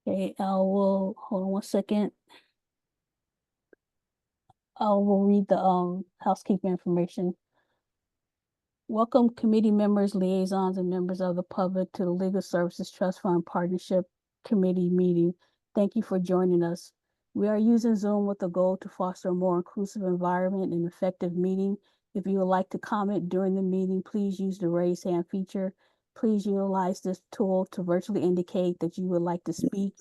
Okay, I will hold on one second. I will read the housekeeping information. Welcome committee members, liaisons, and members of the public to the Legal Services Trust Fund Partnership Committee meeting. Thank you for joining us. We are using Zoom with the goal to foster a more inclusive environment and effective meeting. If you would like to comment during the meeting, please use the raise hand feature. Please utilize this tool to virtually indicate that you would like to speak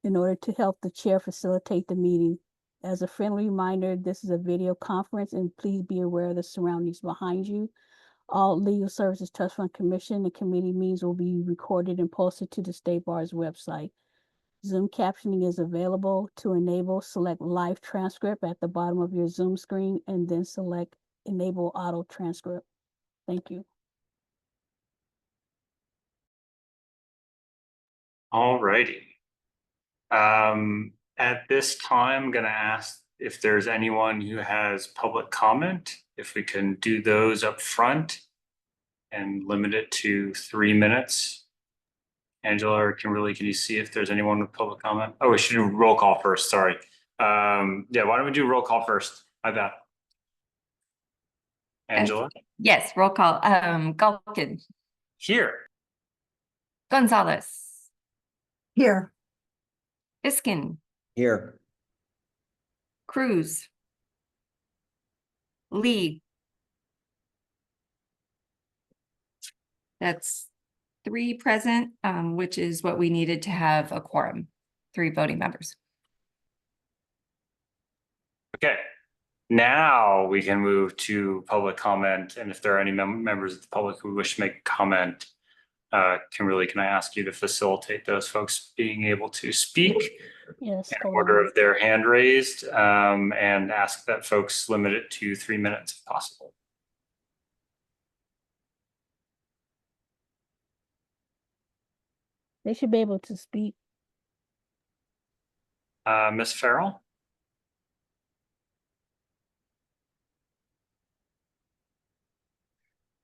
in order to help the chair facilitate the meeting. As a friendly reminder, this is a video conference and please be aware of the surroundings behind you. All Legal Services Trust Fund Commission and committee meetings will be recorded and posted to the State Bar's website. Zoom captioning is available. To enable, select live transcript at the bottom of your Zoom screen and then select enable auto transcript. Thank you. All righty. At this time, I'm going to ask if there's anyone who has public comment, if we can do those up front and limit it to 3 minutes. Angela or Kimberly, can you see if there's anyone with public comment? Oh, we should do roll call first. Sorry. Yeah, why don't we do roll call first? I bet. Angela? Yes, roll call. Galkin. Here. Gonzalez. Here. Biskin. Here. Cruz. Lee. That's 3 present, which is what we needed to have a quorum, 3 voting members. Okay. Now we can move to public comment. And if there are any members of the public who wish to make a comment, Kimberly, can I ask you to facilitate those folks being able to speak? Yes. In order of their hand raised, and ask that folks limit it to 3 minutes if possible. They should be able to speak. Ms. Farrell?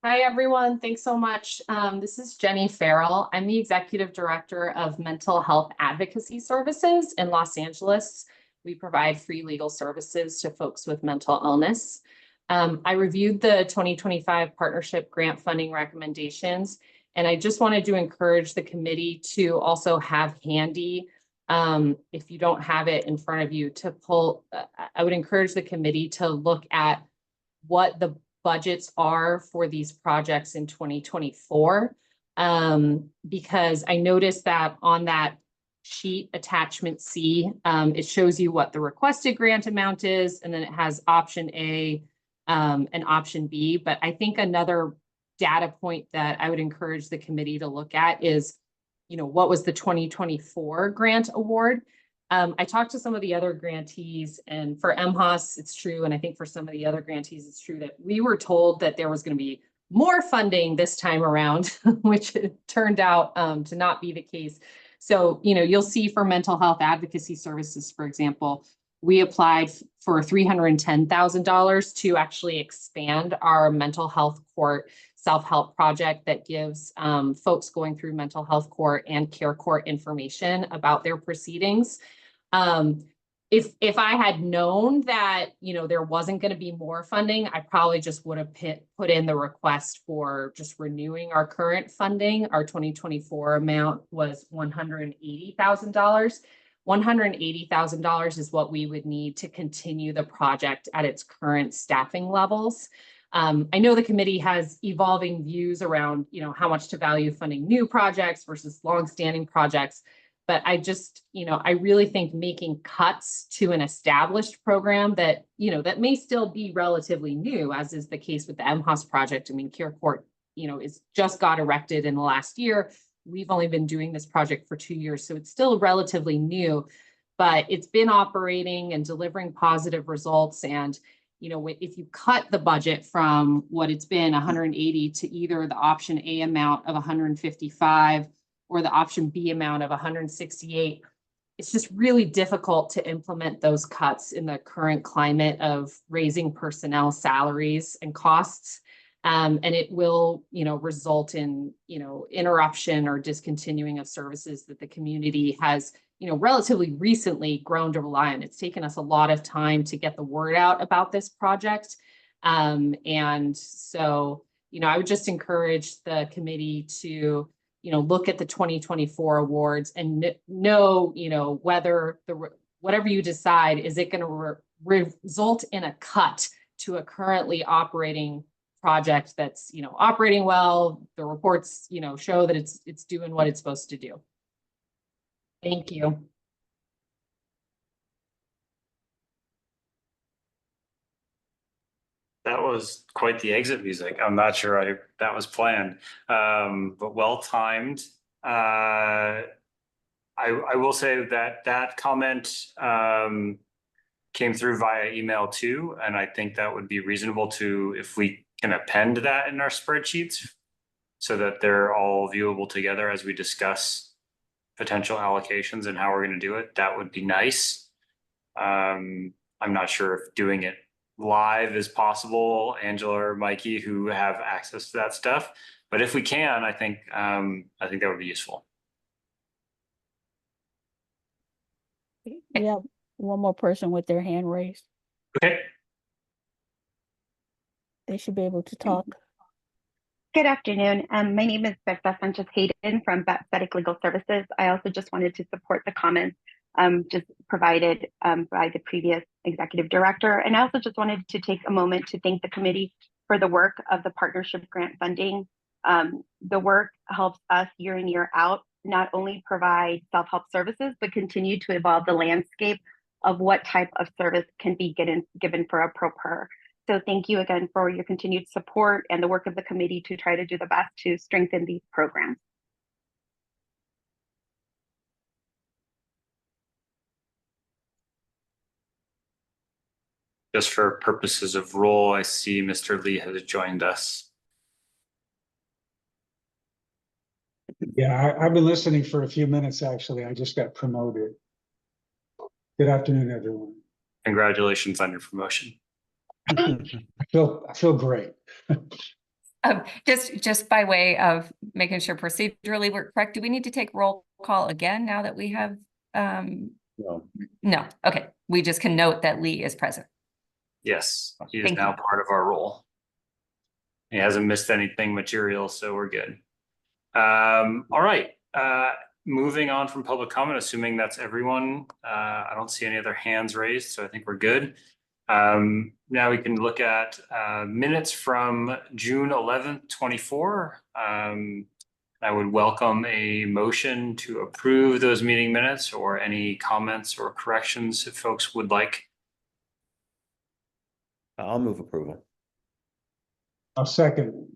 Hi, everyone. Thanks so much. This is Jenny Farrell. I'm the Executive Director of Mental Health Advocacy Services in Los Angeles. We provide free legal services to folks with mental illness. I reviewed the 2025 partnership grant funding recommendations, and I just wanted to encourage the committee to also have handy, if you don't have it in front of you, to pull, I would encourage the committee to look at what the budgets are for these projects in 2024, because I noticed that on that sheet attachment C, it shows you what the requested grant amount is, and then it has option A and option B. But I think another data point that I would encourage the committee to look at is, what was the 2024 grant award? I talked to some of the other grantees, and for MHAS, it's true. And I think for some of the other grantees, it's true that we were told that there was going to be more funding this time around, which it turned out to not be the case. So, you'll see for mental health advocacy services, for example, we applied for $310,000 to actually expand our mental health court self-help project that gives folks going through mental health court and care court information about their proceedings. If I had known that, there wasn't going to be more funding, I probably just would have put in the request for just renewing our current funding. Our 2024 amount was $180,000. $180,000 is what we would need to continue the project at its current staffing levels. I know the committee has evolving views around, how much to value funding new projects versus longstanding projects. But I just, I really think making cuts to an established program that, that may still be relatively new, as is the case with the MHAS project. I mean, Care Court, is just got erected in the last year. We've only been doing this project for 2 years, so it's still relatively new, but it's been operating and delivering positive results. And, if you cut the budget from what it's been 180 to either the option A amount of 155 or the option B amount of 168, it's just really difficult to implement those cuts in the current climate of raising personnel salaries and costs. And it will, result in, interruption or discontinuing of services that the community has, relatively recently grown to rely on. It's taken us a lot of time to get the word out about this project. And so, I would just encourage the committee to, look at the 2024 awards and know, whether whatever you decide, is it going to result in a cut to a currently operating project that's, operating well. The reports, show that it's doing what it's supposed to do. Thank you. That was quite the exit music. I'm not sure that was planned, but well timed. I will say that comment came through via email too, and I think that would be reasonable to, if we can append that in our spreadsheets so that they're all viewable together as we discuss potential allocations and how we're going to do it. That would be nice. I'm not sure if doing it live is possible, Angela or Mikey, who have access to that stuff. But if we can, I think that would be useful. We have one more person with their hand raised. Okay. They should be able to talk. Good afternoon. My name is Becca Sanchez Hayden from Betic Legal Services. I also just wanted to support the comments just provided by the previous executive director. And I also just wanted to take a moment to thank the committee for the work of the partnership grant funding. The work helps us year in, year out, not only provide self-help services, but continue to evolve the landscape of what type of service can be given for a pro per. So thank you again for your continued support and the work of the committee to try to do the best to strengthen these programs. Just for purposes of role, I see Mr. Lee has joined us. Yeah, I've been listening for a few minutes, actually. I just got promoted. Good afternoon, everyone. Congratulations on your promotion. I feel great. Just by way of making sure procedurally we're correct, do we need to take roll call again now that we have, no, okay. We just can note that Lee is present. Yes, he is Thank now you. part of our role. He hasn't missed anything material, so we're good. All right, moving on from public comment, assuming that's everyone. I don't see any other hands raised, so I think we're good. Now we can look at minutes from June 11th, 24. I would welcome a motion to approve those meeting minutes or any comments or corrections if folks would like. I'll move approval. I'll second.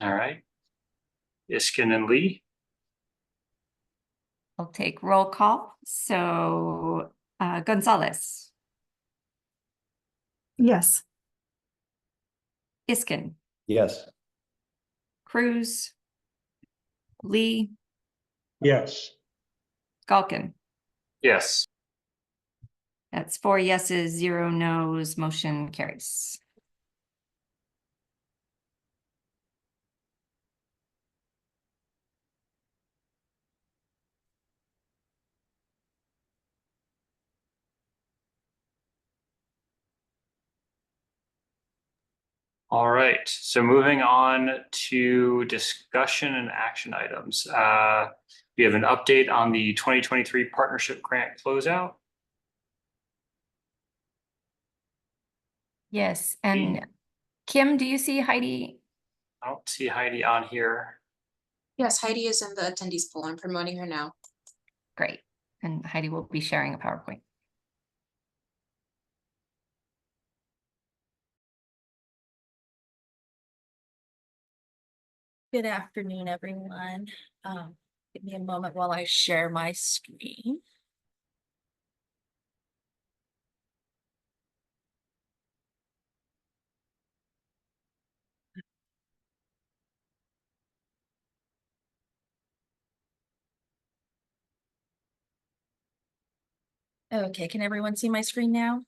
All right. Iskin and Lee. I'll take roll call. So Gonzalez, Yes. Iskin, Yes. Cruz, Lee, Yes. Galkin. Yes. That's 4 yeses, 0 nos, motion carries. All right, so moving on to discussion and action items. We have an update on the 2023 partnership grant closeout. Yes, and Kim, do you see Heidi? I don't see Heidi on here. Yes, Heidi is in the attendees pool. I'm promoting her now. Great. And Heidi will be sharing a PowerPoint. Good afternoon, everyone. Give me a moment while I share my screen. Okay, can everyone see my screen now?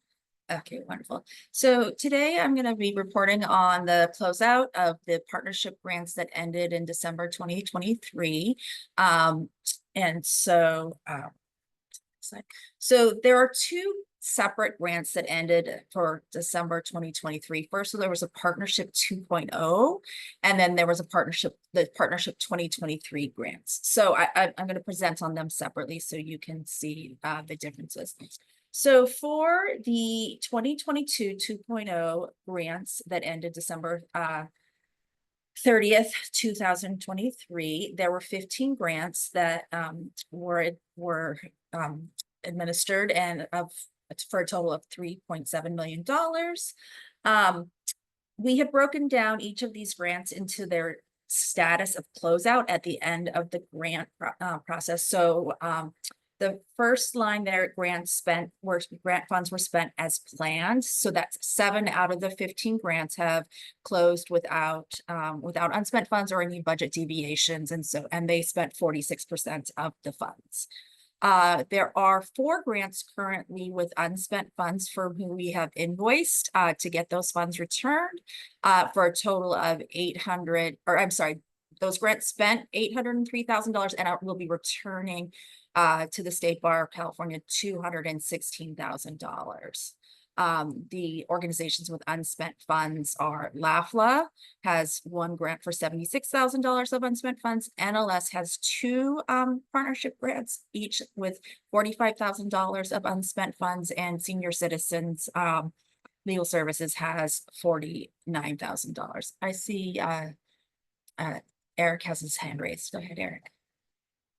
Okay, wonderful. So today I'm going to be reporting on the closeout of the partnership grants that ended in December 2023. And so, so there are two separate grants that ended for December 2023. First, so there was a partnership 2.0, and then there was a partnership, the partnership 2023 grants. So I'm going to present on them separately so you can see the differences. So for the 2022 2.0 grants that ended December 30th, 2023, there were 15 grants that were administered and for a total of $3.7 million. We have broken down each of these grants into their status of closeout at the end of the grant process. So the first line there, grant funds were spent as planned. So that's 7 out of the 15 grants have closed without unspent funds or any budget deviations, and they spent 46% of the funds. There are 4 grants currently with unspent funds for whom we have invoiced to get those funds returned for a total of those grants spent $803,000 and will be returning to the State Bar of California $216,000. The organizations with unspent funds are LAFLA has 1 grant for $76,000 of unspent funds. NLS has 2 partnership grants, each with $45,000 of unspent funds, and Senior Citizens Legal Services has $49,000. I see Eric has his hand raised. Go ahead, Eric.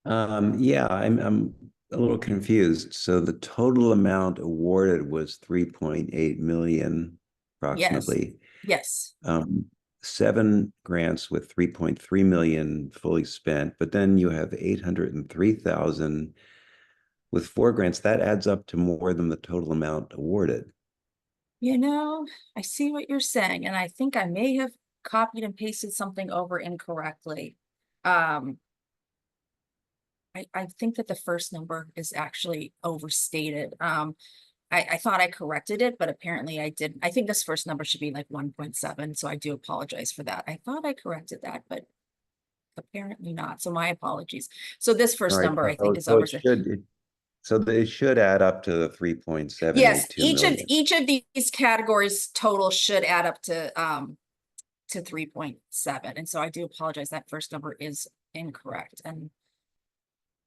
Yeah, I'm a little confused. So the total amount awarded was 3.8 million approximately. Yes. 7 grants with 3.3 million fully spent, but then you have 803,000 with 4 grants. That adds up to more than the total amount awarded. You know, I see what you're saying, and I think I may have copied and pasted something over incorrectly. I think that the first number is actually overstated. I thought I corrected it, but apparently I didn't. I think this first number should be like 1.7, so I do apologize for that. I thought I corrected that, but apparently not, so my apologies. So this first number I think is overstated. So it should add up to the 3.782 Yes, million. each of these categories total should add up to 3.7, and so I do apologize. That first number is incorrect, and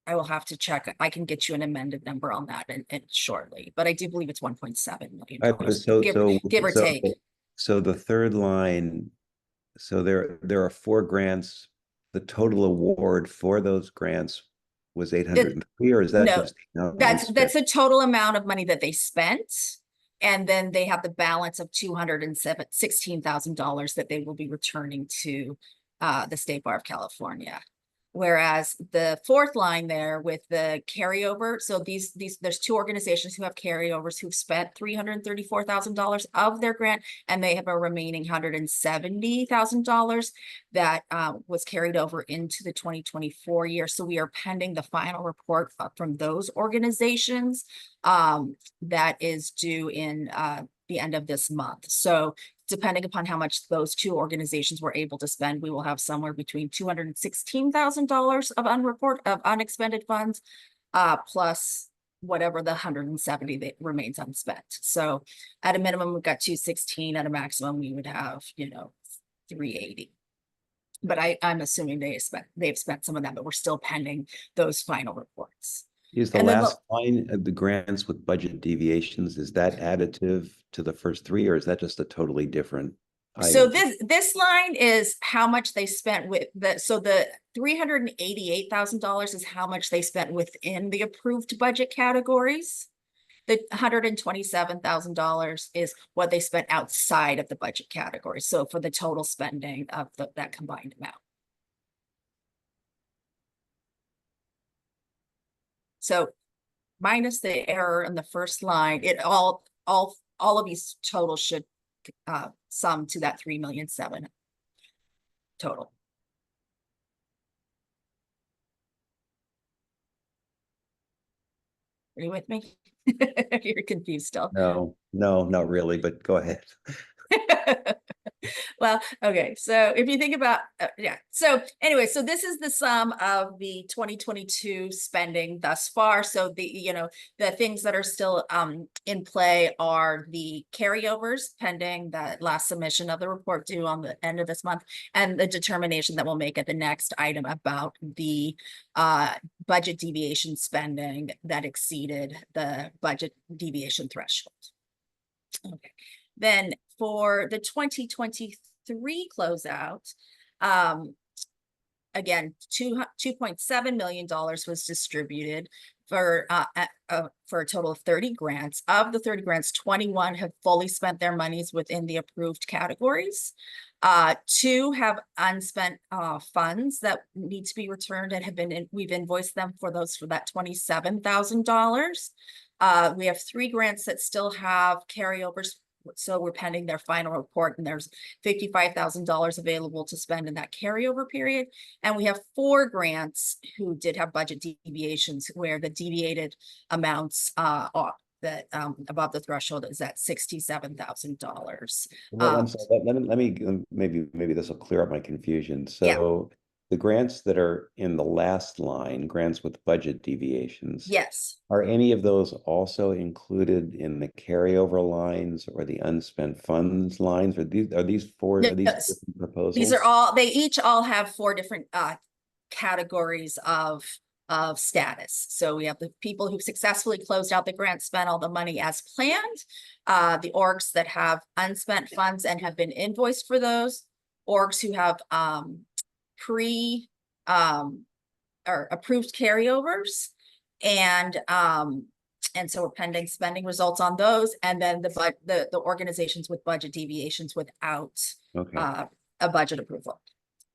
I will have to check. I can get you an amended number on that and shortly, but I do believe it's $1.7 million, give or take. So the third line, so there are 4 grants. The total award for those grants was 803, or is that no, just that's the total amount of money that they spent, and then they have the balance of $216,000 that they will be returning to the State Bar of California. Whereas the fourth line there with the carryover, so there's 2 organizations who have carryovers who've spent $334,000 of their grant, and they have a remaining $170,000 that was carried over into the 2024 year. So we are pending the final report from those organizations that is due in the end of this month. So depending upon how much those 2 organizations were able to spend, we will have somewhere between $216,000 of unexpended funds, plus whatever the 170 that remains unspent. So at a minimum, we've got 216. At a maximum, we would have, 380. But I'm assuming they've spent some of that, but we're still pending those final reports. Is the last line of the grants with budget deviations, is that additive to the first 3, or is that just a totally different item? So this line is how much they spent with so the $388,000 is how much they spent within the approved budget categories. The $127,000 is what they spent outside of the budget category. So for the total spending of that combined amount. So minus the error in the first line, all of these totals should sum to that 3,000,007 total. Are you with me? You're confused still. No, not really, but go ahead. Well, okay, so if you think about, yeah, so anyway, so this is the sum of the 2022 spending thus far. So the things that are still in play are the carryovers pending that last submission of the report due on the end of this month, and the determination that we'll make at the next item about the budget deviation spending that exceeded the budget deviation threshold. Okay. Then for the 2023 closeout, again, $2.7 million was distributed for a total of 30 grants. Of the 30 grants, 21 have fully spent their monies within the approved categories. 2 have unspent funds that need to be returned and have been we've invoiced them for those for that $27,000. We have 3 grants that still have carryovers, so we're pending their final report, and there's $55,000 available to spend in that carryover period. And we have 4 grants who did have budget deviations where the deviated amounts that above the threshold is at $67,000. Well, I'm sorry, let me maybe this will clear up my confusion. Yeah. So the grants that are in the last line, grants with budget deviations. Yes. Are any of those also included in the carryover lines or the unspent funds lines? Are these different proposals? These are all, they each all have 4 different categories of status. So we have the people who successfully closed out the grant, spent all the money as planned, the orgs that have unspent funds and have been invoiced for those, orgs who have or approved carryovers, and so we're pending spending results on those, and then the organizations with budget deviations without a budget approval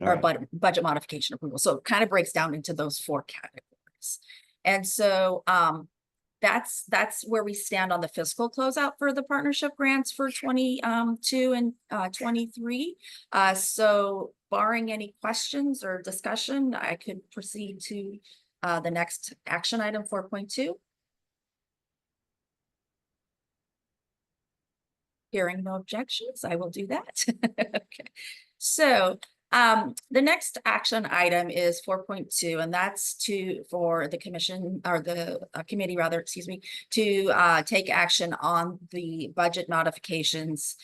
or budget modification approval. So it kind of breaks down into those 4 categories. And so that's where we stand on the fiscal closeout for the partnership grants for 22 and 23. So barring any questions or discussion, I could proceed to the next action item 4.2. Hearing no objections, I will do that. Okay. So the next action item is 4.2, and that's for the commission, or the committee rather, excuse me, to take action on the budget modifications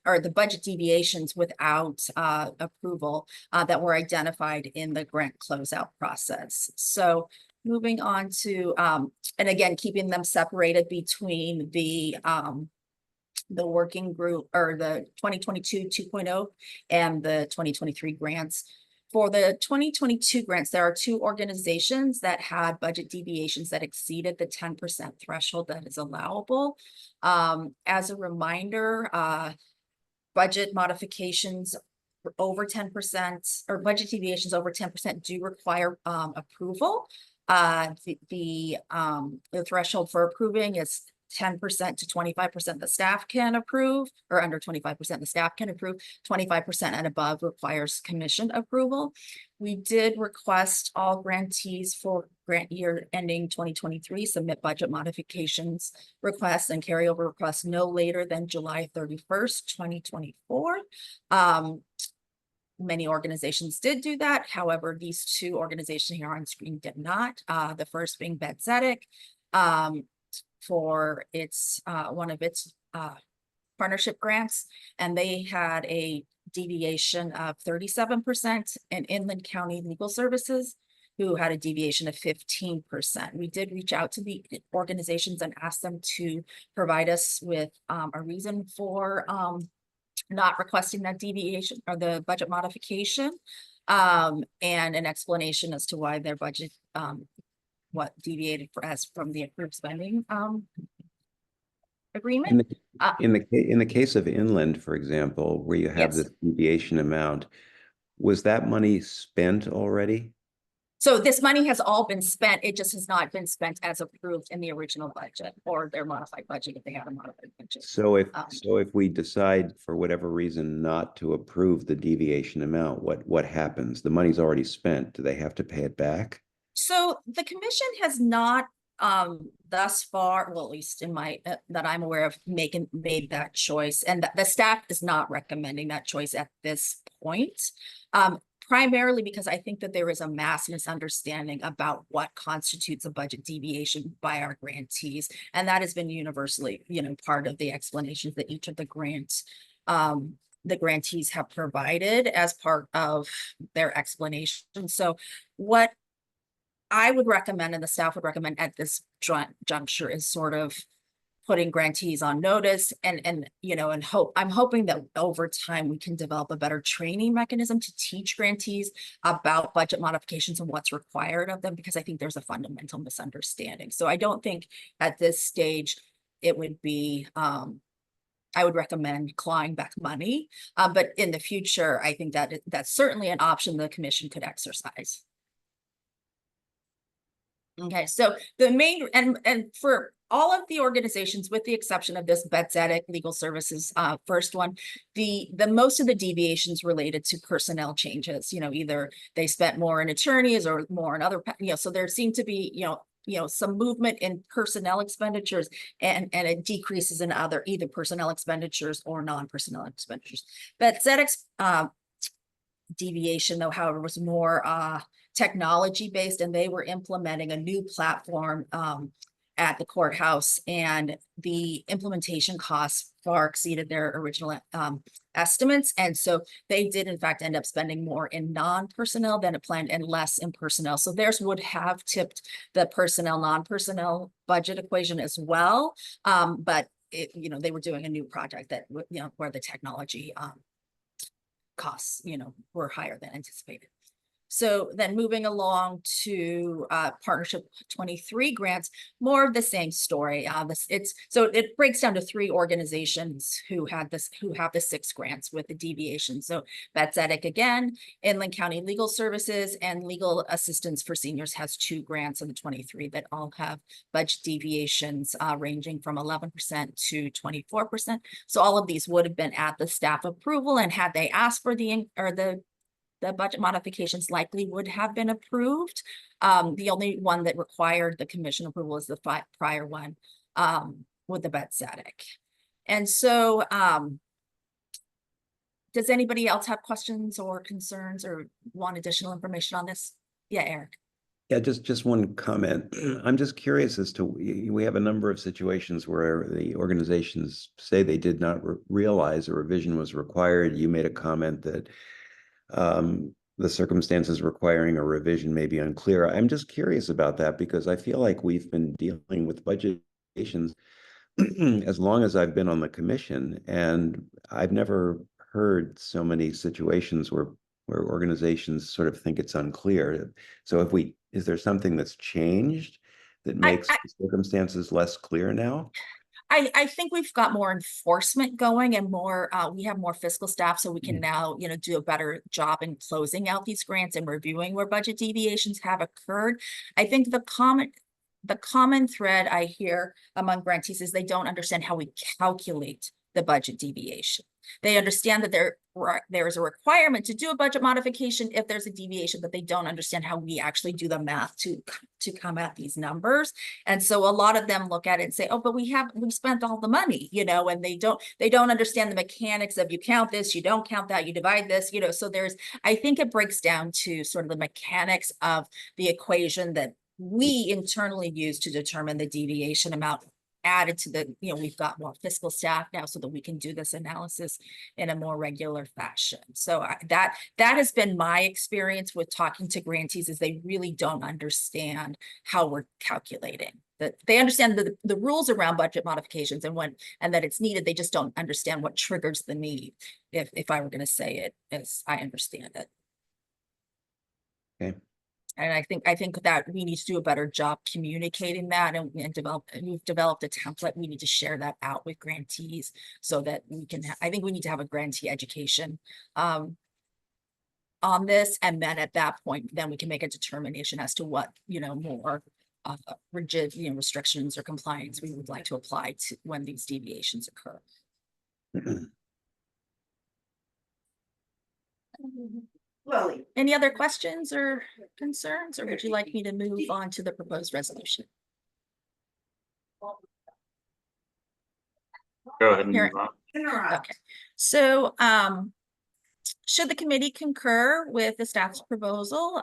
or the budget deviations without approval that were identified in the grant closeout process. So moving on to, and again, keeping them separated between the working group, or the 2022 2.0 and the 2023 grants. For the 2022 grants, there are 2 organizations that had budget deviations that exceeded the 10% threshold that is allowable. As a reminder, budget modifications over 10% or budget deviations over 10% do require approval. The threshold for approving is 10% to 25% the staff can approve, or under 25% the staff can approve. 25% and above requires commission approval. We did request all grantees for grant year ending 2023 submit budget modifications requests and carryover requests no later than July 31st, 2024. Many organizations did do that. However, these 2 organizations here on screen did not. The first being Bethzetic, for its one of its partnership grants, and they had a deviation of 37%, and Inland County Legal Services, who had a deviation of 15%. We did reach out to the organizations and ask them to provide us with a reason for not requesting that deviation or the budget modification, and an explanation as to why their budget what deviated from the approved spending agreement. In the case of Inland, for example, where you have this deviation amount, was that money spent already? So this money has all been spent. It just has not been spent as approved in the original budget or their modified budget if they had a modified budget. So if we decide for whatever reason not to approve the deviation amount, what happens? The money's already spent. Do they have to pay it back? So the commission has not thus far, well, at least in my, that I'm aware of, made that choice, and the staff is not recommending that choice at this point. Primarily because I think that there is a mass misunderstanding about what constitutes a budget deviation by our grantees. And that has been universally, part of the explanations that each of the grantees have provided as part of their explanation. So what I would recommend, and the staff would recommend at this juncture, is sort of putting grantees on notice and I'm hoping that over time we can develop a better training mechanism to teach grantees about budget modifications and what's required of them, because I think there's a fundamental misunderstanding. So I don't think at this stage it would be, I would recommend clawing back money, but in the future, I think that that's certainly an option the commission could exercise. Okay, so the main, and for all of the organizations, with the exception of this Betsedic Legal Services first one, the most of the deviations related to personnel changes, either they spent more in attorneys or more in other, so there seemed to be, some movement in personnel expenditures and it decreases in either personnel expenditures or non-personnel expenditures. Betsedic's deviation, though, however, was more technology based, and they were implementing a new platform at the courthouse, and the implementation costs far exceeded their original estimates. And so they did in fact end up spending more in non-personnel than it planned and less in personnel. So theirs would have tipped the personnel non-personnel budget equation as well. But they were doing a new project that where the technology costs were higher than anticipated. So then moving along to partnership 23 grants, more of the same story. So it breaks down to 3 organizations who have the 6 grants with the deviation. So Betsedic again, Inland County Legal Services, and Legal Assistance for Seniors has 2 grants of the 23 that all have budget deviations ranging from 11% to 24%. So all of these would have been at the staff approval, and had they asked for the budget modifications likely would have been approved. The only one that required the commission approval is the prior one with the Betsedic. And so does anybody else have questions or concerns or want additional information on this? Yeah, Eric. Yeah, just one comment. I'm just curious as to, we have a number of situations where the organizations say they did not realize a revision was required. You made a comment that the circumstances requiring a revision may be unclear. I'm just curious about that, because I feel like we've been dealing with budget deviations as long as I've been on the commission, and I've never heard so many situations where organizations sort of think it's unclear. So is there something that's changed that makes the circumstances less clear now? I think we've got more enforcement going, and more, we have more fiscal staff, so we can now, do a better job in closing out these grants and reviewing where budget deviations have occurred. I think the common thread I hear among grantees is they don't understand how we calculate the budget deviation. They understand that there is a requirement to do a budget modification if there's a deviation, but they don't understand how we actually do the math to come at these numbers. And so a lot of them look at it and say, oh, but we spent all the money, and they don't understand the mechanics of, you count this, you don't count that, you divide this, so I think it breaks down to sort of the mechanics of the equation that we internally use to determine the deviation amount added to the, we've got more fiscal staff now so that we can do this analysis in a more regular fashion. So that has been my experience with talking to grantees, is they really don't understand how we're calculating. That they understand the rules around budget modifications and that it's needed. They just don't understand what triggers the need, if I were going to say it as I understand it. Okay. And I think that we need to do a better job communicating that, and we've developed a template. We need to share that out with grantees so that we can, I think we need to have a grantee education on this. And then at that point, then we can make a determination as to what, more rigid, restrictions or compliance we would like to apply to when these deviations occur. Lily, any other questions or concerns, or would you like me to move on to the proposed resolution? Go ahead and Here- move on. Okay, so, should the committee concur with the staff's proposal,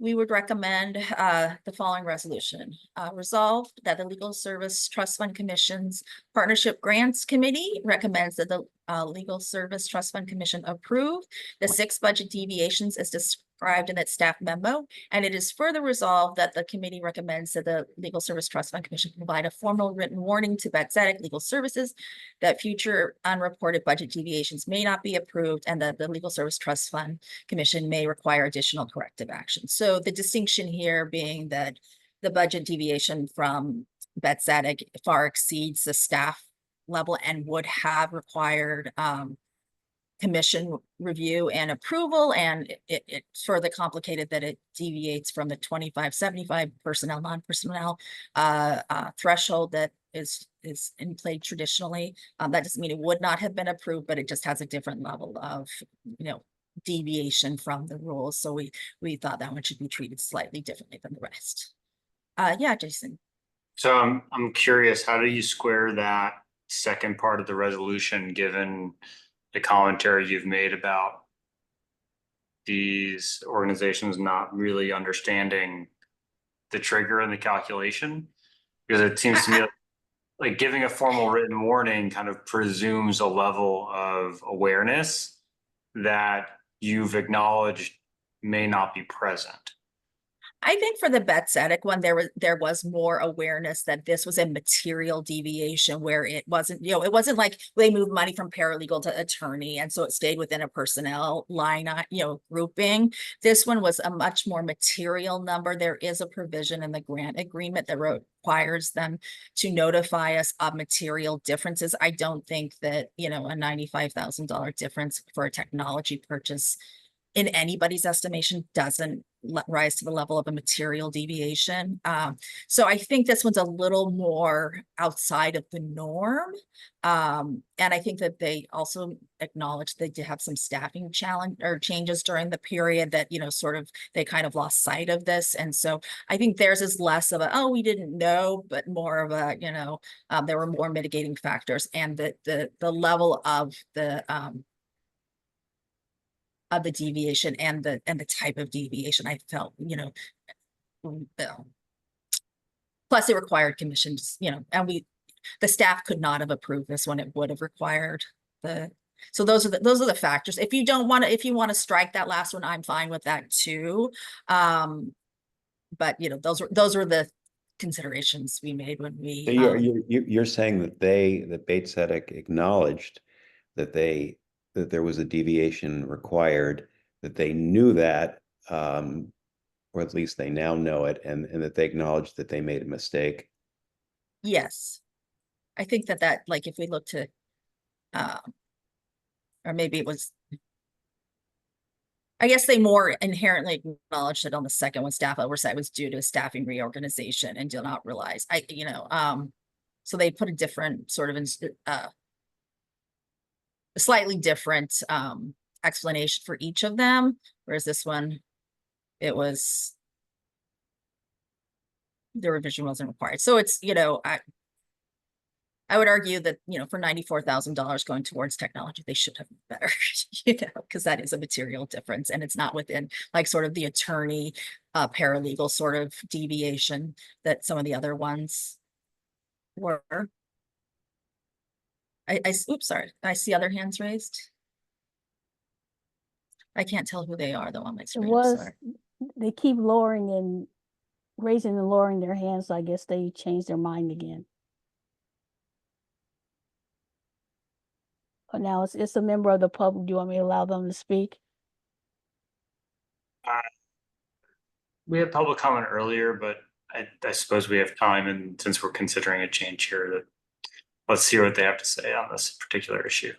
we would recommend the following resolution. Resolved that the Legal Service Trust Fund Commission's Partnership Grants Committee recommends that the Legal Service Trust Fund Commission approve the 6 budget deviations as described in that staff memo. And it is further resolved that the committee recommends that the Legal Service Trust Fund Commission provide a formal written warning to Bethesda Legal Services that future unreported budget deviations may not be approved and that the Legal Service Trust Fund Commission may require additional corrective action. So the distinction here being that the budget deviation from Bethesda far exceeds the staff level and would have required commission review and approval, and it's further complicated that it deviates from the 25-75 personnel, non-personnel threshold that is in play traditionally. That doesn't mean it would not have been approved, but it just has a different level of, deviation from the rules. So we thought that one should be treated slightly differently than the rest. Yeah, Jason. So I'm curious, how do you square that second part of the resolution, given the commentary you've made about these organizations not really understanding the trigger and the calculation? Because it seems to me like giving a formal written warning kind of presumes a level of awareness that you've acknowledged may not be present. I think for the Bethesda one, there was more awareness that this was a material deviation where it wasn't, it wasn't like they moved money from paralegal to attorney, and so it stayed within a personnel line, grouping. This one was a much more material number. There is a provision in the grant agreement that requires them to notify us of material differences. I don't think that, a $95,000 difference for a technology purchase in anybody's estimation doesn't rise to the level of a material deviation. So I think this one's a little more outside of the norm. And I think that they also acknowledged they did have some staffing challenge or changes during the period that, they kind of lost sight of this. And so I think theirs is less of a, oh, we didn't know, but more of a, there were more mitigating factors, and the level of the deviation and the type of deviation, I felt, plus it required commissions, and the staff could not have approved this one. It would have required so those are the factors. If you want to strike that last one, I'm fine with that too. But those were the considerations we made when we. So you're saying that Bates Hedek acknowledged that there was a deviation required, that they knew that, or at least they now know it, and that they acknowledged that they made a mistake. Yes, I think that like if we look to, or maybe it was, I guess they more inherently acknowledged that on the second one, staff oversight was due to a staffing reorganization and did not realize, so they put a different sort of a slightly different explanation for each of them, whereas this one, it was, the revision wasn't required. So it's, I would argue that, for $94,000 going towards technology, they should have been better, because that is a material difference, and it's not within like sort of the attorney paralegal sort of deviation that some of the other ones were. Oops, sorry. I see other hands raised. I can't tell who they are though on my screen. Sorry. They keep lowering and raising and lowering their hands. So I guess they changed their mind again. But now it's a member of the public. Do you want me to allow them to speak? We had public comment earlier, but I suppose we have time, and since we're considering a change here, that let's hear what they have to say on this particular issue.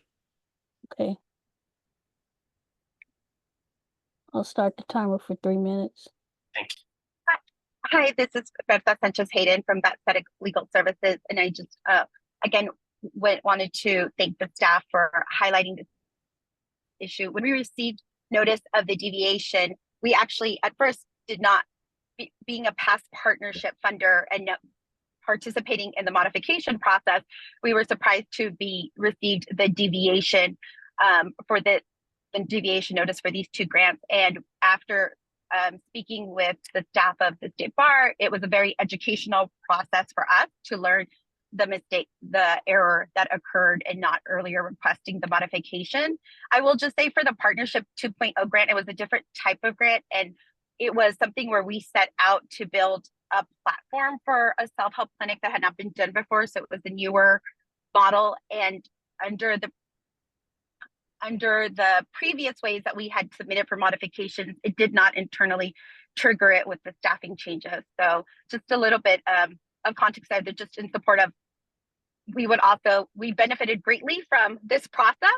Okay. I'll start the timer for 3 minutes. Thank you. Hi, this is Berta Sanchez Hayden from Bethesda Legal Services, and I just again wanted to thank the staff for highlighting this issue. When we received notice of the deviation, we actually at first did not, being a past partnership funder and participating in the modification process, we were surprised to be received the deviation for the deviation notice for these two grants. And after speaking with the staff of the State Bar, it was a very educational process for us to learn the mistake, the error that occurred and not earlier requesting the modification. I will just say for the Partnership 2.0 grant, it was a different type of grant, and it was something where we set out to build a platform for a self-help clinic that had not been done before. So it was a newer model, and under the previous ways that we had submitted for modifications, it did not internally trigger it with the staffing changes. So just a little bit of context there, just in support of, we benefited greatly from this process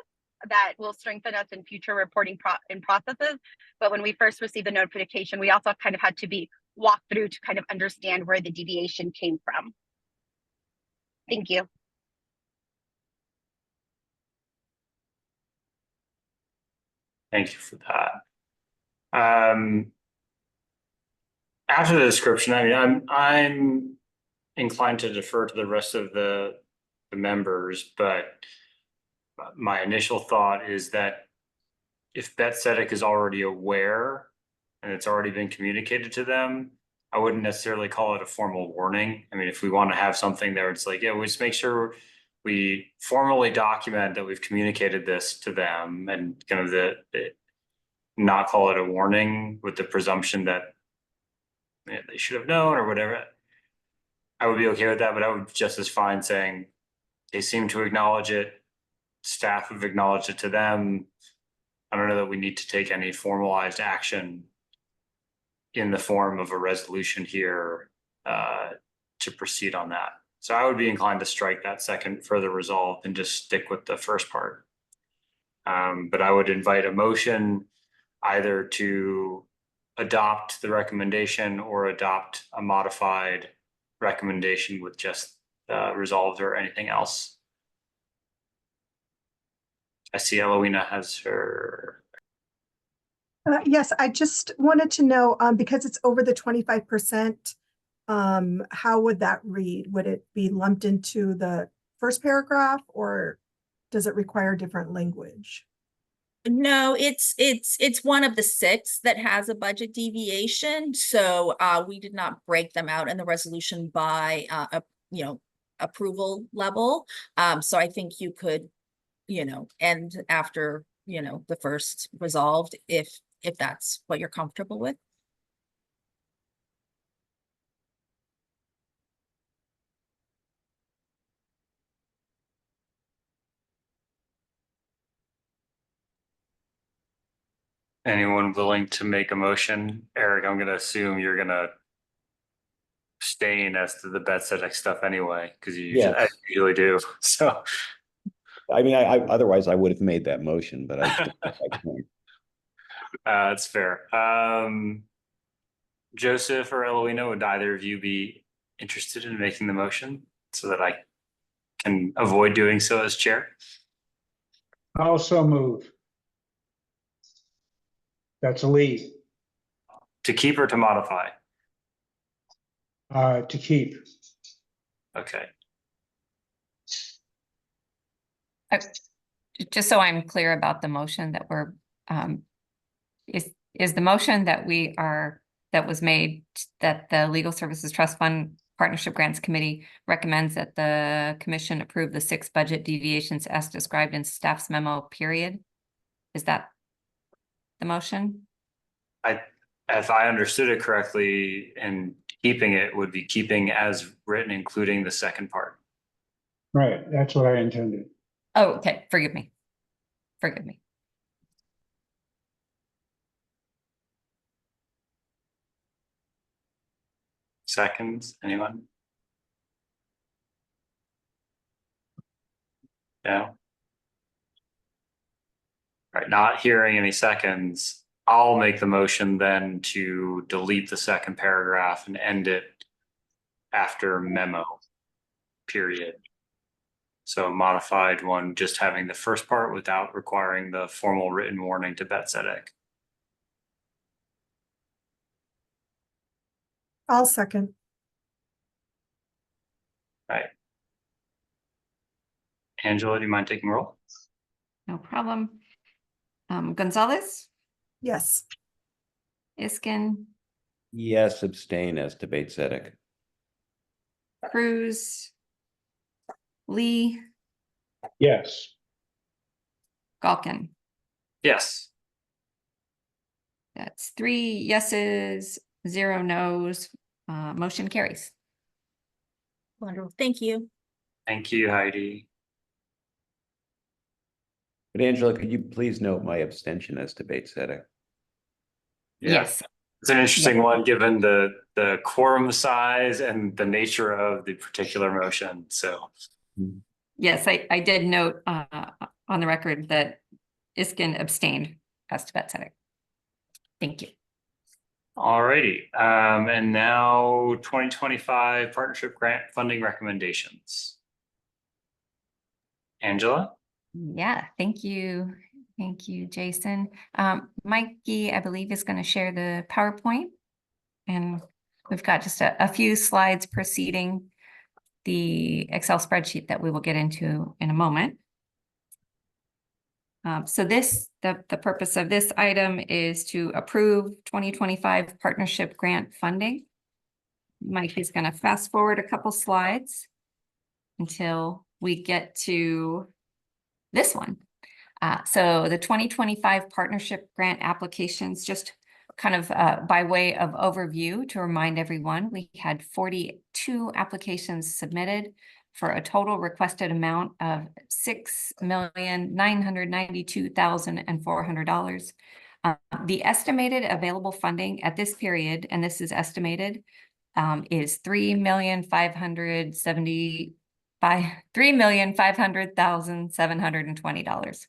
that will strengthen us in future reporting processes. But when we first received the notification, we also kind of had to be walked through to kind of understand where the deviation came from. Thank you. Thank you for that. After the description, I mean, I'm inclined to defer to the rest of the members, but my initial thought is that if Bethzetic is already aware and it's already been communicated to them, I wouldn't necessarily call it a formal warning. I mean, if we want to have something there, it's like, yeah, we just make sure we formally document that we've communicated this to them, and kind of not call it a warning with the presumption that they should have known or whatever. I would be okay with that, but I would just as fine saying they seem to acknowledge it. Staff have acknowledged it to them. I don't know that we need to take any formalized action in the form of a resolution here to proceed on that. So I would be inclined to strike that second further resolve and just stick with the first part. But I would invite a motion either to adopt the recommendation or adopt a modified recommendation with just resolved or anything else. I see Eloina has her. Yes, I just wanted to know, because it's over the 25%, how would that read? Would it be lumped into the first paragraph, or does it require different language? No, it's one of the 6 that has a budget deviation. So we did not break them out in the resolution by approval level. So I think you could, end after, the first resolved, if that's what you're comfortable with. Anyone willing to make a motion? Eric, I'm gonna assume you're gonna abstain as to the Bethzetic stuff anyway, because you Yes. usually do. So I mean, I otherwise I would have made that motion, but I can't. that's fair. Joseph or Eloina, would either of you be interested in making the motion so that I can avoid doing so as chair? Also move. That's a lead. To keep or to modify? To keep. Okay. Just so I'm clear about the motion that we're, is the motion that was made that the Legal Services Trust Fund Partnership Grants Committee recommends that the commission approve the 6 budget deviations as described in staff's memo, period? Is that the motion? If I understood it correctly, and keeping it would be keeping as written, including the second part. Right, that's what I intended. Oh, okay. Forgive me. Forgive me. Seconds, anyone? Yeah. Right, not hearing any seconds. I'll make the motion then to delete the second paragraph and end it after memo, period. So a modified one, just having the first part without requiring the formal written warning to Bethzetic. I'll second. Angela, do you mind taking roll? No problem. Gonzalez, Yes. Iskin, Yes, abstain as debate Zedek. Cruz, Lee, Yes. Galkin. Yes. That's 3 yeses, 0 nos. Motion carries. Wonderful. Thank you. Thank you, Heidi. But Angela, could you please note my abstention as debate Zedek? Yeah. Yes. It's an interesting one, given the quorum size and the nature of the particular motion. So, Yes, I did note on the record that Iskin abstained as to Betzedek. Thank you. alrighty. And now 2025 partnership grant funding recommendations. Angela? Yeah, thank you. Thank you, Jason. Mikey, I believe, is going to share the PowerPoint. And we've got just a few slides preceding the Excel spreadsheet that we will get into in a moment. So the purpose of this item is to approve 2025 partnership grant funding. Mikey's going to fast forward a couple slides until we get to this one. So the 2025 partnership grant applications, just kind of by way of overview to remind everyone, we had 42 applications submitted for a total requested amount of $6,992,400. The estimated available funding at this period, and this is estimated, is $3,500,720.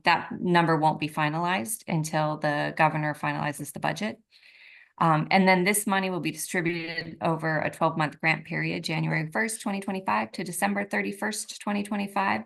That number won't be finalized until the governor finalizes the budget. And then this money will be distributed over a 12-month grant period, January 1st, 2025 to December 31st, 2025.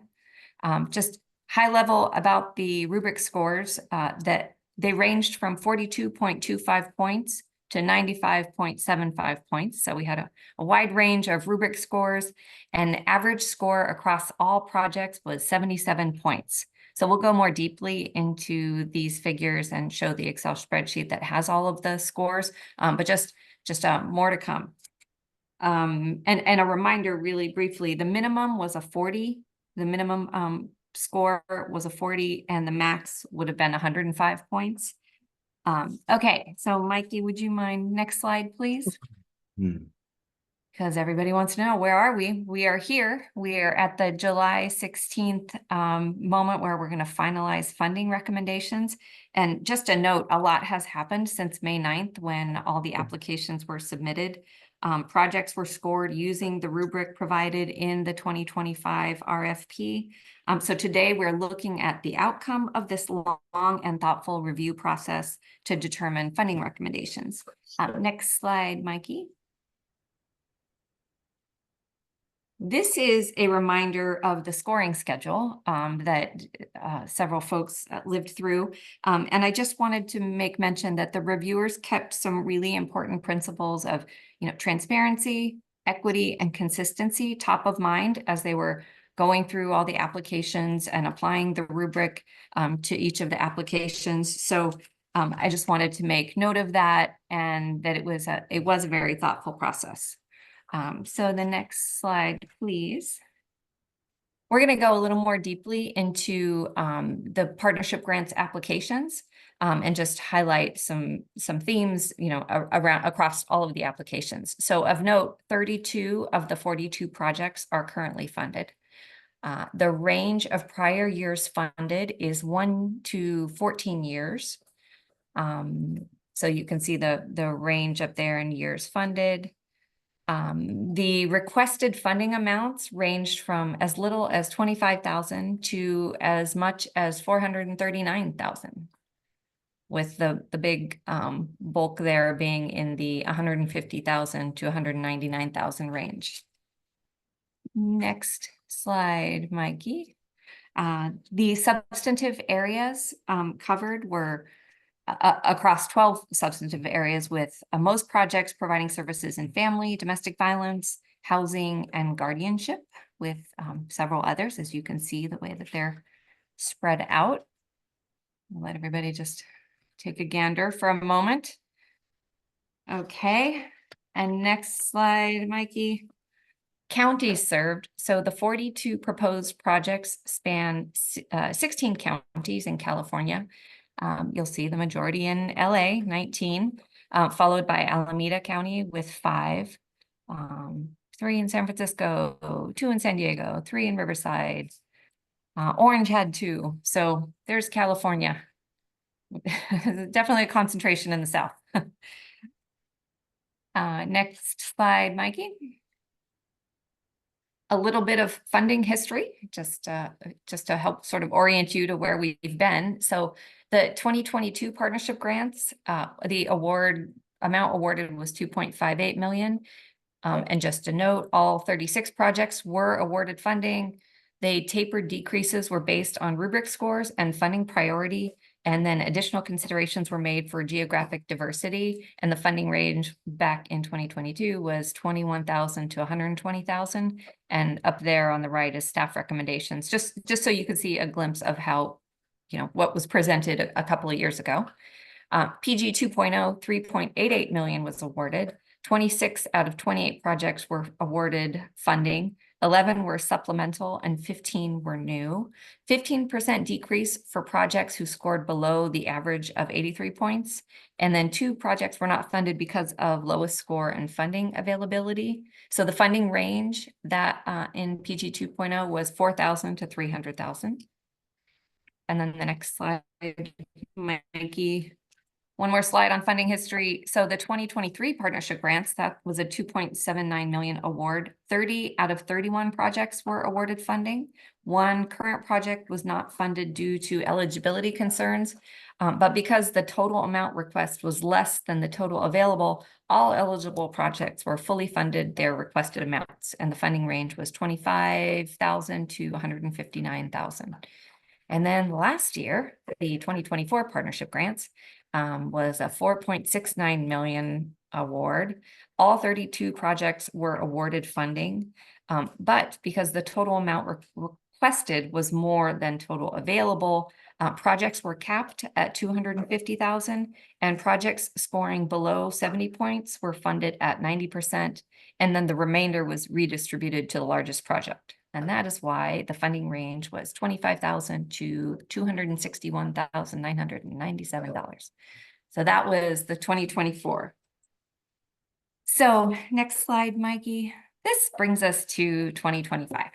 Just high level about the rubric scores, that they ranged from 42.25 points to 95.75 points. So we had a wide range of rubric scores, and the average score across all projects was 77 points. So we'll go more deeply into these figures and show the Excel spreadsheet that has all of the scores, but just more to come. And a reminder really briefly, the minimum was a 40. The minimum score was a 40 and the max would have been 105 points. Okay, so Mikey, would you mind next slide, please? Because everybody wants to know, where are we? We are here. We are at the July 16th moment where we're going to finalize funding recommendations. And just a note, a lot has happened since May 9th when all the applications were submitted. Projects were scored using the rubric provided in the 2025 RFP. So today we're looking at the outcome of this long and thoughtful review process to determine funding recommendations. Next slide, Mikey. This is a reminder of the scoring schedule that several folks lived through. And I just wanted to make mention that the reviewers kept some really important principles of, transparency, equity, and consistency top of mind as they were going through all the applications and applying the rubric to each of the applications. So I just wanted to make note of that, and that it was a very thoughtful process. So the next slide, please. We're going to go a little more deeply into the partnership grants applications and just highlight some themes, across all of the applications. So of note, 32 of the 42 projects are currently funded. The range of prior years funded is 1 to 14 years. So you can see the range up there in years funded. The requested funding amounts ranged from as little as $25,000 to as much as $439,000, with the big bulk there being in the $150,000 to $199,000 range. Next slide, Mikey. The substantive areas covered were across 12 substantive areas, with most projects providing services in family, domestic violence, housing, and guardianship, with several others, as you can see the way that they're spread out. I'll let everybody just take a gander for a moment. Okay, and next slide, Mikey. Counties served. So the 42 proposed projects span 16 counties in California. You'll see the majority in LA, 19, followed by Alameda County with 5, 3 in San Francisco, 2 in San Diego, 3 in Riverside. Orange had 2. So there's California. Definitely a concentration in the South. Next slide, Mikey. A little bit of funding history, just to help sort of orient you to where we've been. So the 2022 partnership grants, the amount awarded was 2.58 million. And just a note, all 36 projects were awarded funding. They tapered decreases were based on rubric scores and funding priority. And then additional considerations were made for geographic diversity. And the funding range back in 2022 was 21,000 to 120,000. And up there on the right is staff recommendations, just so you could see a glimpse of how, what was presented a couple of years ago. PG 2.0, 3.88 million was awarded. 26 out of 28 projects were awarded funding. 11 were supplemental and 15 were new. 15% decrease for projects who scored below the average of 83 points. And then 2 projects were not funded because of lowest score and funding availability. So the funding range that in PG 2.0 was 4,000 to 300,000. And then the next slide, Mikey. One more slide on funding history. So the 2023 partnership grants, that was a 2.79 million award. 30 out of 31 projects were awarded funding. 1 current project was not funded due to eligibility concerns. But because the total amount request was less than the total available, all eligible projects were fully funded their requested amounts. And the funding range was 25,000 to 159,000. And then last year, the 2024 partnership grants was a 4.69 million award. All 32 projects were awarded funding, but because the total amount requested was more than total available, projects were capped at 250,000, and projects scoring below 70 points were funded at 90%, and then the remainder was redistributed to the largest project. And that is why the funding range was $25,000 to $261,997. So that was the 2024. So next slide, Mikey. This brings us to 2025.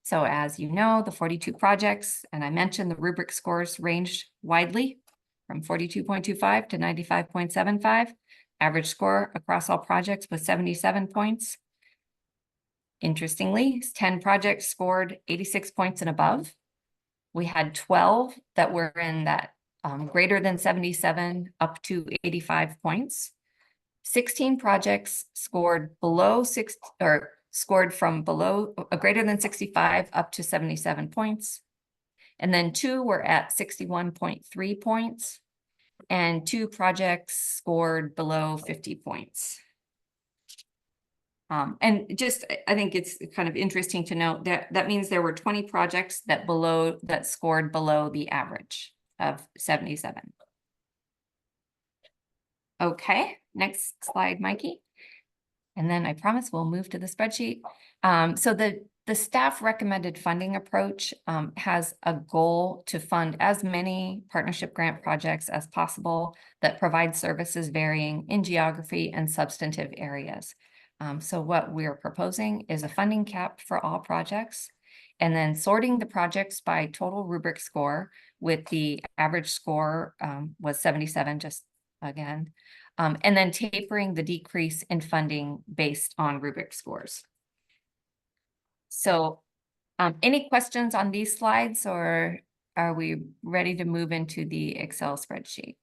So as you know, the 42 projects, and I mentioned the rubric scores ranged widely from 42.25 to 95.75. Average score across all projects was 77 points. Interestingly, 10 projects scored 86 points and above. We had 12 that were in that greater than 77 up to 85 points. 16 projects scored below 6 or scored from below greater than 65 up to 77 points. And then 2 were at 61.3 points, and 2 projects scored below 50 points. And just, I think it's kind of interesting to note that that means there were 20 projects that scored below the average of 77. Okay, next slide, Mikey. And then I promise we'll move to the spreadsheet. So the staff recommended funding approach has a goal to fund as many partnership grant projects as possible that provide services varying in geography and substantive areas. So what we're proposing is a funding cap for all projects, and then sorting the projects by total rubric score, with the average score was 77, just again, and then tapering the decrease in funding based on rubric scores. So any questions on these slides, or are we ready to move into the Excel spreadsheet?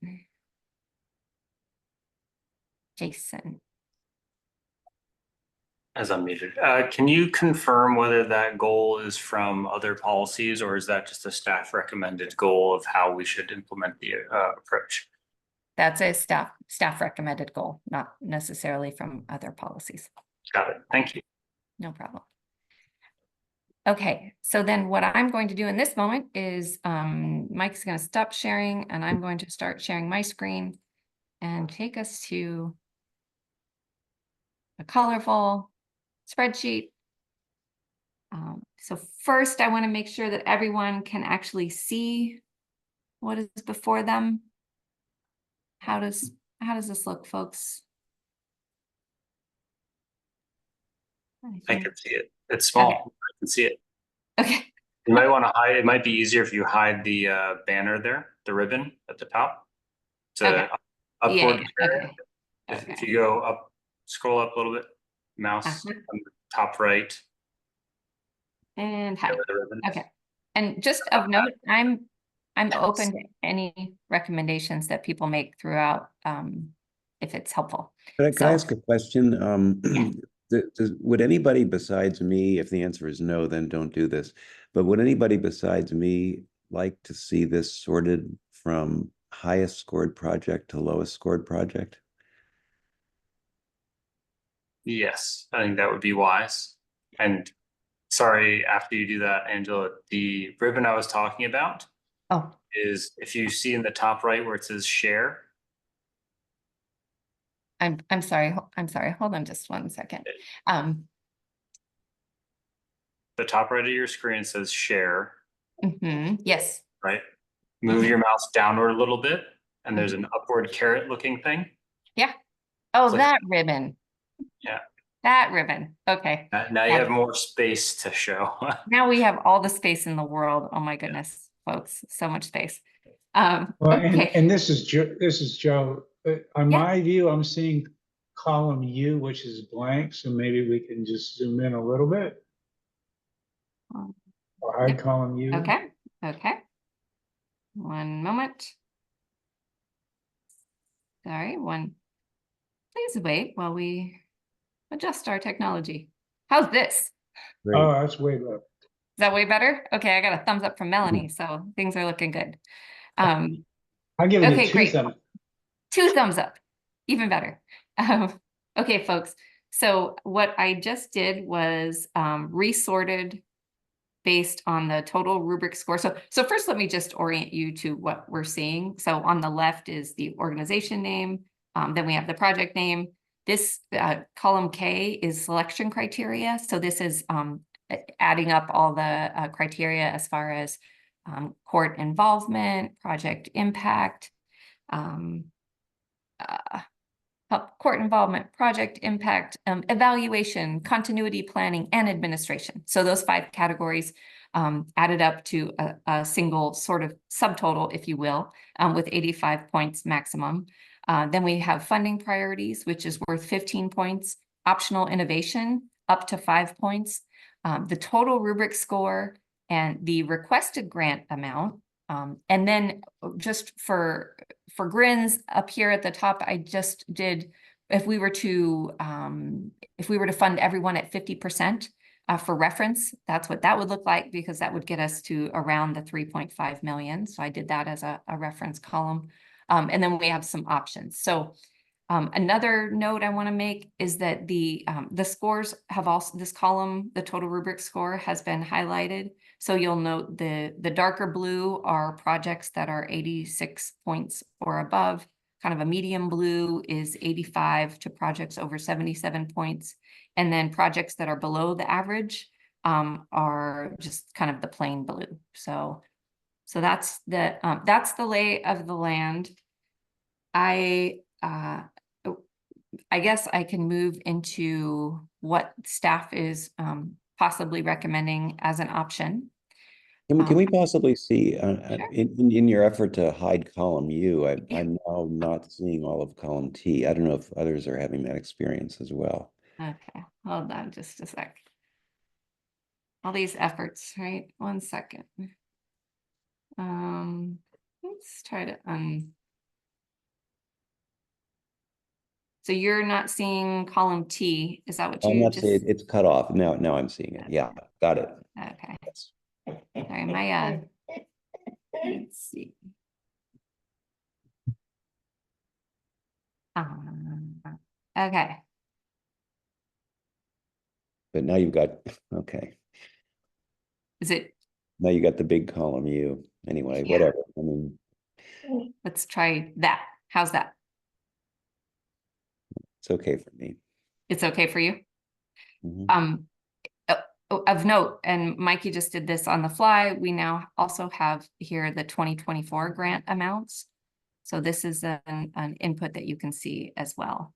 Jason. As unmuted. Can you confirm whether that goal is from other policies, or is that just a staff recommended goal of how we should implement the approach? That's a staff recommended goal, not necessarily from other policies. Got it. Thank you. No problem. Okay, so then what I'm going to do in this moment is Mike's going to stop sharing and I'm going to start sharing my screen and take us to a colorful spreadsheet. So first, I want to make sure that everyone can actually see what is before them. How does this look, folks? I can see it. It's small. Okay. I can see it. Okay. You might want to hide. It might be easier if you hide the banner there, the ribbon at the top. It's a Okay. upward Yeah, area. okay. If Okay. you go up, scroll up a little bit, mouse on the top right. And There hide. where the ribbon is. Okay. And just of note, I'm open to any recommendations that people make throughout, if it's helpful. Could I ask a question? Yeah. Would anybody besides me, if the answer is no, then don't do this, but would anybody besides me like to see this sorted from highest scored project to lowest scored project? Yes, I think that would be wise. And sorry, after you do that, Angela, the ribbon I was talking about Oh, is if you see in the top right where it says share. I'm sorry. I'm sorry. Hold on just one second. The top right of your screen says share, Yes. right? Move your mouse downward a little bit, and there's an upward carrot looking thing. Yeah. Oh, Click. that ribbon. Yeah. That ribbon. Okay. Now you Yeah. have more space to show. Now we have all the space in the world. Oh my goodness, folks, so much space. Well, Okay. and this is Joe. On Yeah. my view, I'm seeing column U, which is blank, so maybe we can just zoom in a little bit. Or hide column U. Okay. Okay. One moment. Sorry, please wait while we adjust our technology. How's this? Great. Oh, that's way better. Is that way better? Okay, I got a thumbs up from Melanie, so things are looking good. I'm giving Okay, it great. 2 thumbs. 2 thumbs up, even better. Okay, folks. So what I just did was resorted based on the total rubric score. So first, let me just orient you to what we're seeing. So on the left is the organization name. Then we have the project name. This column K is selection criteria. So this is adding up all the criteria as far as court involvement, project impact, court involvement, project impact, evaluation, continuity planning, and administration. So those 5 categories added up to a single sort of subtotal, if you will, with 85 points maximum. Then we have funding priorities, which is worth 15 points, optional innovation up to 5 points, the total rubric score, and the requested grant amount. And then just for grins up here at the top, I just did, if we were to fund everyone at 50%, for reference, that's what that would look like, because that would get us to around the 3.5 million. So I did that as a reference column. And then we have some options. So another note I want to make is that the scores have also, this column, the total rubric score, has been highlighted. So you'll note the darker blue are projects that are 86 points or above. Kind of a medium blue is 85 to projects over 77 points. And then projects that are below the average are just kind of the plain blue. So that's the lay of the land. I guess I can move into what staff is possibly recommending as an option. Can we possibly see, Sure. in your effort to hide column U, I'm now not seeing all of column T. I don't know if others are having that experience as well. Okay, hold on just a sec. All these efforts, right? 1 second. Let's try to So you're not seeing column T, is that what I'm you not just? seeing it's cut off. Now I'm seeing it. Yeah, got it. Okay. Yes. Sorry, my let's see. Okay. But now you've got, okay. Is it, Now you got the big column U. Anyway, Yeah. whatever. I mean, let's try that. How's that? it's okay for me. It's okay for you? Mhm. Of note, and Mikey just did this on the fly, we now also have here the 2024 grant amounts. So this is an input that you can see as well.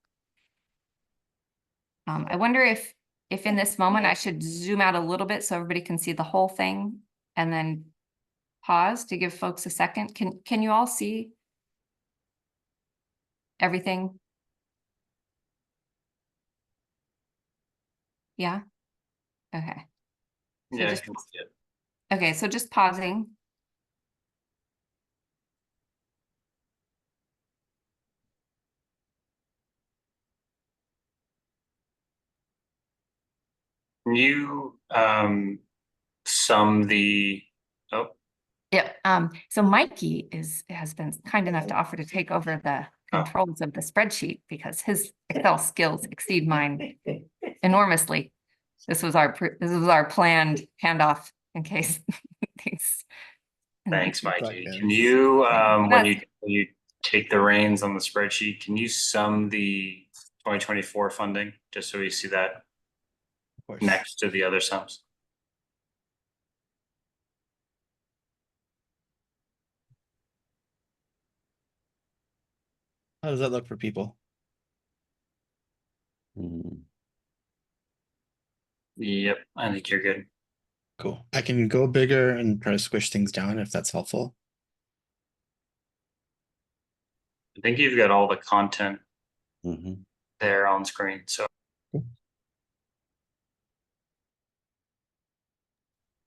I wonder if in this moment I should zoom out a little bit so everybody can see the whole thing and then pause to give folks a second. Can you all see everything? Yeah? Okay. So Yeah, I just, can see it. okay, so just pausing. Can you sum the, oh, Yep. So Mikey has been kind enough to offer to take over the controls of the spreadsheet because his Excel skills exceed mine enormously. This was our planned handoff in case things. thanks, Mikey. Can you, when you take the reins on the spreadsheet, can you sum the 2024 funding, just so we see that next to the other sums? How does that look for people? Mhm. Yep, I think you're good. Cool. I can go bigger and try to squish things down if that's helpful. I think you've got all the content Mhm. there on screen, so. Cool.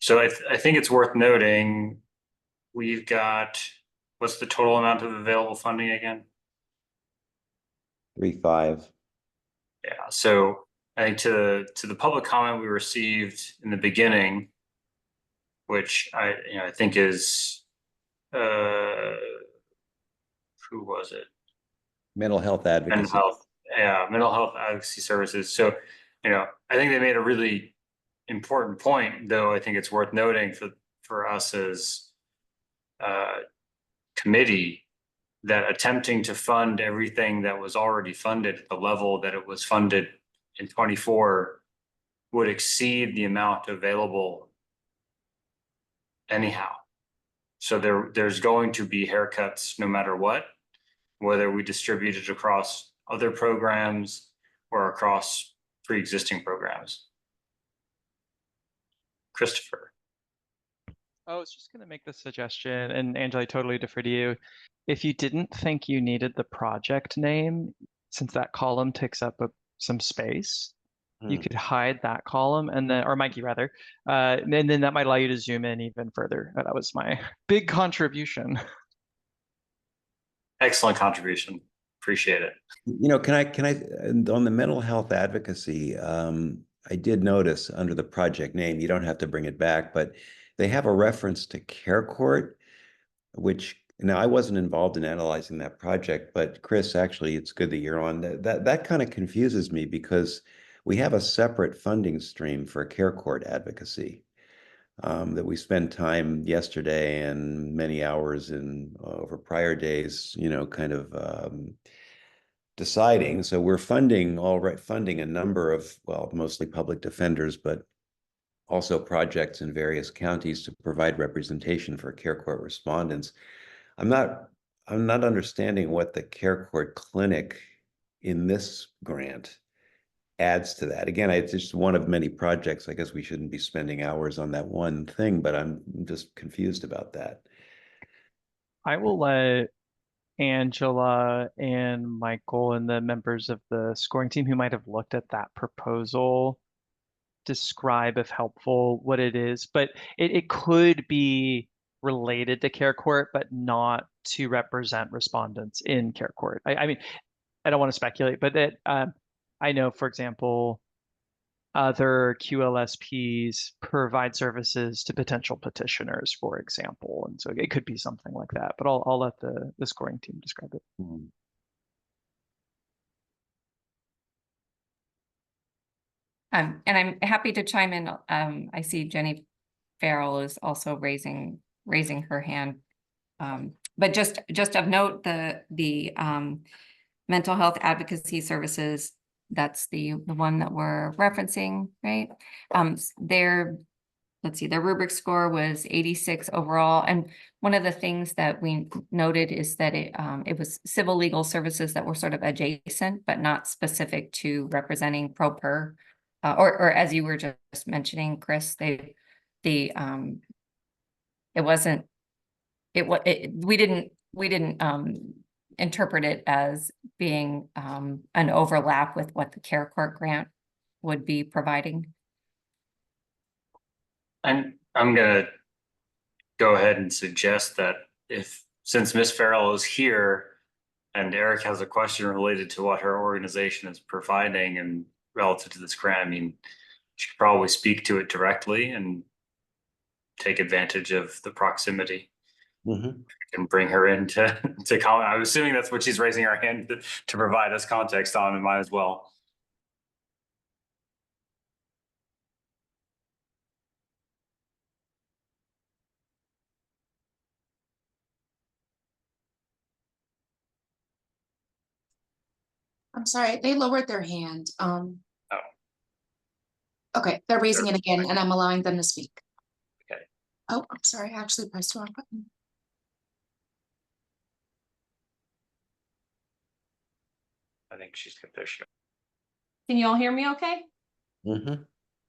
So I think it's worth noting, we've got, what's the total amount of available funding again? 3.5. Yeah, so I think to the public comment we received in the beginning, which I think is, who was it? Mental health Mental advocacy. health, yeah, mental health advocacy services. So, I think they made a really important point, though I think it's worth noting for us as committee, that attempting to fund everything that was already funded at the level that it was funded in 24 would exceed the amount available anyhow. So there's going to be haircuts no matter what, whether we distribute it across other programs or across pre-existing programs. Christopher. I was just going to make the suggestion, and Angela, I totally defer to you. If you didn't think you needed the project name, since that column takes up some space, you could hide that column and then, or Mikey rather, and then that might allow you to zoom in even further. That was my big contribution. Excellent contribution. Appreciate it. Can I, on the mental health advocacy, I did notice under the project name, you don't have to bring it back, but they have a reference to Care Court, which now I wasn't involved in analyzing that project, but Chris, actually, it's good that you're on. That kind of confuses me because we have a separate funding stream for Care Court advocacy that we spent time yesterday and many hours in over prior days, kind of deciding. So we're funding a number of, well, mostly public defenders, but also projects in various counties to provide representation for Care Court respondents. I'm not understanding what the Care Court clinic in this grant adds to that. Again, it's just one of many projects. I guess we shouldn't be spending hours on that one thing, but I'm just confused about that. I will let Angela and Michael and the members of the scoring team who might have looked at that proposal describe, if helpful, what it is. But it could be related to Care Court, but not to represent respondents in Care Court. I mean, I don't want to speculate, but that I know, for example, other QLSPs provide services to potential petitioners, for example, and so it could be something like that. But I'll let the scoring team describe it. And I'm happy to chime in. I see Jenny Farrell is also raising her hand. But just of note, the mental health advocacy services, that's the one that we're referencing, right? Let's see, their rubric score was 86 overall. And one of the things that we noted is that it was civil legal services that were sort of adjacent, but not specific to representing pro per, or as you were just mentioning, Chris, we didn't interpret it as being an overlap with what the Care Court grant would be providing. I'm gonna go ahead and suggest that since Miss Farrell is here and Eric has a question related to what her organization is providing and relative to this grant, I mean, she could probably speak to it directly and take advantage of the proximity. And bring her in to comment. I'm assuming that's what she's raising her hand to provide us context on, and might as well. I'm sorry, they lowered their hand. Okay, they're raising it again and I'm allowing them to speak. Okay. Oh, I'm sorry, I actually pressed the wrong button. I think she's got their show. Can you all hear me okay? Yes.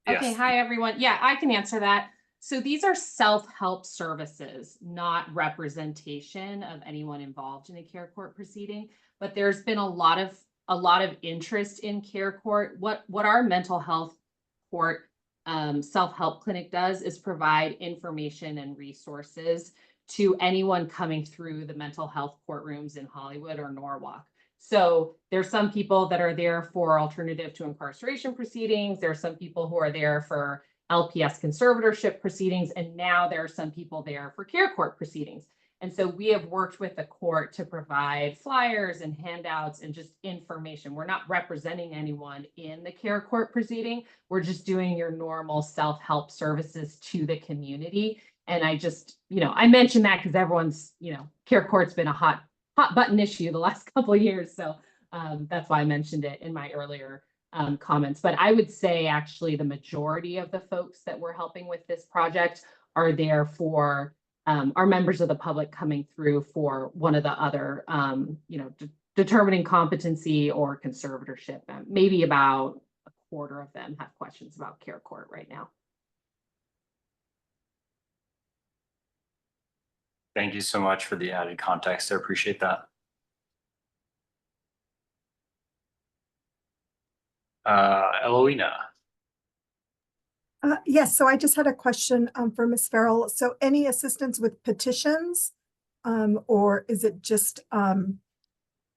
Okay, hi everyone. Yeah, I can answer that. So these are self-help services, not representation of anyone involved in a care court proceeding. But there's been a lot of interest in care court. What our mental health court self-help clinic does is provide information and resources to anyone coming through the mental health courtrooms in Hollywood or Norwalk. So there's some people that are there for alternative to incarceration proceedings. There's some people who are there for LPS conservatorship proceedings. And now there are some people there for care court proceedings. And so we have worked with the court to provide flyers and handouts and just information. We're not representing anyone in the care court proceeding. We're just doing your normal self-help services to the community. And I just, I mentioned that because everyone's, care court's been a hot button issue the last couple of years. So that's why I mentioned it in my earlier comments. But I would say actually the majority of the folks that we're helping with this project are there for are members of the public coming through for one of the other, determining competency or conservatorship. Maybe about a quarter of them have questions about care court right now. Thank you so much for the added context. I appreciate that. Eloina. Yes, so I just had a question for Ms. Farrell. So any assistance with petitions, or is it just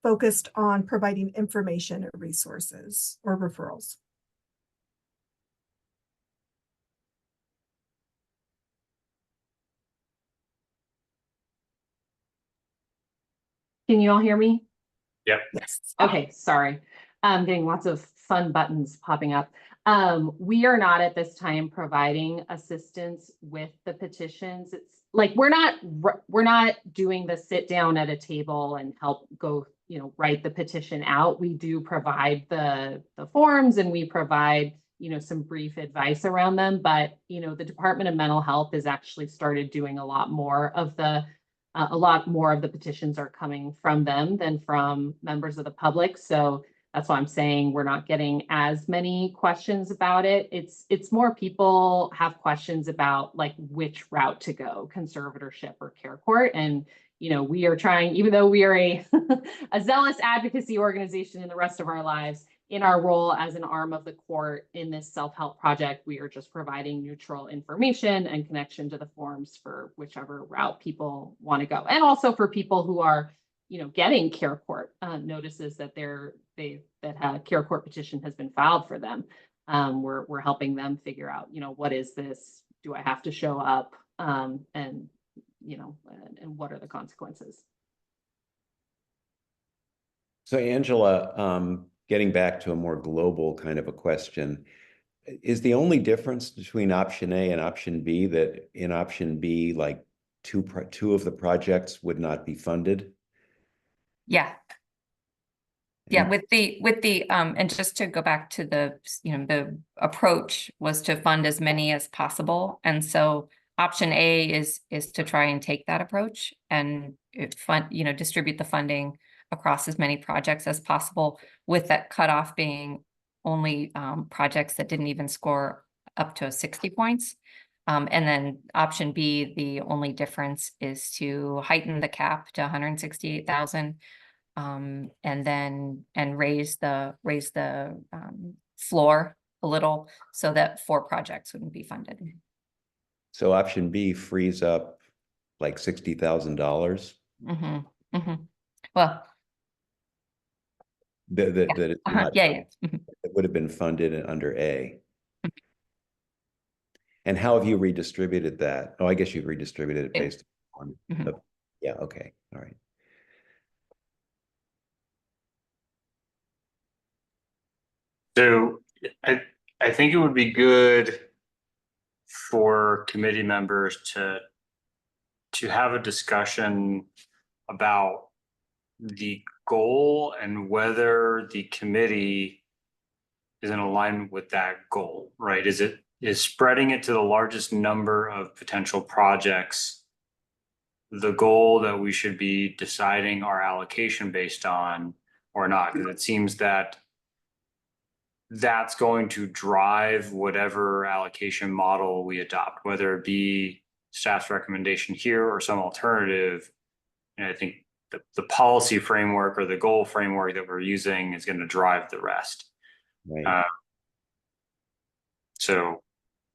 focused on providing information or resources or referrals? Can you all hear me? Yep. Yes. Okay, sorry. I'm getting lots of fun buttons popping up. We are not at this time providing assistance with the petitions. It's like we're not doing the sit down at a table and help go, write the petition out. We do provide the forms and we provide, some brief advice around them. But, the Department of Mental Health has actually started doing a lot more of the petitions are coming from them than from members of the public. So that's why I'm saying we're not getting as many questions about it. It's more people have questions about like which route to go, conservatorship or care court. And, we are trying, even though we are a zealous advocacy organization in the rest of our lives, in our role as an arm of the court in this self-help project, we are just providing neutral information and connection to the forms for whichever route people want to go. And also for people who are, getting care court notices that that care court petition has been filed for them. We're helping them figure out, what is this? Do I have to show up? And what are the consequences? So Angela, getting back to a more global kind of a question, is the only difference between option A and option B that in option B, like two of the projects would not be funded? Yeah. Yeah, And- with the and just to go back to the, the approach was to fund as many as possible. And so option A is to try and take that approach and distribute the funding across as many projects as possible, with that cutoff being only projects that didn't even score up to 60 points. And then option B, the only difference is to heighten the cap to 168,000. And raise the floor a little so that 4 projects wouldn't be funded. So option B frees up like $60,000. Well, That it's not, yeah. it would have been funded under A. And how have you redistributed that? Oh, I guess you've redistributed it based on, yeah, okay, all right. So I think it would be good for committee members to have a discussion about the goal and whether the committee is in alignment with that goal, right? Is spreading it to the largest number of potential projects the goal that we should be deciding our allocation based on or not? Because it seems that that's going to drive whatever allocation model we adopt, whether it be staff's recommendation here or some alternative. And I think the policy framework or the goal framework that we're using is going to drive the rest. Right. So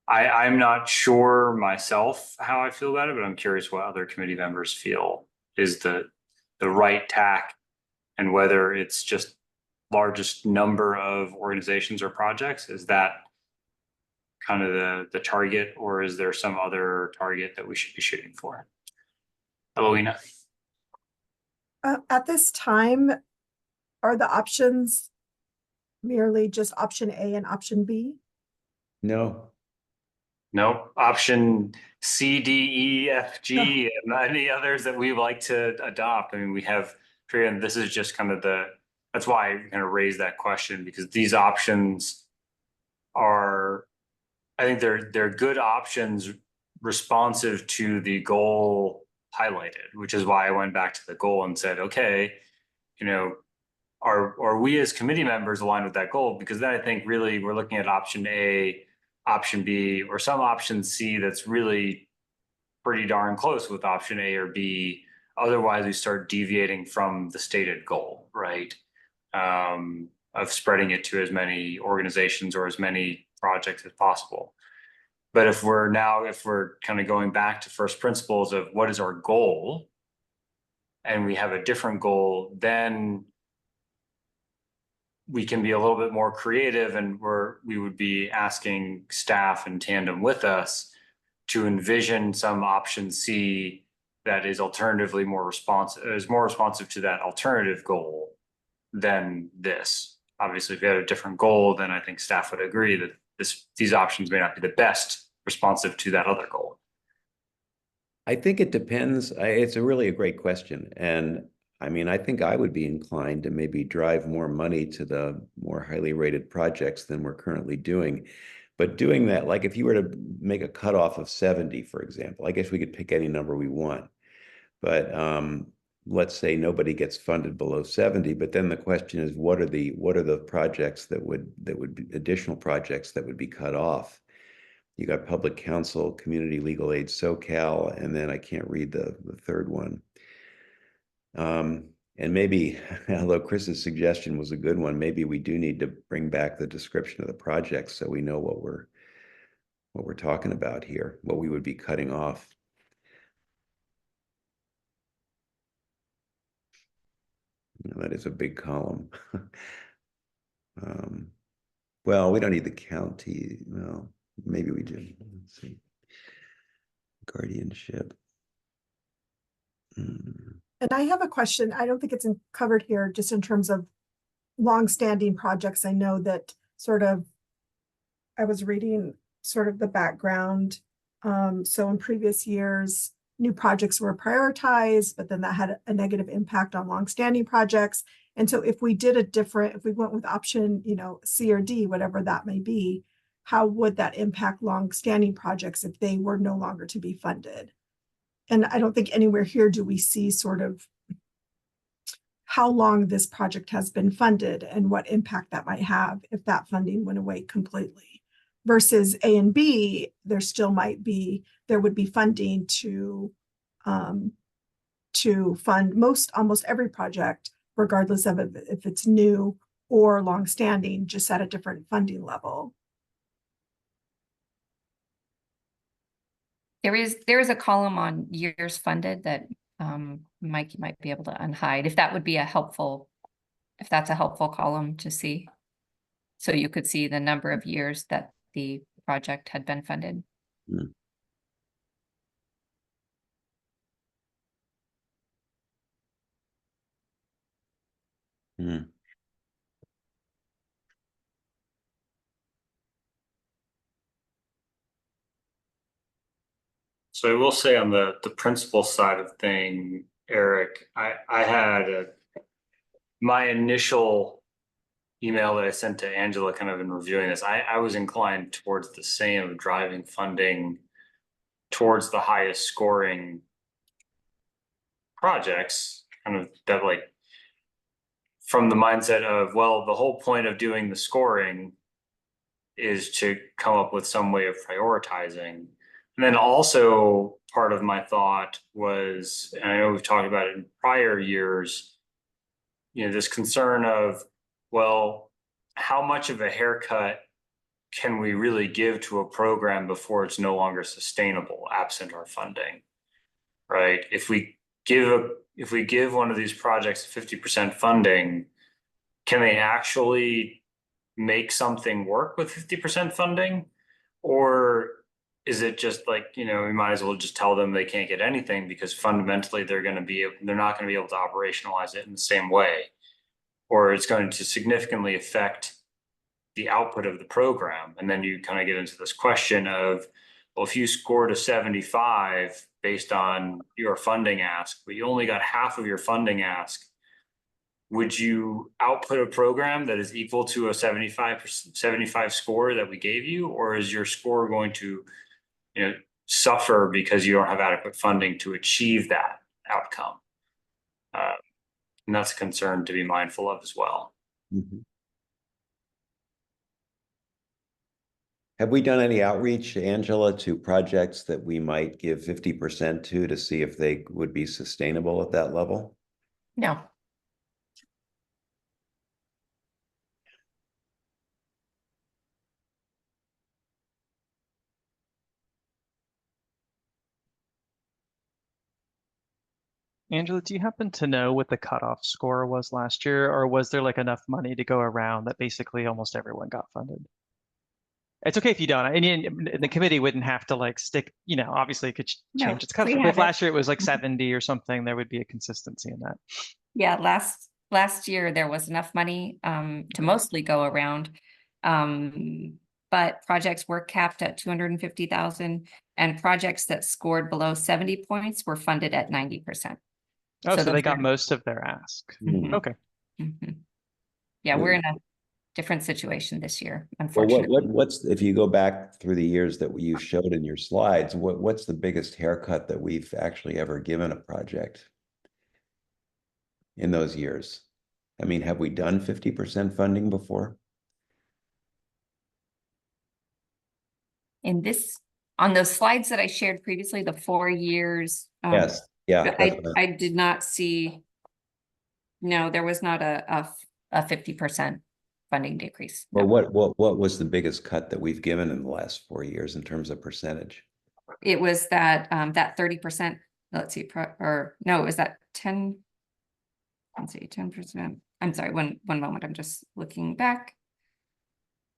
I'm not sure myself how I feel about it, but I'm curious what other committee members feel is the right tack, and whether it's just largest number of organizations or projects. Is that kind of the target, or is there some other target that we should be shooting for? Eloina. At this time, are the options merely just option A and option B? No. No, option C, D, E, F, G, and any others that we like to adopt. I mean, we have, and this is just kind of that's why I kind of raised that question, because these options are, I think they're good options responsive to the goal highlighted, which is why I went back to the goal and said, okay, are we as committee members aligned with that goal? Because then I think really we're looking at option A, option B, or some option C that's really pretty darn close with option A or B. Otherwise, we start deviating from the stated goal, right? Of spreading it to as many organizations or as many projects as possible. But if we're kind of going back to first principles of what is our goal, and we have a different goal, then we can be a little bit more creative, and we would be asking staff in tandem with us to envision some option C that is alternatively more responsive to that alternative goal than this. Obviously, if you had a different goal, then I think staff would agree that these options may not be the best responsive to that other goal. I think it depends. It's a great question. And I mean, I think I would be inclined to maybe drive more money to the more highly rated projects than we're currently doing. But doing that, like if you were to make a cutoff of 70, for example, I guess we could pick any number we want. But let's say nobody gets funded below 70, but then the question is, what are the projects that would be additional projects that would be cut off? You got public counsel, community legal aid, SoCal, and then I can't read the third one. And maybe, although Chris's suggestion was a good one, maybe we do need to bring back the description of the project so we know what we're talking about here, what we would be cutting off. That is a big column. Well, we don't need the county. Well, maybe we do. Let's see. Guardianship. And I have a question. I don't think it's covered here, just in terms of longstanding projects. I know that sort of I was reading sort of the background. So in previous years, new projects were prioritized, but then that had a negative impact on longstanding projects. And so if we did if we went with option, C or D, whatever that may be, how would that impact longstanding projects if they were no longer to be funded? And I don't think anywhere here do we see sort of how long this project has been funded and what impact that might have if that funding went away completely. Versus A and B, there would be funding to fund almost every project, regardless of if it's new or longstanding, just at a different funding level. There is a column on years funded that Mike, you might be able to unhide, if that would be if that's a helpful column to see. So you could see the number of years that the project had been funded. Hmm. Hmm. So I will say on the principal side of thing, Eric, I had my initial email that I sent to Angela kind of in reviewing this, I was inclined towards the same of driving funding towards the highest scoring projects, kind of that like from the mindset of, well, the whole point of doing the scoring is to come up with some way of prioritizing. And then also part of my thought was, and I know we've talked about it in prior years, this concern of, well, how much of a haircut can we really give to a program before it's no longer sustainable absent our funding, right? If we give one of these projects 50% funding, can they actually make something work with 50% funding? Or is it just like, we might as well just tell them they can't get anything because fundamentally they're not going to be able to operationalize it in the same way, or it's going to significantly affect the output of the program. And then you kind of get into this question of, well, if you scored a 75 based on your funding ask, but you only got half of your funding ask, would you output a program that is equal to a 75 score that we gave you? Or is your score going to, suffer because you don't have adequate funding to achieve that outcome? And that's a concern to be mindful of as well. Mm-hmm. Have we done any outreach, Angela, to projects that we might give 50% to see if they would be sustainable at that level? No. Angela, do you happen to know what the cutoff score was last year, or was there like enough money to go around that basically almost everyone got funded? It's okay if you don't. And the committee wouldn't have to like stick, obviously it could change its cutoff. But if last year it was like 70 or something, there would be a consistency in that. Yeah, last year there was enough money to mostly go around. But projects were capped at 250,000, and projects that scored below 70 points were funded at 90%. Oh, so they got most of their ask. Mhm. Okay. Mm-hmm. Yeah, we're in a different situation this year, Well, unfortunately. what's if you go back through the years that you showed in your slides, what's the biggest haircut that we've actually ever given a project in those years? I mean, have we done 50% funding before? On those slides that I shared previously, the 4 years. Yes. Yeah. I did not see. No, there was not a 50% funding decrease. Well, No. what was the biggest cut that we've given in the last 4 years in terms of percentage? It was that 30%. Let's see, it was that 10. Let's see, 10%. I'm sorry, one moment. I'm just looking back.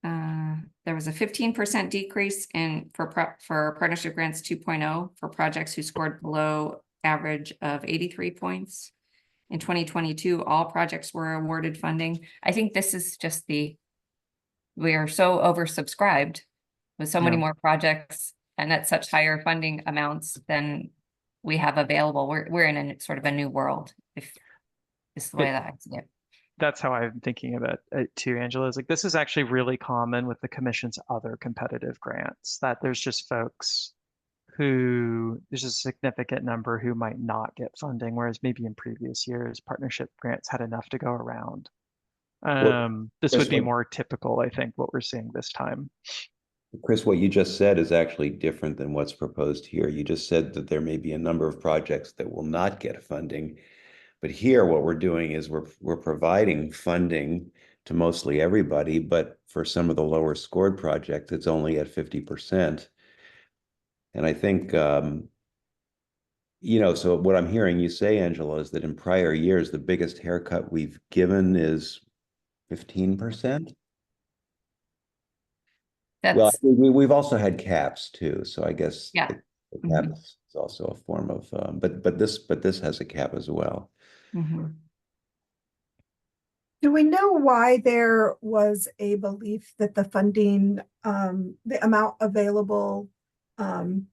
There was a 15% decrease for partnership grants 2.0 for projects who scored below average of 83 points. In 2022, all projects were awarded funding. I think this is just the we are so oversubscribed with so many Yeah. more projects and at such higher funding amounts than we have available. We're in a sort of a new world, if it's the way that I see it. That's how I'm thinking about it too, Angela. Is like this is actually really common with the commission's other competitive grants, that there's just folks who there's a significant number who might not get funding, whereas maybe in previous years partnership grants had enough to go around. This would be more typical, I think, what we're seeing this time. Chris, what you just said is actually different than what's proposed here. You just said that there may be a number of projects that will not get funding. But here, what we're doing is we're providing funding to mostly everybody, but for some of the lower scored projects, it's only at 50%. And I think, so what I'm hearing you say, Angela, is that in prior years, the biggest haircut we've given is 15%. Well, That's, we've also had caps too, so I guess yeah. the cap is also a form of, but this has a cap as well. Do we know why there was a belief that the funding, the amount available to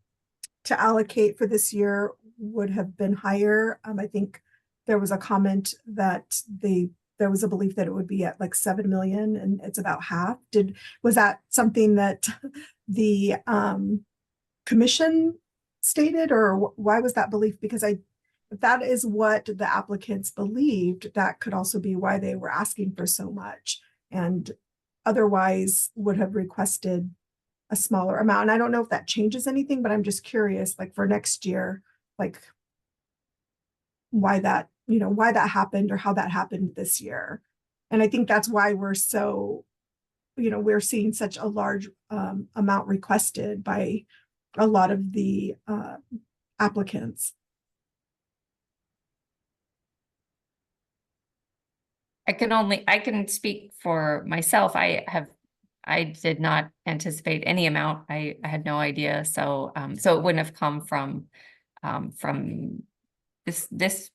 allocate for this year would have been higher? I think there was a comment that there was a belief that it would be at like 7 million and it's about half. Was that something that the commission stated, or why was that belief? Because if that is what the applicants believed, that could also be why they were asking for so much and otherwise would have requested a smaller amount. And I don't know if that changes anything, but I'm just curious, like for next year, like why that happened or how that happened this year. And I think that's why we're so, we're seeing such a large amount requested by a lot of the applicants. I can speak for myself. I did not anticipate any amount. I had no idea. So, so it wouldn't have come from this,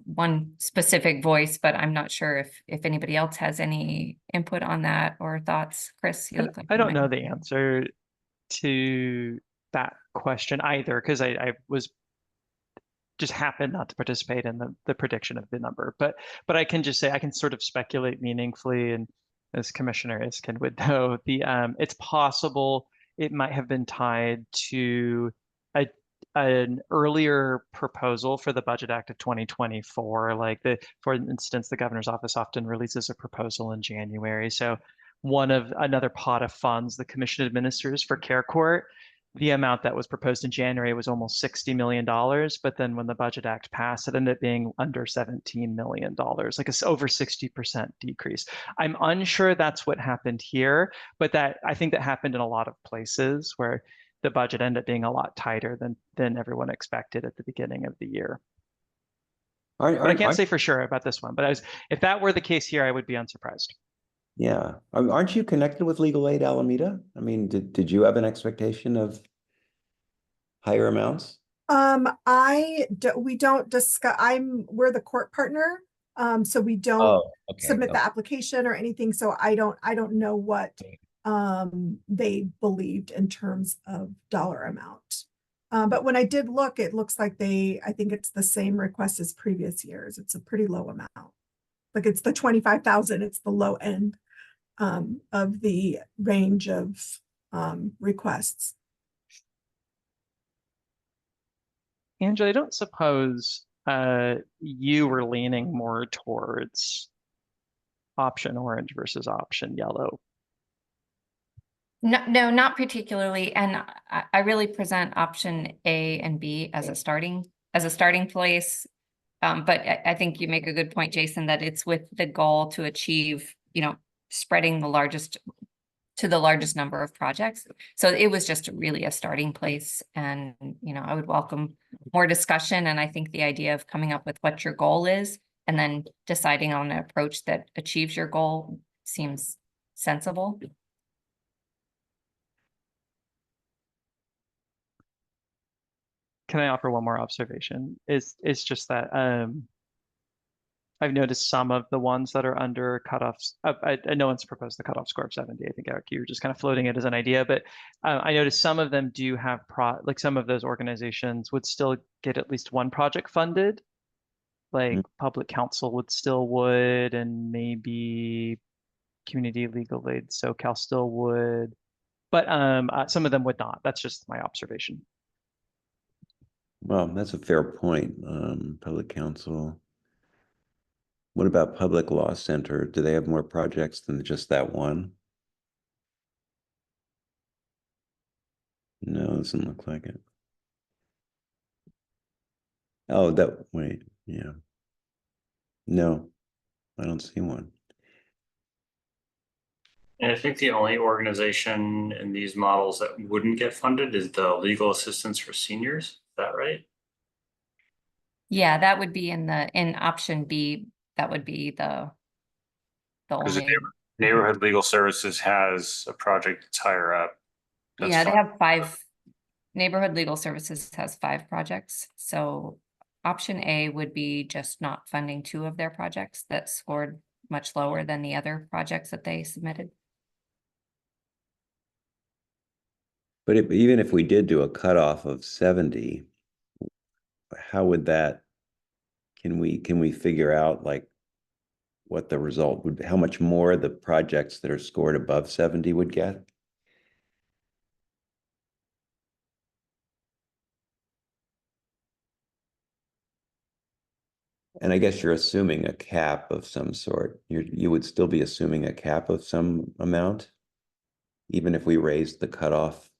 one specific voice, but I'm not sure if anybody else has any input on that or thoughts. Chris, you look like I you don't might. know the answer to that question either, because I was just happened not to participate in the prediction of the number. But I can just say I can sort of speculate meaningfully, and as Commissioner Iskin would know, it's possible it might have been tied to an earlier proposal for the Budget Act of 2024. Like for instance, the governor's office often releases a proposal in January. So another pot of funds the commission administers for Care Court, the amount that was proposed in January was almost $60 million. But then when the Budget Act passed, it ended up being under $17 million, like it's over 60% decrease. I'm unsure that's what happened here, but I think that happened in a lot of places where the budget ended up being a lot tighter than everyone expected at the beginning of the year. But I can't say for sure about this one, but if that were the case here, I would be unsurprised. Yeah. Aren't you connected with Legal Aid Alameda? I mean, did you have an expectation of higher amounts? We don't discuss, we're the court partner. So we don't submit the application or anything. So I don't know what they believed in terms of dollar amount. But when I did look, it looks like I think it's the same request as previous years. It's a pretty low amount. Like it's the 25,000, it's the low end of the range of requests. Angela, I don't suppose you were leaning more towards option orange versus option yellow. No, not particularly. And I really present option A and B as a starting place. But I think you make a good point, Jason, that it's with the goal to achieve, spreading to the largest number of projects. So it was just really a starting place. And, I would welcome more discussion. And I think the idea of coming up with what your goal is and then deciding on an approach that achieves your goal seems sensible. Can I offer one more observation? It's just that I've noticed some of the ones that are under cutoffs. No one's proposed the cutoff score of 70. I think, Eric, you were just kind of floating it as an idea, but I noticed some of them do have like some of those organizations would still get at least one project funded. Like Public Counsel would, and maybe Community Legal Aid SoCal still would, but some of them would not. That's just my observation. Well, that's a fair point. Public Counsel. What about Public Law Center? Do they have more projects than just that one? No, doesn't look like it. Oh, wait, yeah. No, I don't see one. And I think the only organization in these models that wouldn't get funded is the Legal Assistance for Seniors. Is that right? Yeah, that would be in option B. That would be the Because only. Neighborhood Legal Services has a project that's higher up. Yeah, they have 5. Neighborhood Legal Services has 5 projects. So option A would be just not funding 2 of their projects that scored much lower than the other projects that they submitted. But even if we did do a cutoff of 70, how would that, can we figure out like what the result would be, how much more the projects that are scored above 70 would get? And I guess you're assuming a cap of some sort. You would still be assuming a cap of some amount, even if we raised the cutoff.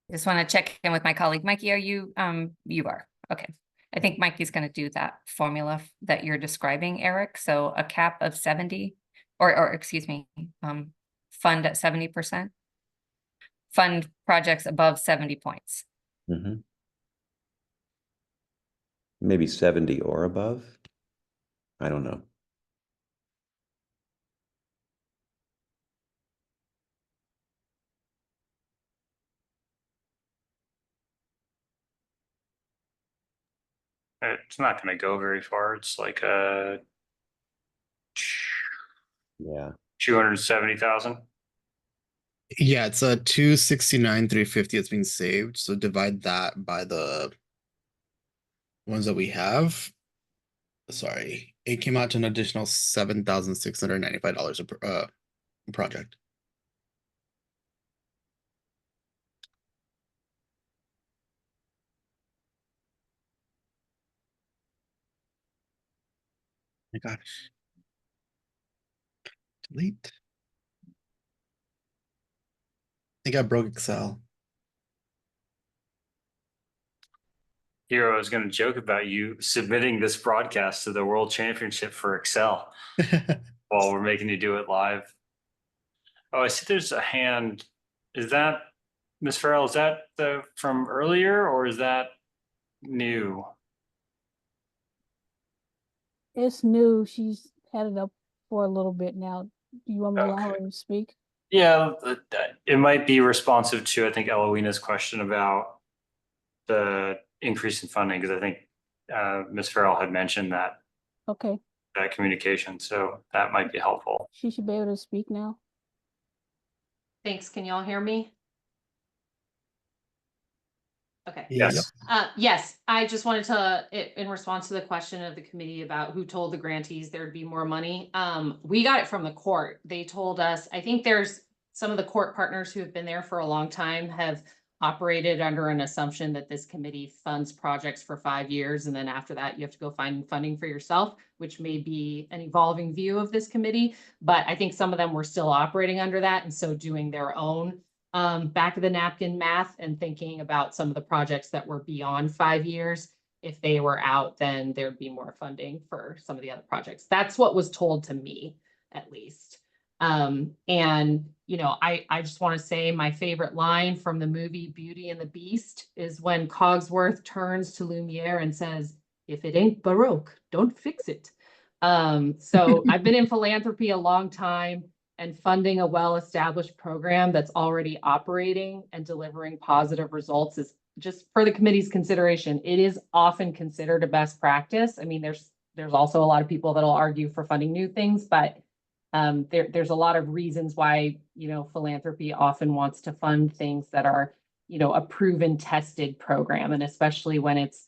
Just want to check in with my colleague, Mikey. Are you, you are, okay. I think Mikey's going to do that formula that you're describing, Eric. So a cap of 70, or excuse me, fund at 70%. Fund projects above 70 points. Mm-hmm. Maybe 70 or above. I don't know. It's not going to go very far. It's like Yeah. 270,000. Yeah, it's a 269,350 that's being saved. So divide that by the ones that we have. Sorry, it came out to an additional $7,695 a project. My gosh. Delete. I think I broke Excel. Here, I was going to joke about you submitting this broadcast to the World Championship for Excel while we're making you do it live. Oh, I see there's a hand. Is that, Ms. Farrell, is that from earlier or is that new? It's new. She's had it up for a little bit now. Do you want me to allow her to speak? Yeah, it might be responsive to, I think, Eloina's question about the increase in funding, because I think Ms. Farrell had mentioned that. Okay. That communication, so that might be helpful. She should be able to speak now. Thanks. Can y'all hear me? Okay. Yes. Yes, I just wanted to, in response to the question of the committee about who told the grantees there'd be more money. We got it from the court. They told us, I think there's some of the court partners who have been there for a long time have operated under an assumption that this committee funds projects for 5 years. And then after that, you have to go find funding for yourself, which may be an evolving view of this committee. But I think some of them were still operating under that. And so doing their own back of the napkin math and thinking about some of the projects that were beyond 5 years. If they were out, then there'd be more funding for some of the other projects. That's what was told to me, at least. And, you know, I just want to say my favorite line from the movie Beauty and the Beast is when Cogsworth turns to Lumiere and says, "If it ain't Baroque, don't fix it." So I've been in philanthropy a long time. and funding a well-established program that's already operating and delivering positive results is just for the committee's consideration. It is often considered a best practice. I mean, there's also a lot of people that'll argue for funding new things, but there's a lot of reasons why, philanthropy often wants to fund things that are, a proven tested program. And especially when it's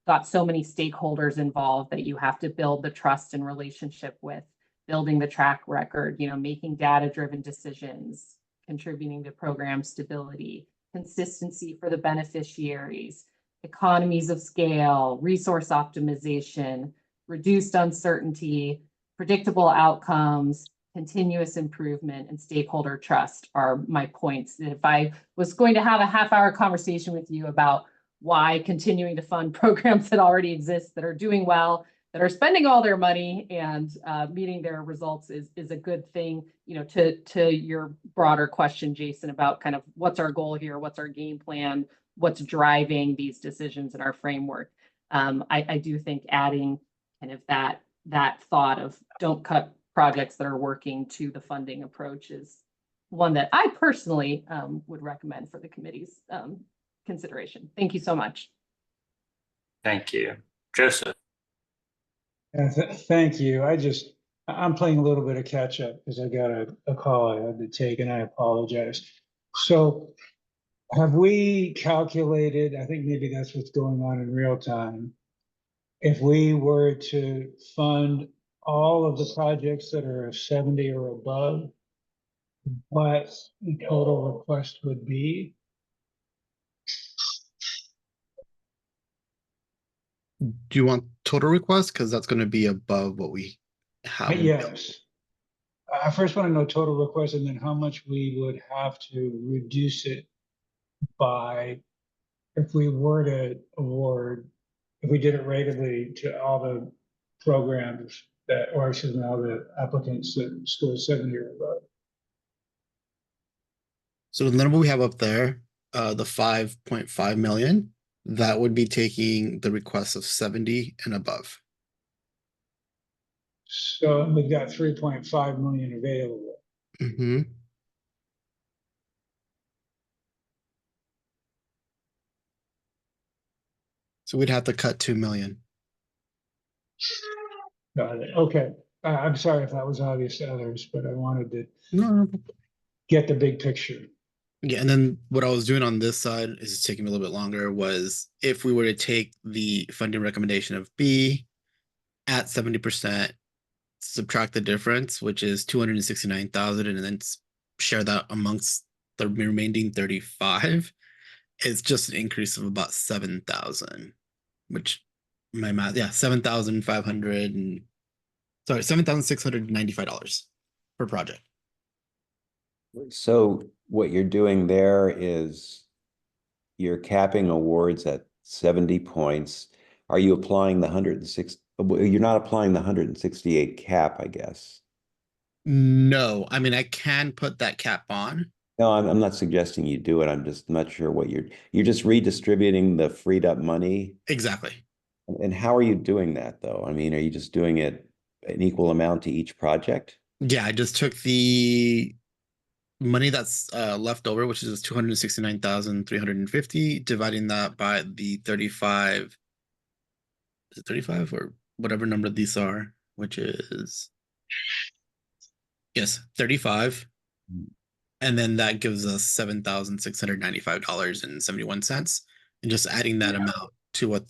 got so many stakeholders involved that you have to build the trust and relationship with, building the track record, making data-driven decisions, contributing to program stability, consistency for the beneficiaries, economies of scale, resource optimization, reduced uncertainty, predictable outcomes, continuous improvement, and stakeholder trust are my points. And if I was going to have a half-hour conversation with you about why continuing to fund programs that already exist, that are doing well, that are spending all their money and meeting their results is a good thing, to your broader question, Jason, about kind of what's our goal here, what's our game plan, what's driving these decisions in our framework. I do think adding kind of that thought of don't cut projects that are working to the funding approach is one that I personally would recommend for the committee's consideration. Thank you so much. Thank you. Joseph. Thank you. I'm playing a little bit of catch up because I got a call I had to take, and I apologize. So have we calculated, I think maybe that's what's going on in real time, if we were to fund all of the projects that are 70 or above, what the total request would be? Do you want total request? Because that's going to be above what we have. Yes. I first want to know total request and then how much we would have to reduce it by if we were to award, if we did it ratably to all the programs that, or excuse me, all the applicants that score 70 or above. So the number we have up there, the 5.5 million, that would be taking the requests of 70 and above. So we've got 3.5 million available. Mm-hmm. So we'd have to cut 2 million. Got it. Okay. I'm sorry if that was obvious to others, but I wanted to No. get the big picture. Yeah, and then what I was doing on this side is taking me a little bit longer was if we were to take the funding recommendation of B at 70%, subtract the difference, which is 269,000, and then share that amongst the remaining 35, it's just an increase of about 7,000, which my math, yeah, 7,500 and sorry, $7,695 per project. So what you're doing there is you're capping awards at 70 points. Are you applying the 106? You're not applying the 168 cap, I guess. No, I mean, I can put that cap on. No, I'm not suggesting you do it. I'm just not sure what you're just redistributing the freed up money. Exactly. And how are you doing that though? I mean, are you just doing it an equal amount to each project? Yeah, I just took the money that's left over, which is 269,350, dividing that by the 35. Is it 35 or whatever number these are, which is, yes, 35. And then that gives us $7,695.71, and just adding that amount to what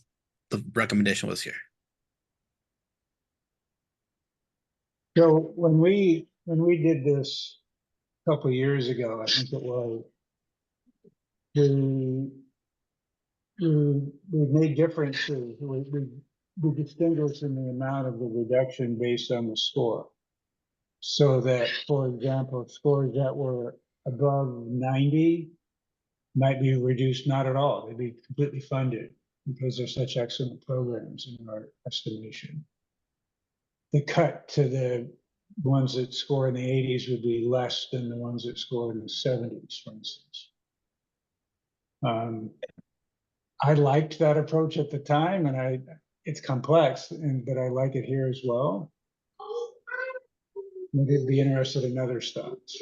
the recommendation was here. So when we did this a couple of years ago, I think it was, we made differences. We distinguished in the amount of the reduction based on the score. So that, for example, scores that were above 90 might be reduced not at all. They'd be completely funded because they're such excellent programs in our estimation. The cut to the ones that score in the 80s would be less than the ones that score in the 70s, for instance. I liked that approach at the time, and it's complex, but I like it here as well. Would be interested in other thoughts.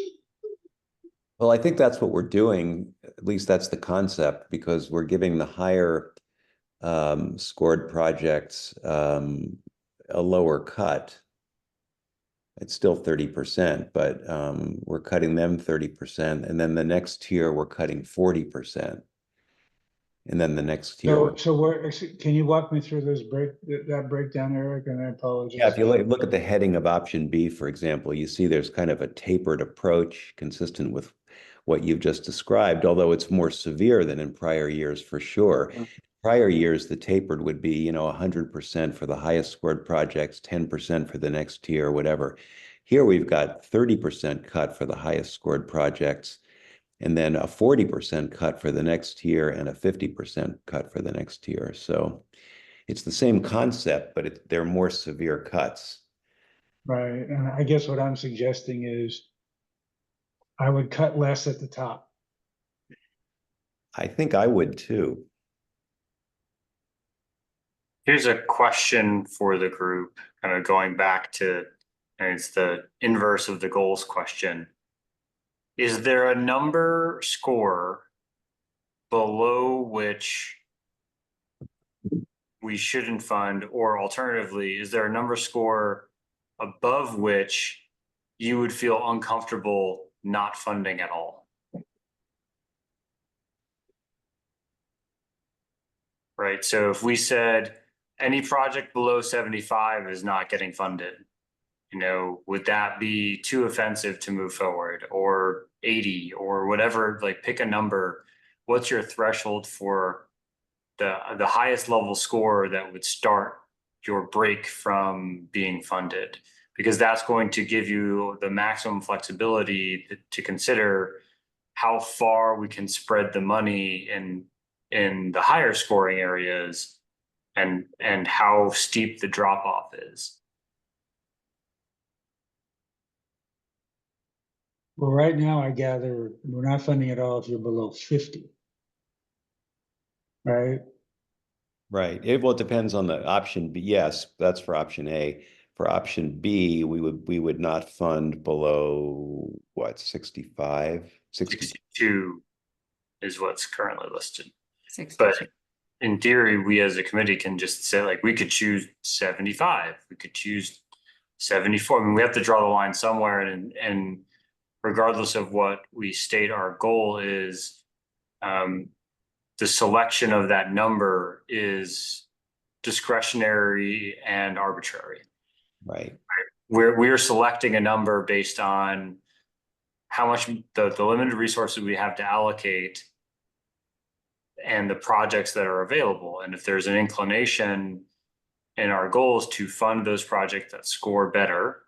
Well, I think that's what we're doing. At least that's the concept, because we're giving the higher scored projects a lower cut. It's still 30%, but we're cutting them 30%. And then the next tier, we're cutting 40%. And then the next tier. So where, can you walk me through that breakdown, Eric? And I apologize. Yeah, if you look at the heading of option B, for example, you see there's kind of a tapered approach consistent with what you've just described, although it's more severe than in prior years for sure. Prior years, the tapered would be, 100% for the highest scored projects, 10% for the next tier, whatever. Here we've got 30% cut for the highest scored projects, and then a 40% cut for the next tier and a 50% cut for the next tier. So it's the same concept, but they're more severe cuts. Right, and I guess what I'm suggesting is I would cut less at the top. I think I would too. Here's a question for the group, kind of going back to, and it's the inverse of the goals question. Is there a number score below which we shouldn't fund, or alternatively, is there a number score above which you would feel uncomfortable not funding at all? Right, so if we said any project below 75 is not getting funded, would that be too offensive to move forward, or 80 or whatever? Like, pick a number. What's your threshold for the highest level score that would start your break from being funded? Because that's going to give you the maximum flexibility to consider how far we can spread the money in the higher scoring areas, and how steep the drop off is. Well, right now I gather we're not funding at all if you're below 50. Right? Right. Well, it depends on the option B. Yes, that's for option A. For option B, we would not fund below what, 65? 62 is what's currently listed. 62. But in theory, we as a committee can just say, like, we could choose 75, we could choose 74. I mean, we have to draw the line somewhere, and regardless of what we state our goal is, the selection of that number is discretionary and arbitrary. Right. We're selecting a number based on how much the limited resources we have to allocate and the projects that are available. And if there's an inclination in our goals to fund those projects that score better,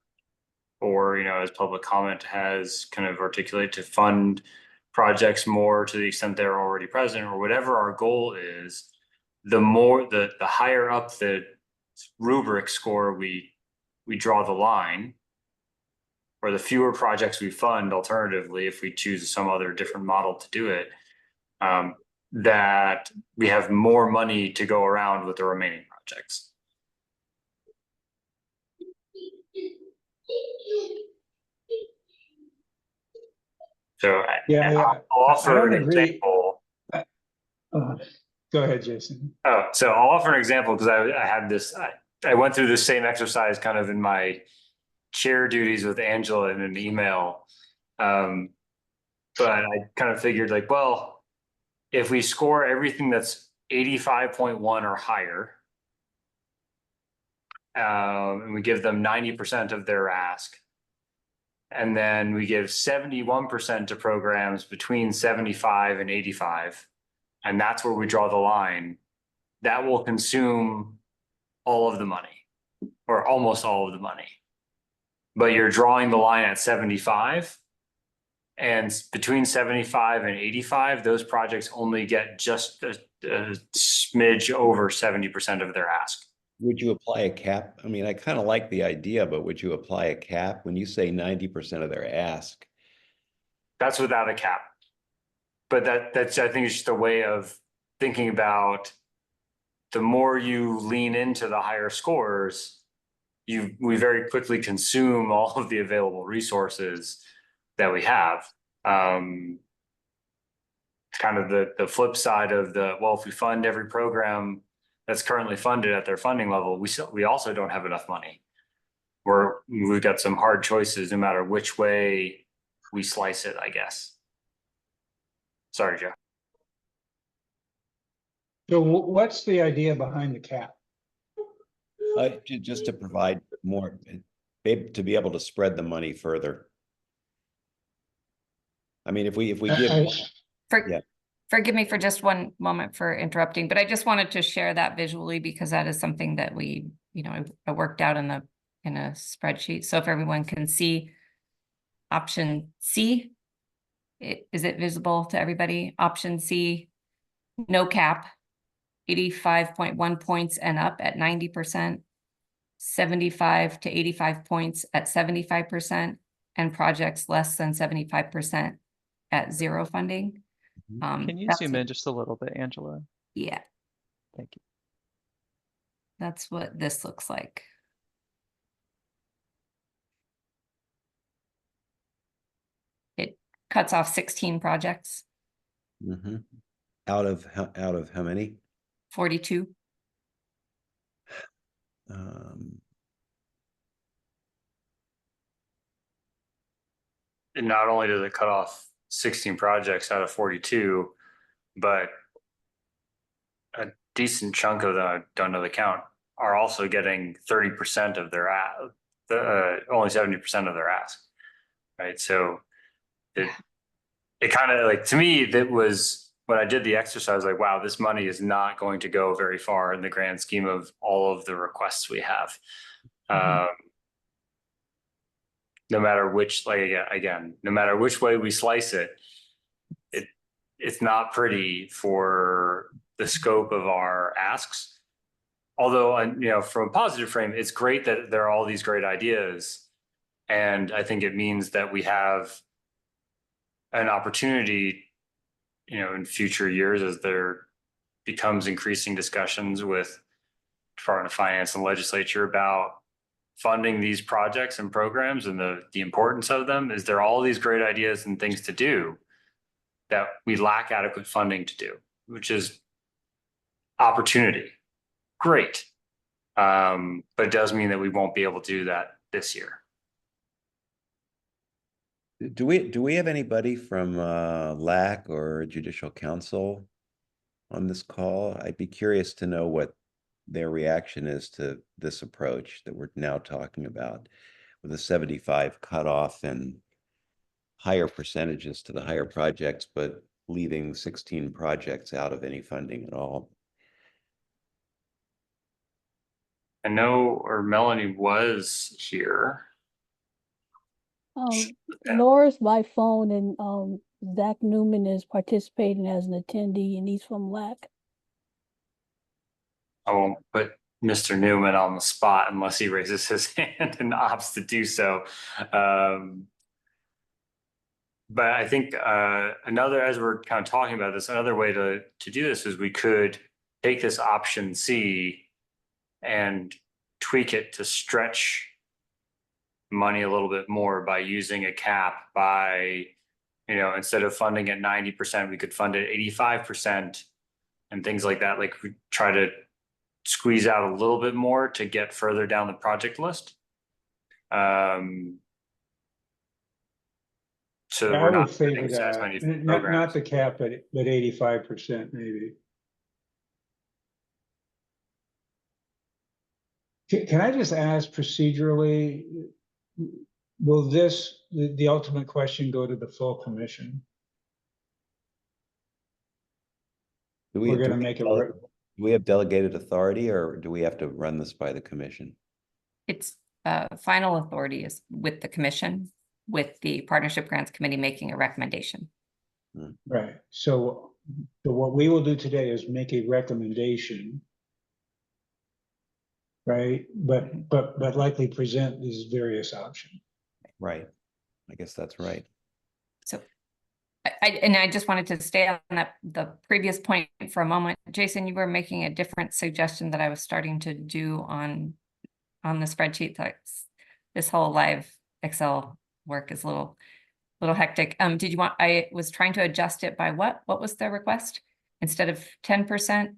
or, as public comment has kind of articulated, to fund projects more to the extent they're already present, or whatever our goal is, the higher up the rubric score we draw the line, or the fewer projects we fund, alternatively, if we choose some other different model to do it, that we have more money to go around with the remaining projects. So I'll offer an example. Go ahead, Jason. Oh, so I'll offer an example, because I had this, I went through the same exercise kind of in my chair duties with Angela in an email. But I kind of figured, like, well, if we score everything that's 85.1 or higher, and we give them 90% of their ask, and then we give 71% to programs between 75 and 85, and that's where we draw the line, that will consume all of the money, or almost all of the money. But you're drawing the line at 75, and between 75 and 85, those projects only get just a smidge over 70% of their ask. Would you apply a cap? I mean, I kind of like the idea, but would you apply a cap when you say 90% of their ask? That's without a cap. But that's, I think, it's just a way of thinking about, the more you lean into the higher scores, we very quickly consume all of the available resources that we have. Kind of the flip side of well, if we fund every program that's currently funded at their funding level, we also don't have enough money. We've got some hard choices no matter which way we slice it, I guess. Sorry, Jeff. So what's the idea behind the cap? Just to provide more, to be able to spread the money further. I mean, if we give, yeah. Forgive me for just one moment for interrupting, but I just wanted to share that visually because that is something that we, I worked out in a spreadsheet. So if everyone can see option C, is it visible to everybody? Option C, no cap, 85.1 points and up at 90%, 75 to 85 points at 75%, and projects less than 75% at zero funding. Can you zoom in just a little bit, Angela? Yeah. Thank you. That's what this looks like. It cuts off 16 projects. Mm-hmm. Out of how many? 42. And not only does it cut off 16 projects out of 42, but a decent chunk of them, I don't know the count, are also getting 30% of their only 70% of their ask, right? So it kind of like, to me, that was when I did the exercise, like, wow, this money is not going to go very far in the grand scheme of all of the requests we have. No matter which, like, again, no matter which way we slice it, it's not pretty for the scope of our asks. Although, from a positive frame, it's great that there are all these great ideas. And I think it means that we have an opportunity, in future years as there becomes increasing discussions with Department of Finance and legislature about funding these projects and programs and the importance of them. Is there all these great ideas and things to do that we lack adequate funding to do, which is opportunity. Great. But it does mean that we won't be able to do that this year. Do we have anybody from LAC or Judicial Council on this call? I'd be curious to know what their reaction is to this approach that we're now talking about, with a 75 cutoff and higher percentages to the higher projects, but leaving 16 projects out of any funding at all. I know, or Melanie was here. Laura's by phone, and Zach Newman is participating as an attendee, and he's from LAC. I won't put Mr. Newman on the spot unless he raises his hand and opts to do so. But I think as we're kind of talking about this, another way to do this is we could take this option C and tweak it to stretch money a little bit more by using a cap by, instead of funding at 90%, we could fund it 85% and things like that. Like, we try to squeeze out a little bit more to get further down the project list. So I would favor that, not the cap, but 85% maybe. Can I just ask procedurally, will the ultimate question go to the full commission? We're going to make it work. Do we have delegated authority, or do we have to run this by the commission? It's final authority is with the commission, with the Partnership Grants Committee making a recommendation. Right. So what we will do today is make a recommendation, right? But likely present these various options. Right. I guess that's right. So I just wanted to stay on the previous point for a moment. Jason, you were making a different suggestion that I was starting to do on on the spreadsheet. This whole live Excel work is a little hectic. Did you want, I was trying to adjust it by what? What was the request? Instead of 10%?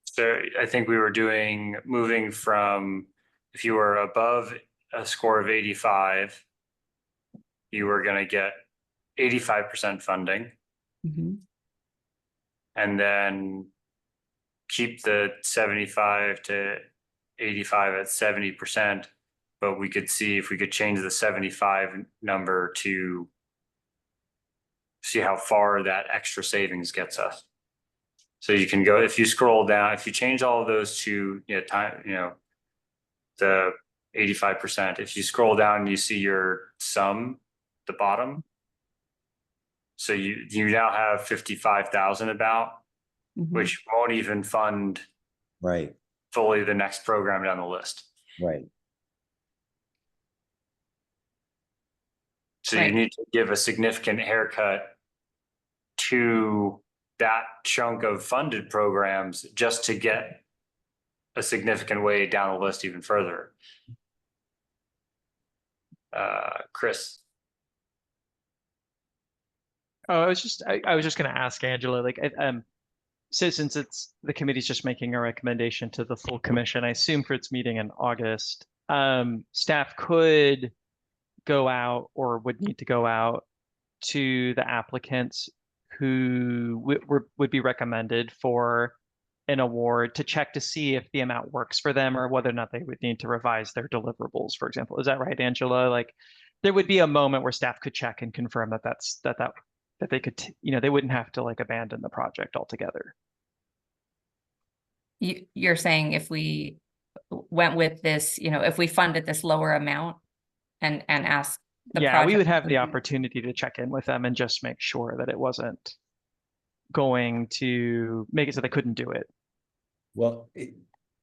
So I think we were moving from, if you were above a score of 85, you were going to get 85% funding. Mhm. And then keep the 75 to 85 at 70%, but we could see if we could change the 75 number to see how far that extra savings gets us. So you can go, if you scroll down, if you change all of those to, the 85%, if you scroll down, you see your sum, the bottom. So you now have 55,000 about, which won't even fund Right, fully the next program down the list. right. So you need to give a significant haircut to that chunk of funded programs just to get a significant way down the list even further. Chris. Oh, I was just going to ask Angela, like, so since the committee's just making a recommendation to the full commission, I assume for its meeting in August, staff could go out or would need to go out to the applicants who would be recommended for an award to check to see if the amount works for them or whether or not they would need to revise their deliverables, for example. Is that right, Angela? Like, there would be a moment where staff could check and confirm that they could, they wouldn't have to like abandon the project altogether. You're saying if we went with this, if we funded this lower amount and asked the project. We would have the opportunity to check in with them and just make sure that it wasn't going to make it so they couldn't do it. Well,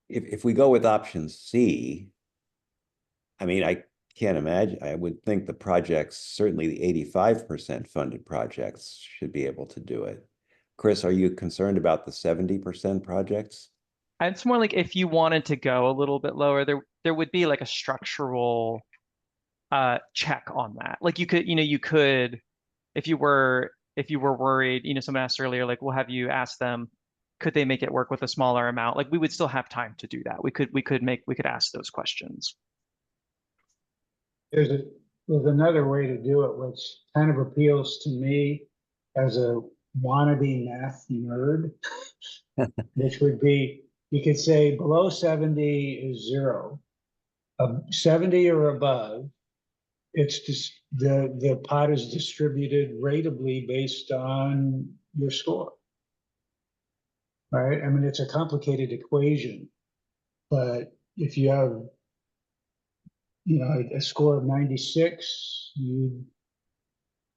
if we go with option C, I mean, I can't imagine, I would think the projects, certainly the 85% funded projects should be able to do it. Chris, are you concerned about the 70% projects? It's more like if you wanted to go a little bit lower, there would be like a structural check on that. Like you could, if you were worried, someone asked earlier, like, well, have you asked them, could they make it work with a smaller amount? Like we would still have time to do that. We could ask those questions. There's another way to do it, which kind of appeals to me as a wannabe math nerd, which would be, you could say below 70 is 0. 70 or above, it's just the pot is distributed ratably based on your score. Right? I mean, it's a complicated equation, but if you have, a score of 96, you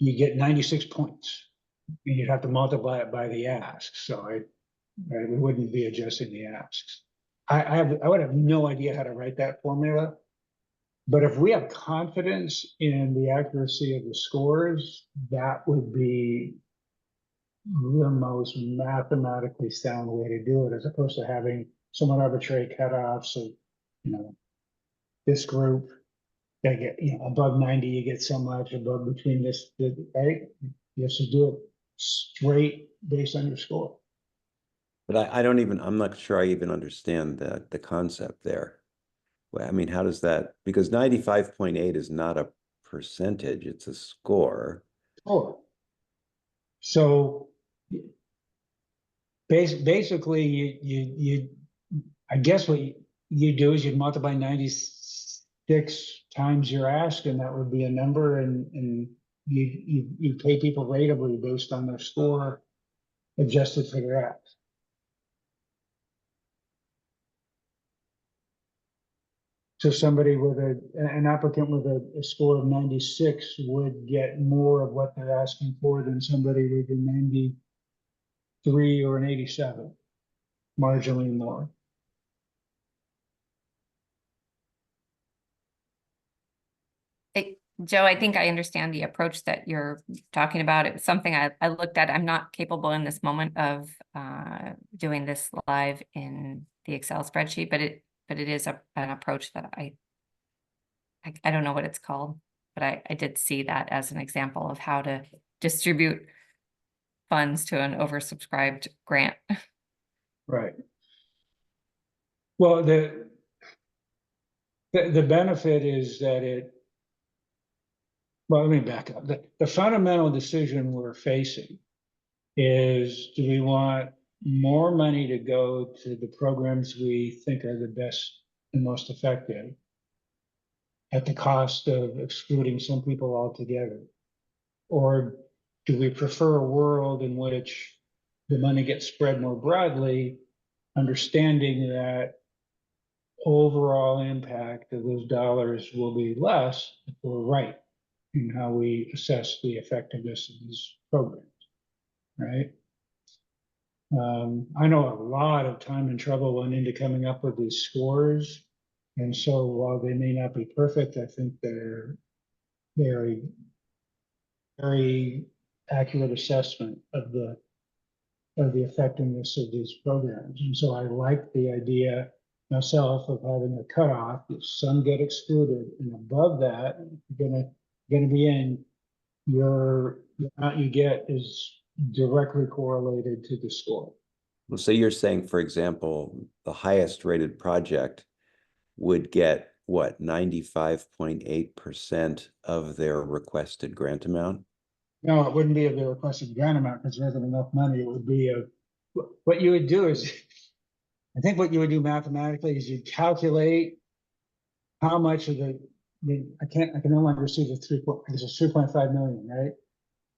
get 96 points. And you'd have to multiply it by the asks. So we wouldn't be adjusting the asks. I would have no idea how to write that formula. But if we have confidence in the accuracy of the scores, that would be the most mathematically sound way to do it, as opposed to having somewhat arbitrary cutoffs of, this group, they get, above 90, you get so much, above between this, right? You have to do it straight based on your score. But I'm not sure I even understand the concept there. Well, I mean, how does that, because 95.8 is not a percentage, it's a score. Oh. So basically you I guess what you do is you multiply 96 times your ask, and that would be a number, and you pay people ratably based on their score adjusted for their ask. So somebody with an applicant with a score of 96 would get more of what they're asking for than somebody with a 93 or an 87, marginally more. Joe, I think I understand the approach that you're talking about. It was something I looked at. I'm not capable in this moment of doing this live in the Excel spreadsheet, but it is an approach that I don't know what it's called, but I did see that as an example of how to distribute funds to an oversubscribed grant. Right. Well, the benefit is that well, let me back up. The fundamental decision we're facing is, do we want more money to go to the programs we think are the best and most effective at the cost of excluding some people altogether? Or do we prefer a world in which the money gets spread more broadly, understanding that overall impact of those dollars will be less if we're right in how we assess the effectiveness of these programs, right? I know a lot of time and trouble went into coming up with these scores. And so while they may not be perfect, I think they're a very accurate assessment of the effectiveness of these programs. And so I like the idea myself of having a cutoff that some get excluded, and above that, you're gonna be in, the amount you get is directly correlated to the score. Well, so you're saying, for example, the highest rated project would get what, 95.8% of their requested grant amount? No, it wouldn't be of the requested grant amount because there isn't enough money. It would be what you would do is, I think what you would do mathematically is you'd calculate how much of I can no longer see the 3.5 million, right?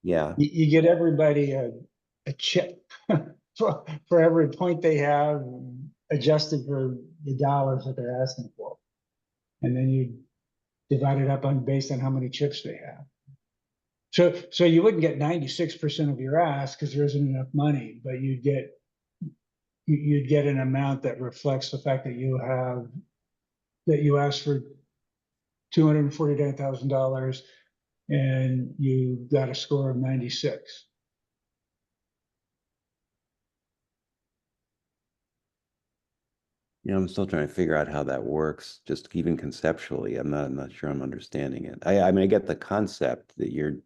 Yeah. You get everybody a chip for every point they have adjusted for the dollars that they're asking for. And then you divide it up based on how many chips they have. So you wouldn't get 96% of your ask because there isn't enough money, but you'd get an amount that reflects the fact that you asked for $249,000 and you got a score of 96. You know, I'm still trying to figure out how that works, just even conceptually. I'm not sure I'm understanding it. I mean, I get the concept that you're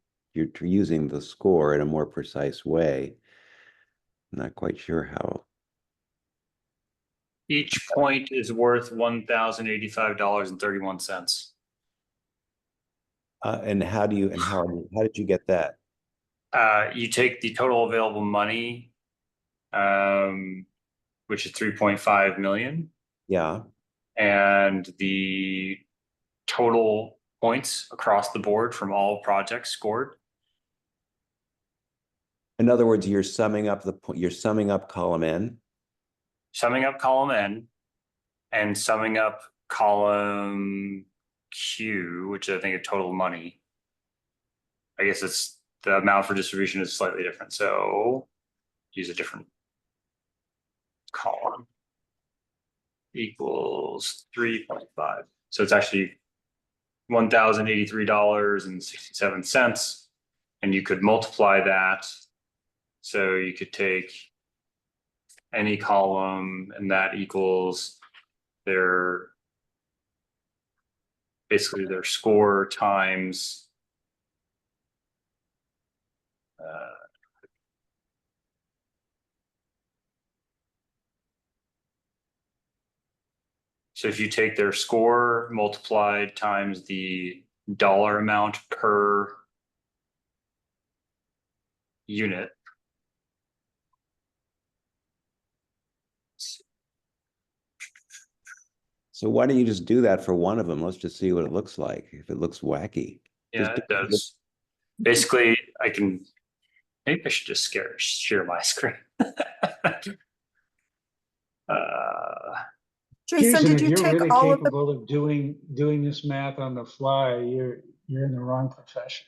using the score in a more precise way. I'm not quite sure how. Each point is worth $1,085.31. And how did you get that? You take the total available money, which is 3.5 million. Yeah. And the total points across the board from all projects scored. In other words, you're summing up column N. Summing up column N and summing up column Q, which I think is total money. I guess it's the amount for distribution is slightly different. So use a different column. Equals 3.5. So it's actually $1,083.67. And you could multiply that. So you could take any column and that equals basically their score times so if you take their score multiplied times the dollar amount per unit. So why don't you just do that for one of them? Let's just see what it looks like. If it looks wacky. Yeah, it does. Basically, maybe I should just share my screen. Jason, did if you you're take really all of the, capable of doing this math on the fly, you're in the wrong profession.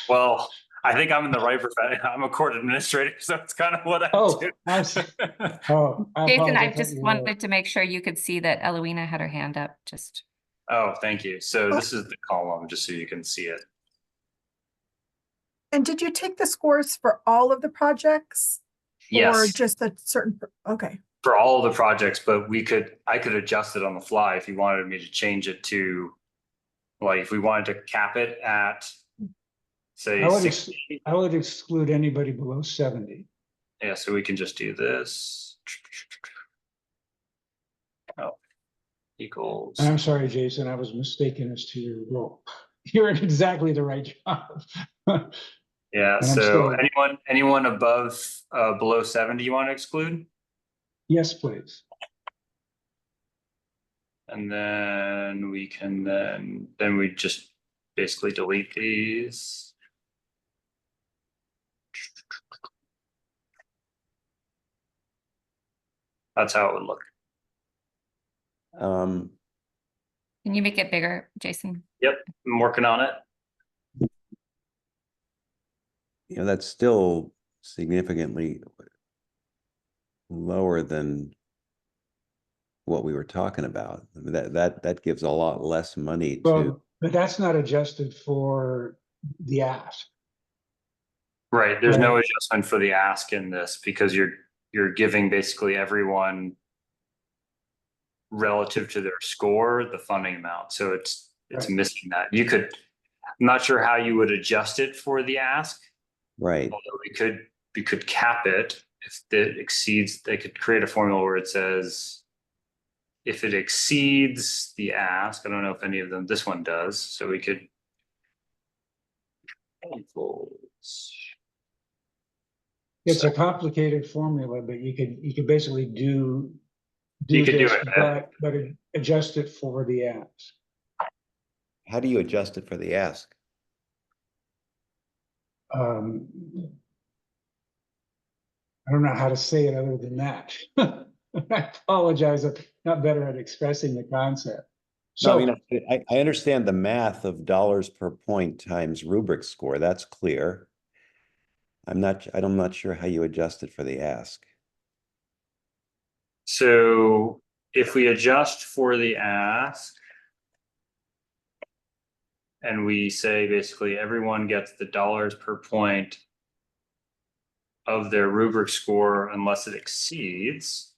Well, I think I'm in the right profession. I'm a court administrator, so it's kind of what I do. I Jason, I apologize. just wanted to make sure you could see that Eloina had her hand up, just. Oh, thank you. So this is the column, just so you can see it. and did you take the scores for all of the projects? Yes. Or just a certain, okay. for all the projects, but I could adjust it on the fly if you wanted me to change it to, like, if we wanted to cap it at, say, I would 60. I would exclude anybody below 70. Yeah, so we can just do this. Oh, equals. And I'm sorry, Jason, I was mistaken as to your role. You're in exactly the right job. Yeah, And I'm so still- anyone above, below 70 you want to exclude? Yes, please. And then we can then we just basically delete these. That's how it would look. Um, Can you make it bigger, Jason? Yep, I'm working on it. you know, that's still significantly lower than what we were talking about. I mean, that gives a lot less money to, Well, but that's not adjusted for the ask. Right, there's no Right. adjustment for the ask in this because you're giving basically everyone relative to their score, the funding amount. So it's Right. missing that. You could, I'm not sure how you would adjust it for the ask. right? Although we could cap it if it exceeds, they could create a formula where it says if it exceeds the ask, I don't know if any of them, this one does, so we could It's a complicated formula, but you could basically do You could do this, it. but adjust it for the ask. How do you adjust it for the ask? I don't know how to say it other than that. I apologize, I'm not better at expressing the concept. No, So, I mean, I understand the math of dollars per point times rubric score. That's clear. I'm not sure how you adjust it for the ask. So if we adjust for the ask and we say basically everyone gets the dollars per point of their rubric score unless it exceeds,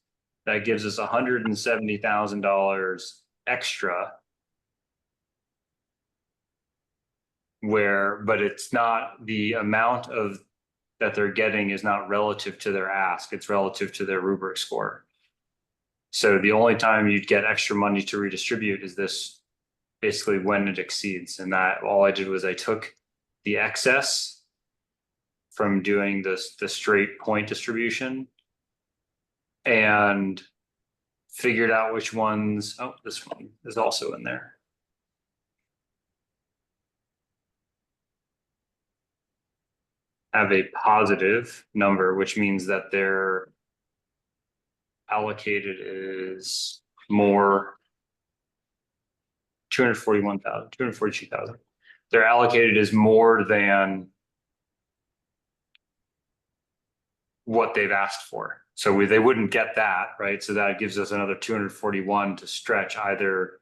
that gives us $170,000 extra. But it's not the amount of that they're getting is not relative to their ask, it's relative to their rubric score. So the only time you'd get extra money to redistribute is this basically when it exceeds. And that all I did was I took the excess from doing the straight point distribution and figured out which ones, oh, this one is also in there. Have a positive number, which means that their allocated is more 241,000, 242,000. Their allocated is more than what they've asked for. So they wouldn't get that, right? So that gives us another 241 to stretch, either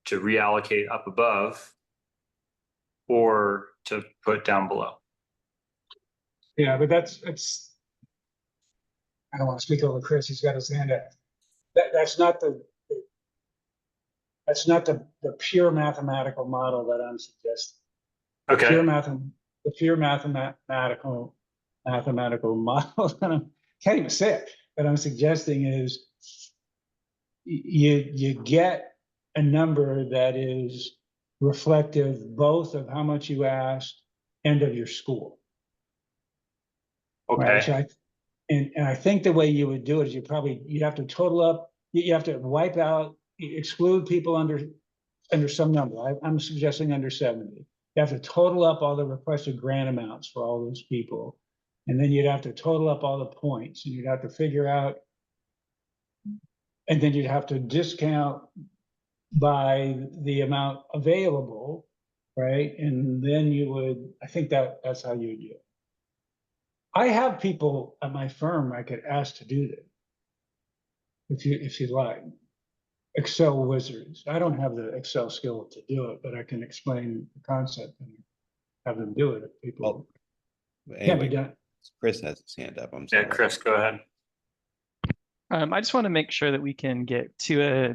to reallocate up above or to put down below. yeah, but that's, I don't want to speak over Chris, he's got his hand up. That's not the pure mathematical model that I'm suggesting. Okay. The pure mathematical model, I can't even say it, that I'm suggesting is you get a number that is reflective both of how much you asked and of your score. Okay. Right? So and I think the way you would do it is you'd have to total up, you have to wipe out, exclude people under some number. I'm suggesting under 70. You have to total up all the requested grant amounts for all those people. And then you'd have to total up all the points, and you'd have to figure out, and then you'd have to discount by the amount available, right? And then I think that's how you would do it. I have people at my firm I could ask to do that, if you like. Excel wizards. I don't have the Excel skill to do it, but I can explain the concept and have them do it if people. Well, Can't be anyway, done. Chris has his hand up. I'm Yeah, sorry. Chris, go ahead. I just want to make sure that we can get to a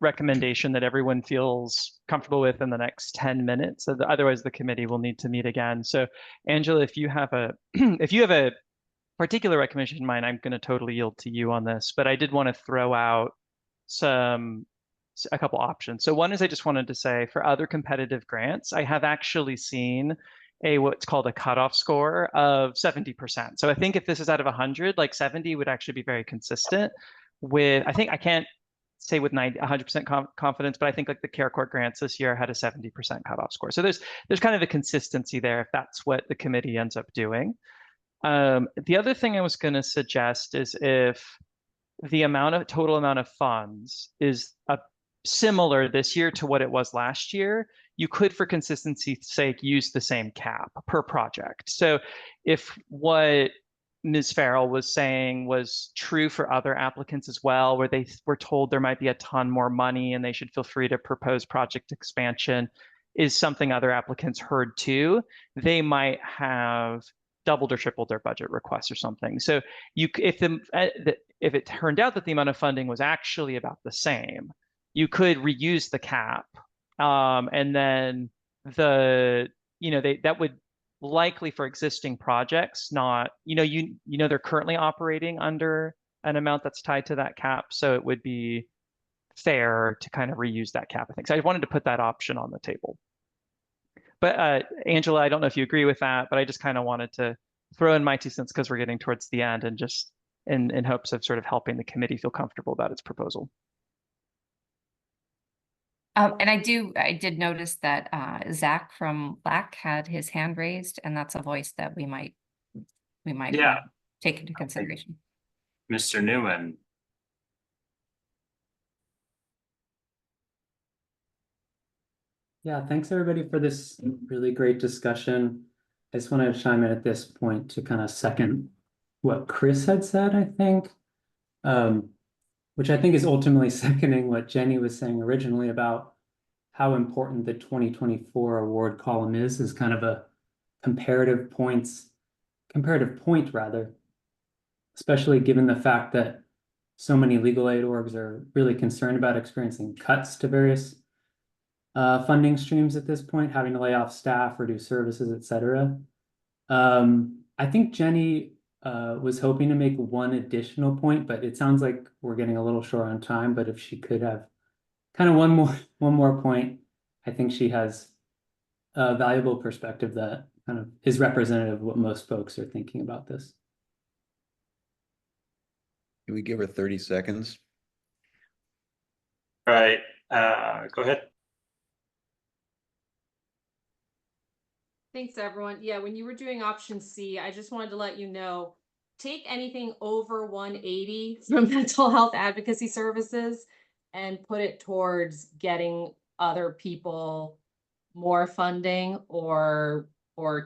recommendation that everyone feels comfortable with in the next 10 minutes. Otherwise, the committee will need to meet again. So, Angela, if you have a if you have a particular recommendation in mind, I'm going to totally yield to you on this. But I did want to throw out a couple options. So one is I just wanted to say for other competitive grants, I have actually seen what's called a cutoff score of 70%. So I think if this is out of 100, like 70 would actually be very consistent with, I think I can't say with 100% confidence, but I think like the Care Court grants this year had a 70% cutoff score. So there's kind of a consistency there if that's what the committee ends up doing. The other thing I was going to suggest is if the total amount of funds is similar this year to what it was last year, you could, for consistency's sake, use the same cap per project. So if what Ms. Farrell was saying was true for other applicants as well, where they were told there might be a ton more money and they should feel free to propose project expansion, is something other applicants heard too, they might have doubled or tripled their budget requests or something. So if it turned out that the amount of funding was actually about the same, you could reuse the cap, and then that would likely for existing projects not they're currently operating under an amount that's tied to that cap, so it would be fair to kind of reuse that cap, I think. So I wanted to put that option on the table. But Angela, I don't know if you agree with that, but I just kind of wanted to throw in my 2 cents because we're getting towards the end, and just in hopes of sort of helping the committee feel comfortable about its proposal. And I did notice that Zach from LAC had his hand raised, and that's a voice that we might Yeah. take into consideration. Mr. Newman. Yeah, thanks everybody for this really great discussion. I just wanted to chime in at this point to kind of second what Chris had said, I think, which I think is ultimately seconding what Jenny was saying originally about how important the 2024 award column is kind of a comparative point rather, especially given the fact that so many legal aid orgs are really concerned about experiencing cuts to various funding streams at this point, having to lay off staff, reduce services, etc. I think Jenny was hoping to make one additional point, but it sounds like we're getting a little short on time. But if she could have kind of one more point, I think she has a valuable perspective that kind of is representative of what most folks are thinking about this. Can we give her 30 seconds? All right, go ahead. Thanks, everyone. Yeah, when you were doing option C, I just wanted to let you know, take anything over 180 from mental health advocacy services and put it towards getting other people more funding or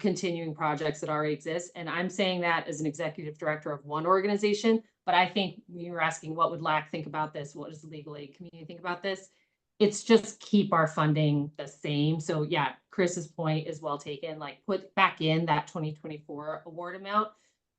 continuing projects that already exist. And I'm saying that as an executive director of one organization, but I think you were asking what would LAC think about this? What does the legal aid community think about this? It's just keep our funding the same. So yeah, Chris's point is well taken, like put back in that 2024 award amount.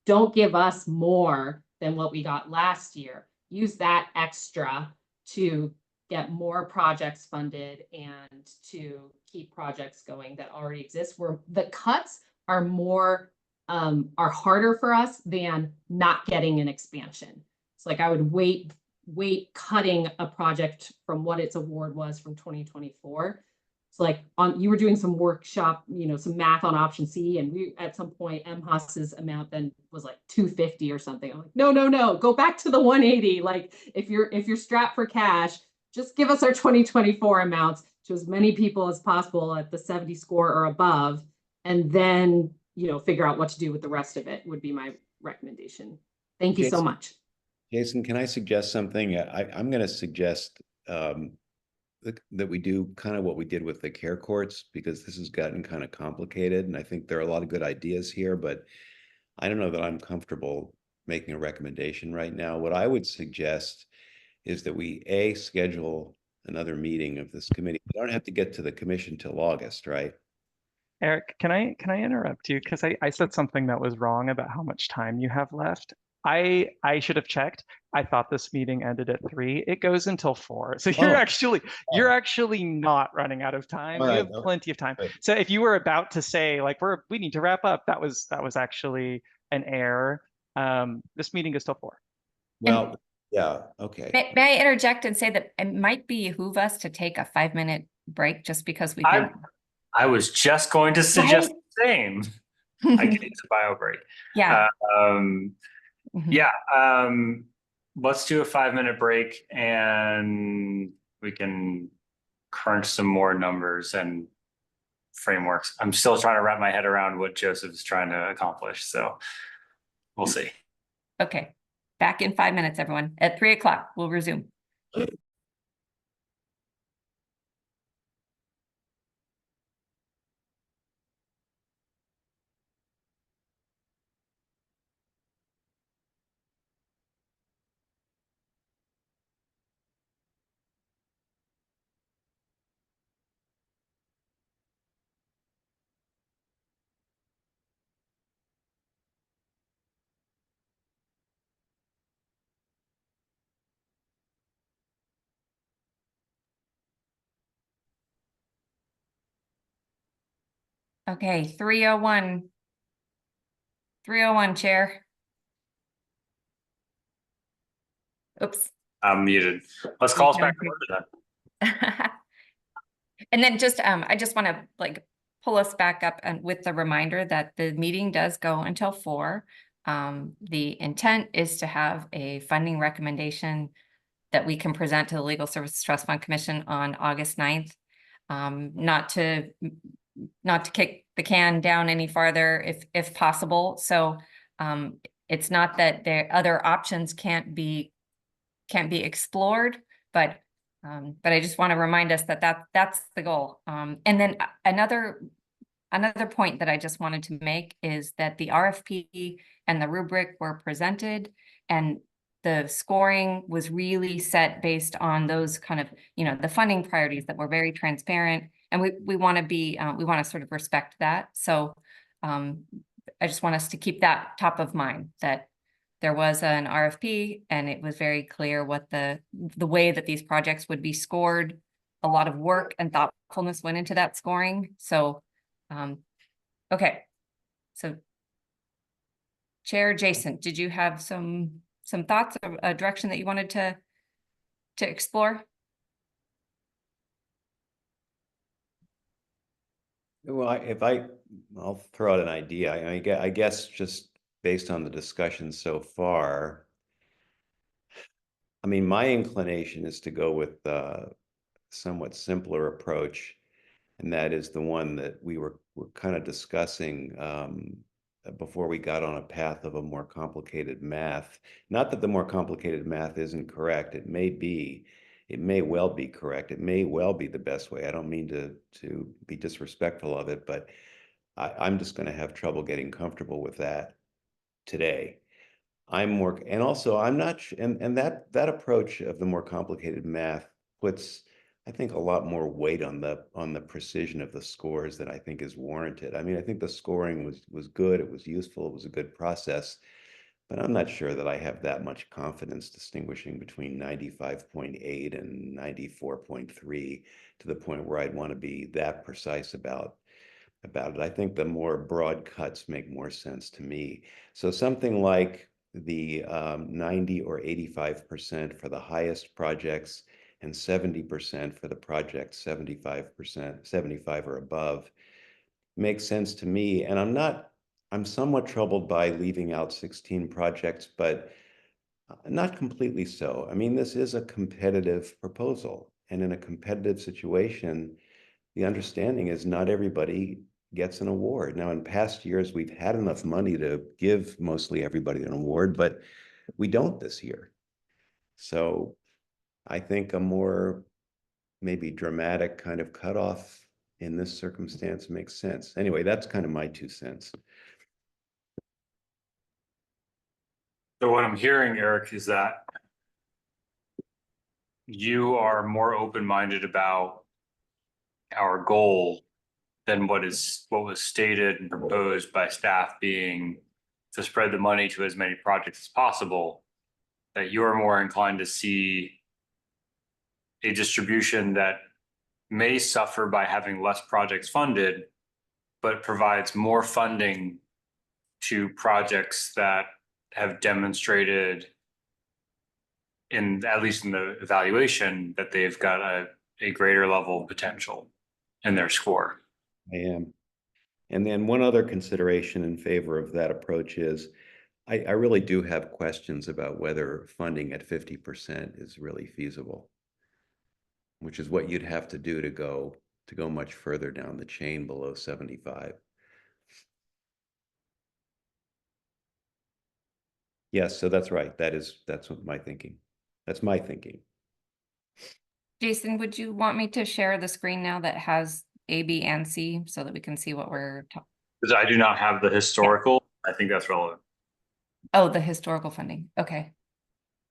Don't give us more than what we got last year. Use that extra to get more projects funded and to keep projects going that already exist, where the cuts are more are harder for us than not getting an expansion. It's like I would wait cutting a project from what its award was from 2024. So like you were doing some workshop, some math on option C, and we at some point MHAS's amount then was like 250 or something. I'm like, no, go back to the 180. Like if you're strapped for cash, just give us our 2024 amounts to as many people as possible at the 70 score or above, and then figure out what to do with the rest of it would be my recommendation. Thank you so much. Jason, can I suggest something? I'm going to suggest that we do kind of what we did with the care courts, because this has gotten kind of complicated. And I think there are a lot of good ideas here, but I don't know that I'm comfortable making a recommendation right now. What I would suggest is that we schedule another meeting of this committee. We don't have to get to the commission till August, right? Eric, can I interrupt you? Because I said something that was wrong about how much time you have left. I should have checked. I thought this meeting ended at 3. It goes until 4. So Oh. you're actually not running out of time. You have plenty of time. So if you were about to say like we need to wrap up, that was actually an error. This meeting goes till 4. Well, yeah, okay. May I interject and say that it might behoove us to take a 5-minute break just because we've been. I was just going to suggest the same. I can use a bio break. Yeah. Yeah. Let's do a 5-minute break and we can crunch some more numbers and frameworks. I'm still trying to wrap my head around what Joseph's trying to accomplish. So we'll see. Okay. Back in 5 minutes, everyone. At 3 o'clock, we'll resume. Okay, 301. 301, Chair. Oops. I'm muted. Let's call us back to order then. And then just, I just want to like pull us back up and with the reminder that the meeting does go until 4. The intent is to have a funding recommendation that we can present to the Legal Services Trust Fund Commission on August 9th. Not to kick the can down any farther if possible. So it's not that there other options can't be explored, but I just want to remind us that that's the goal. And then another point that I just wanted to make is that the RFP and the rubric were presented and the scoring was really set based on those kind of, the funding priorities that were very transparent. And we want to be, we want to sort of respect that. So I just want us to keep that top of mind, that there was an RFP and it was very clear what the way that these projects would be scored. A lot of work and thoughtfulness went into that scoring. So, okay. So Chair Jason, did you have some thoughts or a direction that you wanted to explore? Well, I'll throw out an idea. I guess just based on the discussion so far, I mean, my inclination is to go with a somewhat simpler approach, and that is the one that we were kind of discussing before we got on a path of a more complicated math. Not that the more complicated math isn't correct. It may well be correct. It may well be the best way. I don't mean to be disrespectful of it, but I'm just going to have trouble getting comfortable with that today. And also I'm not, and that approach of the more complicated math puts, I think, a lot more weight on the precision of the scores than I think is warranted. I mean, I think the scoring was good, it was useful, it was a good process, but I'm not sure that I have that much confidence distinguishing between 95.8 and 94.3 to the point where I'd want to be that precise about it. I think the more broad cuts make more sense to me. So something like the 90 or 85% for the highest projects and 70% for the projects 75 or above makes sense to me. And I'm somewhat troubled by leaving out 16 projects, but not completely so. I mean, this is a competitive proposal, and in a competitive situation, the understanding is not everybody gets an award. Now, in past years, we've had enough money to give mostly everybody an award, but we don't this year. So I think a more maybe dramatic kind of cutoff in this circumstance makes sense. Anyway, that's kind of my 2 cents. So what I'm hearing, Eric, is that you are more open-minded about our goal than what was stated and proposed by staff being to spread the money to as many projects as possible, that you're more inclined to see a distribution that may suffer by having less projects funded, but provides more funding to projects that have demonstrated, in at least in the evaluation, that they've got a greater level of potential in their score. I am. And then one other consideration in favor of that approach is I really do have questions about whether funding at 50% is really feasible, which is what you'd have to do to go much further down the chain below 75. Yes, so that's right. That's what my thinking. That's my thinking. Jason, would you want me to share the screen now that has A, B, and C so that we can see what we're talking? Because I do not have the historical. I think that's relevant. Oh, the historical funding. Okay.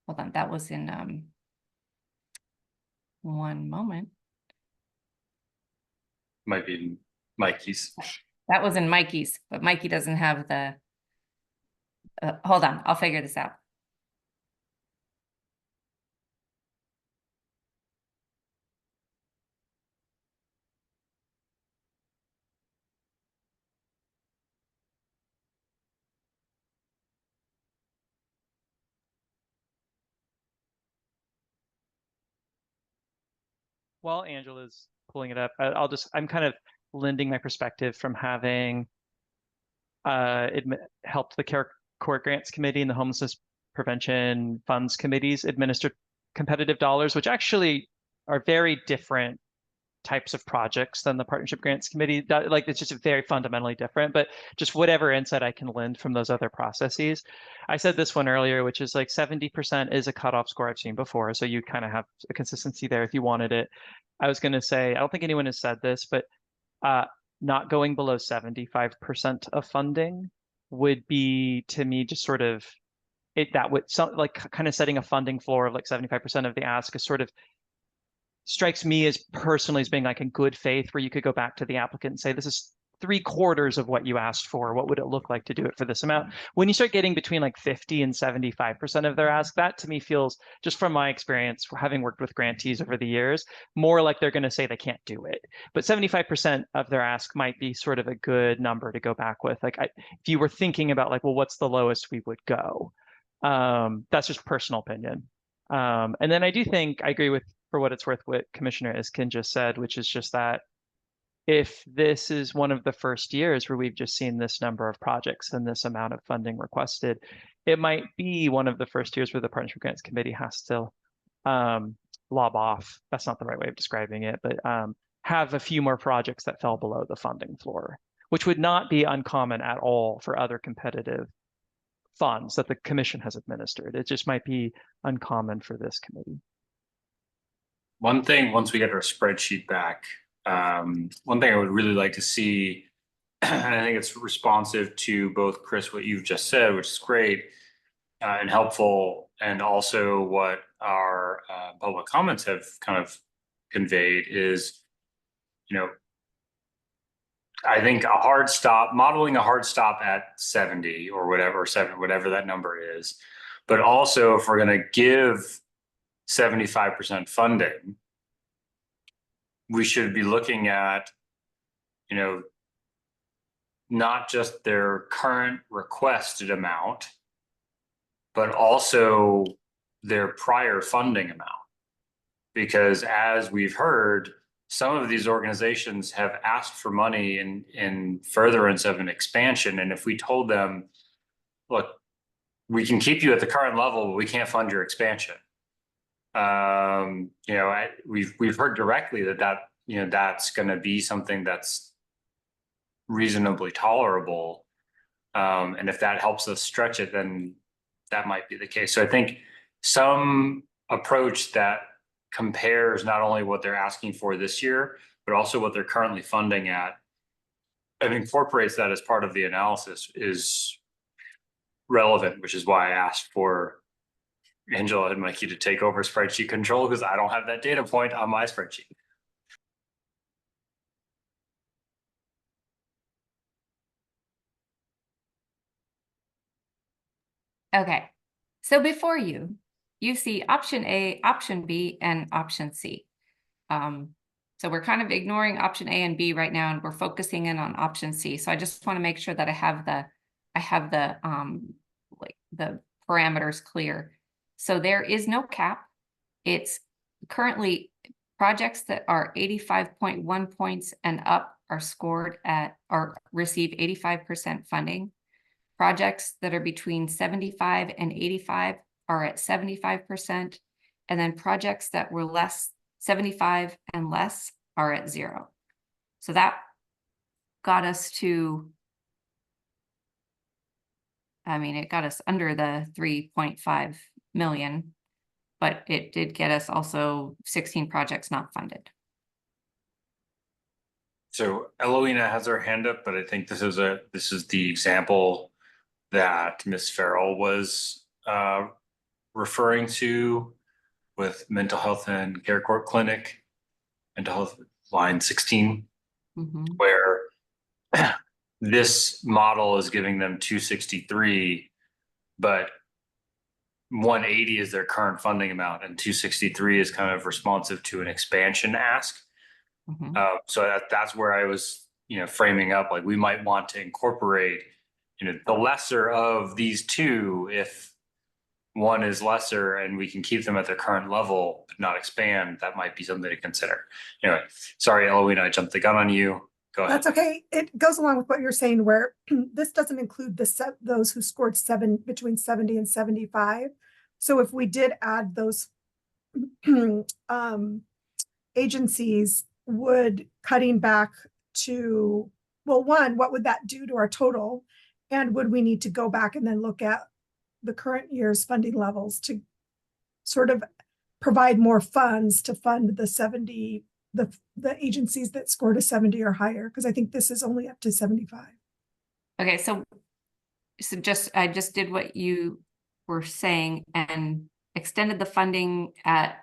Hold on. That was in one moment. Might be in Mikey's. That was in Mikey's, but Mikey doesn't have the hold on, I'll figure this out. While Angela's pulling it up, I'm kind of lending my perspective from having helped the court grants committee and the homelessness prevention funds committees administer competitive dollars, which actually are very different types of projects than the partnership grants committee. Like, it's just very fundamentally different, but just whatever insight I can lend from those other processes. I said this one earlier, which is like 70% is a cutoff score I've seen before. So you kind of have a consistency there if you wanted it. I was going to say, I don't think anyone has said this, but not going below 75% of funding would be, to me, just sort of that would like kind of setting a funding floor of like 75% of the ask is sort of strikes me as personally as being like in good faith, where you could go back to the applicant and say, this is 3/4 of what you asked for. What would it look like to do it for this amount? When you start getting between like 50 and 75% of their ask, that to me feels, just from my experience, having worked with grantees over the years, more like they're going to say they can't do it. But 75% of their ask might be sort of a good number to go back with. Like, if you were thinking about like, well, what's the lowest we would go? That's just personal opinion. And then I do think I agree with, for what it's worth, what Commissioner Iskin just said, which is just that if this is one of the first years where we've just seen this number of projects and this amount of funding requested, it might be one of the first years where the Partnership Grants Committee has to lob off. That's not the right way of describing it, but have a few more projects that fell below the funding floor, which would not be uncommon at all for other competitive funds that the commission has administered. It just might be uncommon for this committee. One thing, once we get our spreadsheet back, one thing I would really like to see, and I think it's responsive to both, Chris, what you've just said, which is great and helpful, and also what our public comments have kind of conveyed is, I think a hard stop, modeling a hard stop at 70 or whatever, whatever that number is. But also, if we're going to give 75% funding, we should be looking at, not just their current requested amount, but also their prior funding amount. Because as we've heard, some of these organizations have asked for money in furtherance of an expansion. And if we told them, look, we can keep you at the current level, but we can't fund your expansion. We've heard directly that that's going to be something that's reasonably tolerable. And if that helps us stretch it, then that might be the case. So I think some approach that compares not only what they're asking for this year, but also what they're currently funding at, and incorporates that as part of the analysis is relevant, which is why I asked for Angela and Mikey to take over spreadsheet control, because I don't have that data point on my spreadsheet. Okay, so before you, you see option A, option B, and option C. So we're kind of ignoring option A and B right now, and we're focusing in on option C. So I just want to make sure that I have the like the parameters clear. So there is no cap. It's currently projects that are 85.1 points and up are scored at or receive 85% funding. Projects that are between 75 and 85 are at 75%. And then projects that were less 75 and less are at 0. So that got us to, I mean, it got us under the 3.5 million, but it did get us also 16 projects not funded. So Eloina has her hand up, but I think this is the example that Ms. Farrell was referring to with mental health and care court clinic, mental health line 16, where this model is giving them 263, but 180 is their current funding amount, and 263 is kind of responsive to an expansion ask. So that's where I was, framing up, like we might want to incorporate, the lesser of these two, if one is lesser and we can keep them at their current level, but not expand, that might be something to consider. Anyway, sorry, Eloina, I jumped the gun on you. Go ahead. That's okay. It goes along with what you're saying, where this doesn't include those who scored between 70 and 75. So if we did add those agencies, would cutting back to, well, one, what would that do to our total? And would we need to go back and then look at the current year's funding levels to sort of provide more funds to fund the 70, the agencies that scored a 70 or higher? Because I think this is only up to 75. Okay, so I just did what you were saying and extended the funding at,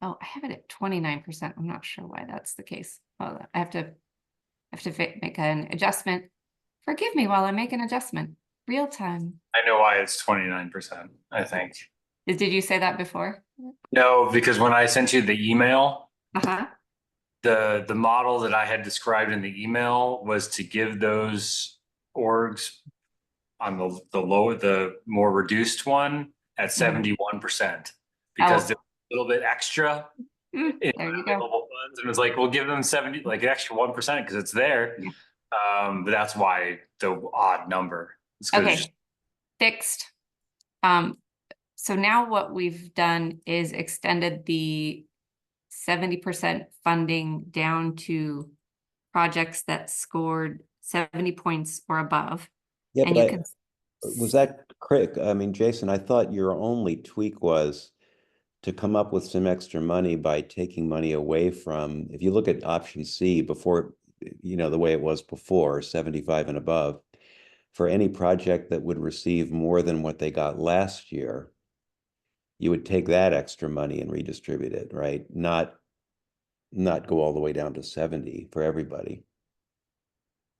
oh, I have it at 29%. I'm not sure why that's the case. Well, I have to make an adjustment. Forgive me while I make an adjustment. Real time. I know why it's 29%, I think. Did you say that before? No, because when I sent you the email, Uh-huh. the model that I had described in the email was to give those orgs on the more reduced one at 71%, because they're a little bit extra in There you available funds, and it was like, we'll give them 70, like an extra 1% because it's there. But that's why the odd number. Okay, fixed. So now what we've done is extended the 70% funding down to projects that scored 70 points or above. Yeah, and but you can was that correct? I mean, Jason, I thought your only tweak was to come up with some extra money by taking money away from, if you look at option C before, the way it was before, 75 and above, for any project that would receive more than what they got last year, you would take that extra money and redistribute it, right? Not go all the way down to 70 for everybody.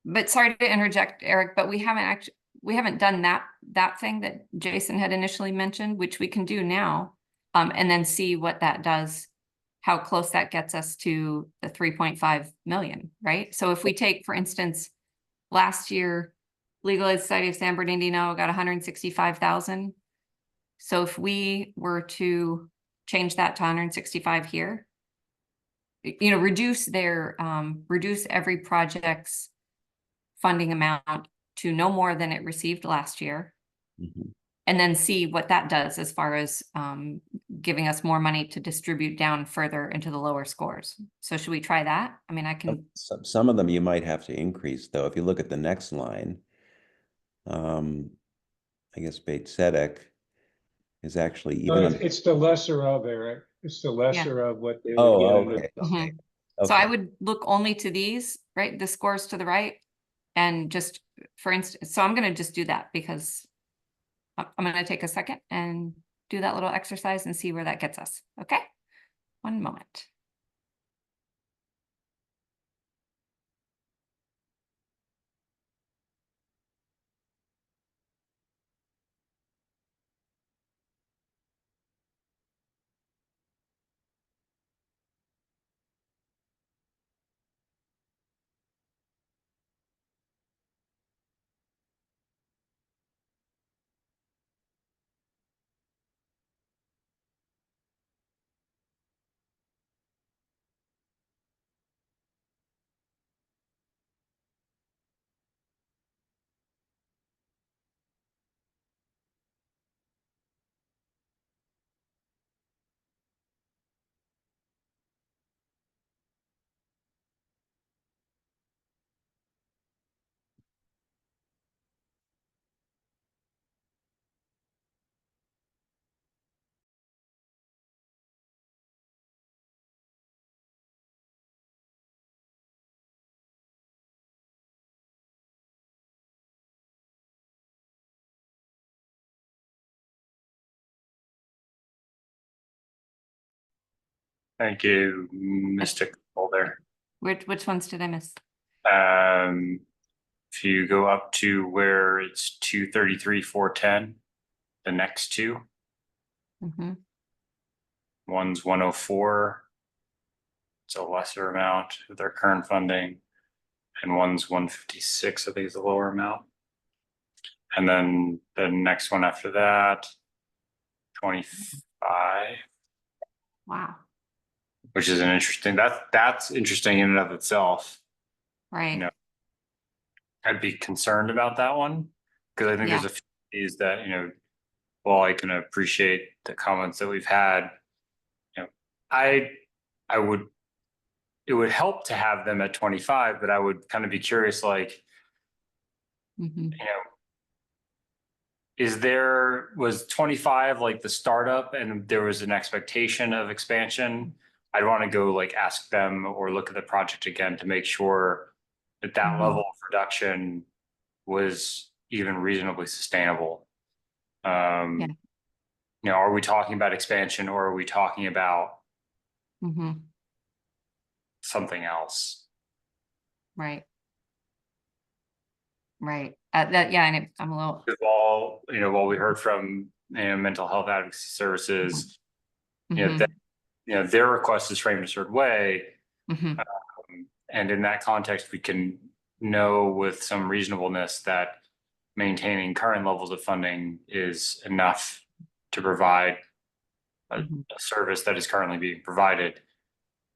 But sorry to interject, Eric, but we haven't done that thing that Jason had initially mentioned, which we can do now, and then see what that does, how close that gets us to the 3.5 million, right? So if we take, for instance, last year, Legal Aid Society of San Bernardino got 165,000. So if we were to change that to 165 here, reduce every project's funding amount to no more than it received last year, and then see what that does as far as giving us more money to distribute down further into the lower scores. So should we try that? I mean, I can. Some of them you might have to increase, though. If you look at the next line, I guess Beit Tzedek is actually even. It's the lesser of, Eric. It's the lesser of what they would get. Okay. So I would look only to these, right? The scores to the right, and just, for instance, so I'm going to just do that because I'm going to take a second and do that little exercise and see where that gets us. Okay, one moment. Thank you, Mr. Holder. Which ones did I miss? If you go up to where it's 233, 410, the next two, Mm-hmm. one's 104. It's a lesser amount of their current funding, and one's 156, I think is the lower amount. And then the next one after that, 25, Wow. which is an interesting, that's interesting in and of itself. Right. You know, I'd be concerned about that one, because I think there's a few of these that, while I can appreciate the comments that we've had, I would, it would help to have them at 25, but I would kind of be curious, like, was 25 like the startup and there was an expectation of expansion? I'd want to go like ask them or look at the project again to make sure that that level of production was even reasonably sustainable. Are we talking about expansion or are we talking about something else? Right. Right. And I'm a little. While we heard from mental health advocacy services, their request is framed a certain way, and in that context, we can know with some reasonableness that maintaining current levels of funding is enough to provide a service that is currently being provided,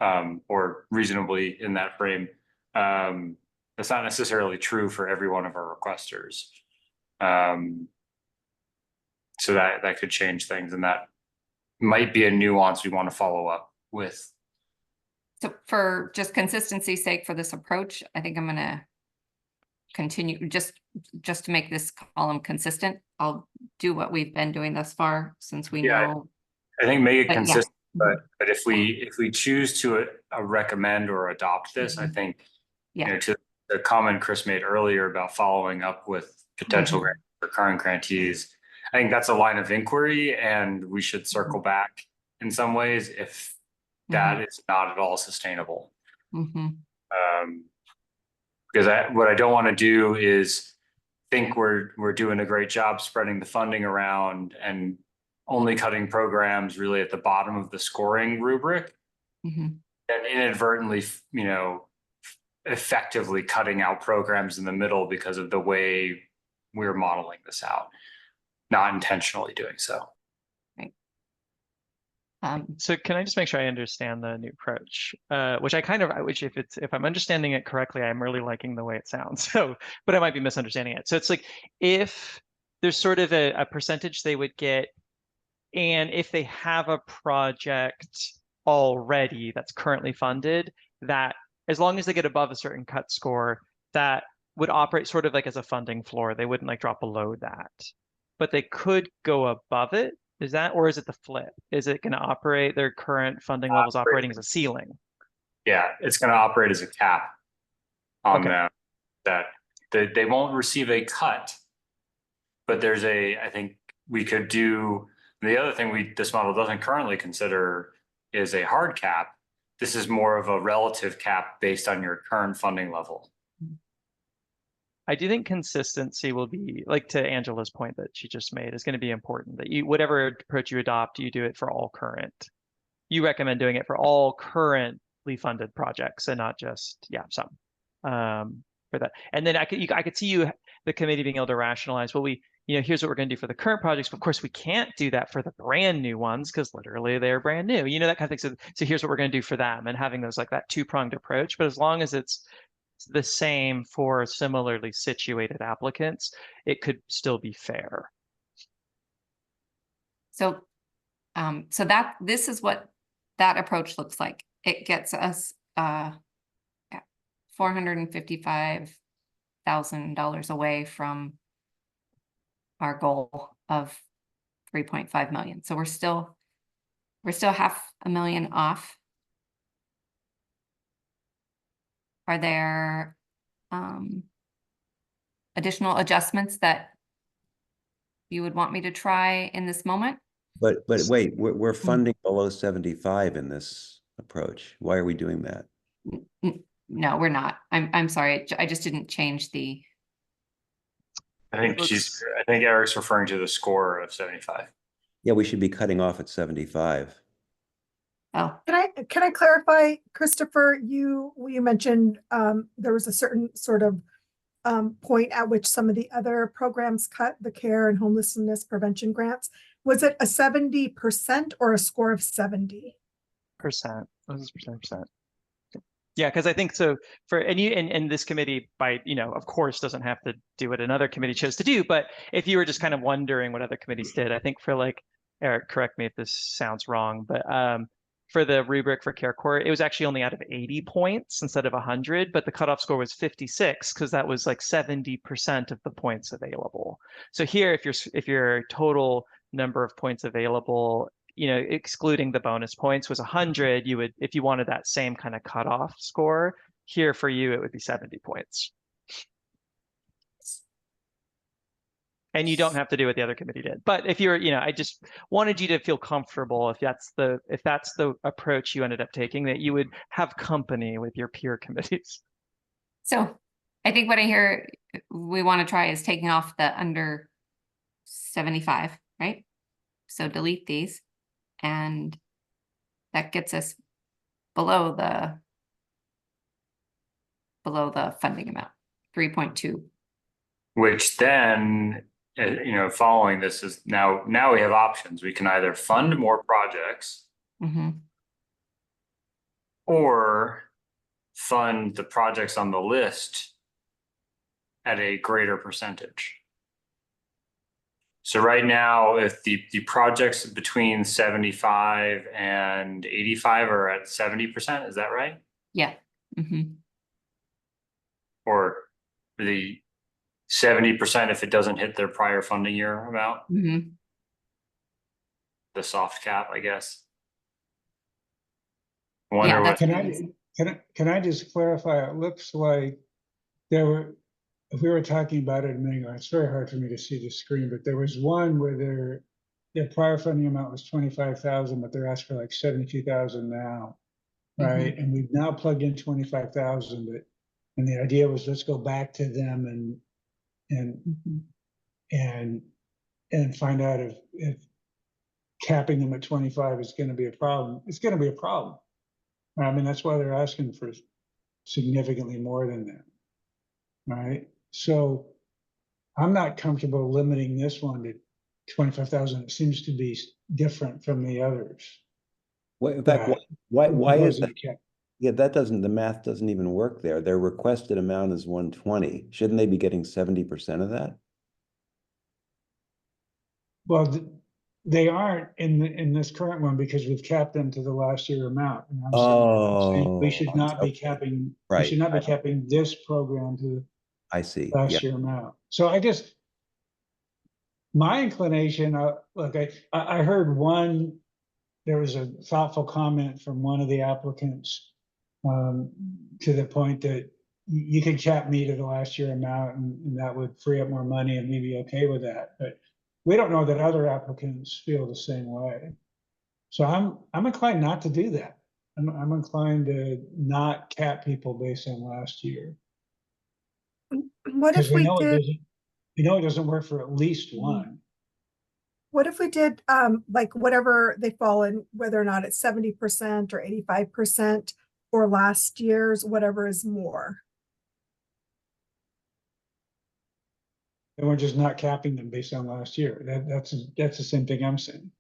or reasonably in that frame. That's not necessarily true for every one of our requesters. So that could change things, and that might be a nuance we want to follow up with. So for just consistency's sake for this approach, I think I'm going to continue just to make this column consistent. I'll do what we've been doing thus far, since we know. I think make it consistent, but if we choose to recommend or adopt this, I think to the comment Chris made earlier about following up with potential grant or current grantees, I think that's a line of inquiry, and we should circle back in some ways if that is not at all sustainable. Because what I don't want to do is think we're doing a great job spreading the funding around and only cutting programs really at the bottom of the scoring rubric, and inadvertently, effectively cutting out programs in the middle because of the way we're modeling this out, not intentionally doing so. Right. So can I just make sure I understand the new approach, which if I'm understanding it correctly, I'm really liking the way it sounds. So, but I might be misunderstanding it. So it's like, if there's sort of a percentage they would get, and if they have a project already that's currently funded, that as long as they get above a certain cut score, that would operate sort of like as a funding floor. They wouldn't like drop below that, but they could go above it. Is that, or is it the flip? Is it going to operate their current funding levels operating as a ceiling? Yeah, it's going to operate as a cap on them, that they won't receive a cut, but I think we could do, the other thing this model doesn't currently consider is a hard cap. This is more of a relative cap based on your current funding level. I do think consistency will be, like to Angela's point that she just made, is going to be important, that whatever approach you adopt, you do it for all current. You recommend doing it for all currently funded projects and not just, some for that. And then I could see the committee being able to rationalize, well, here's what we're going to do for the current projects. But of course, we can't do that for the brand new ones because literally they're brand new, that kind of thing. So here's what we're going to do for them, and having those like that two-pronged approach. But as long as it's the same for similarly situated applicants, it could still be fair. So, this is what that approach looks like. It gets us $455,000 away from our goal of 3.5 million. So we're still $500,000 off. Are there additional adjustments that you would want me to try in this moment? But wait, we're funding below 75 in this approach? Why are we doing that? No, we're not. I'm sorry. I just didn't change the. I think Eric's referring to the score of 75. Yeah, we should be cutting off at 75. Oh, Can I clarify, Christopher, you mentioned there was a certain sort of point at which some of the other programs cut, the care and homelessness prevention grants. Was it a 70% or a score of 70? Percent. This is percent. Yeah, because I think so for and this committee of course doesn't have to do what another committee chose to do, but if you were just kind of wondering what other committees did, I think for like Eric, correct me if this sounds wrong, but for the rubric for Care Corps, it was actually only out of 80 points instead of 100, but the cutoff score was 56 because that was like 70% of the points available. So here, if your total number of points available, excluding the bonus points was 100, you would, if you wanted that same kind of cutoff score, here for you, it would be 70 points. And you don't have to do what the other committee did. But if you're, I just wanted you to feel comfortable if that's the approach you ended up taking, that you would have company with your peer committees. so I think what I hear we want to try is taking off the under 75, right? So delete these, and that gets us below the funding amount, 3.2. Which then, following this is now we have options. We can either fund more projects or fund the projects on the list at a greater percentage. So right now, if the projects between 75 and 85 are at 70%, is that right? Yeah. Or the 70% if it doesn't hit their prior funding year amount? The soft cap, I guess. Yeah, that's Can I just clarify? It looks like if we were talking about it a minute ago, it's very hard for me to see the screen, but there was one where their prior funding amount was 25,000, but they're asking for like 72,000 now, right? And we've now plugged in 25,000, and the idea was let's go back to them and find out if capping them at 25 is going to be a problem. It's going to be a problem. I mean, that's why they're asking for significantly more than that, right? So I'm not comfortable limiting this one to 25,000. It seems to be different from the others. Well, in fact, why is that? Yeah, the math doesn't even work there. Their requested amount is 120. Shouldn't they be getting 70% of that? Well, they aren't in this current one because we've capped them to the last year amount. And I'm saying we should not be capping. Right. We should not be capping this program to I see. last year amount. So my inclination, look, I heard there was a thoughtful comment from one of the applicants to the point that you could cap me to the last year amount and that would free up more money and we'd be okay with that. But we don't know that other applicants feel the same way. So I'm inclined not to do that. I'm inclined to not cap people based on last year. What if we did? We know it doesn't work for at least one. What if we did like whatever they fall in, whether or not it's 70% or 85% or last year's, whatever is more? And we're just not capping them based on last year. That's the same thing I'm saying.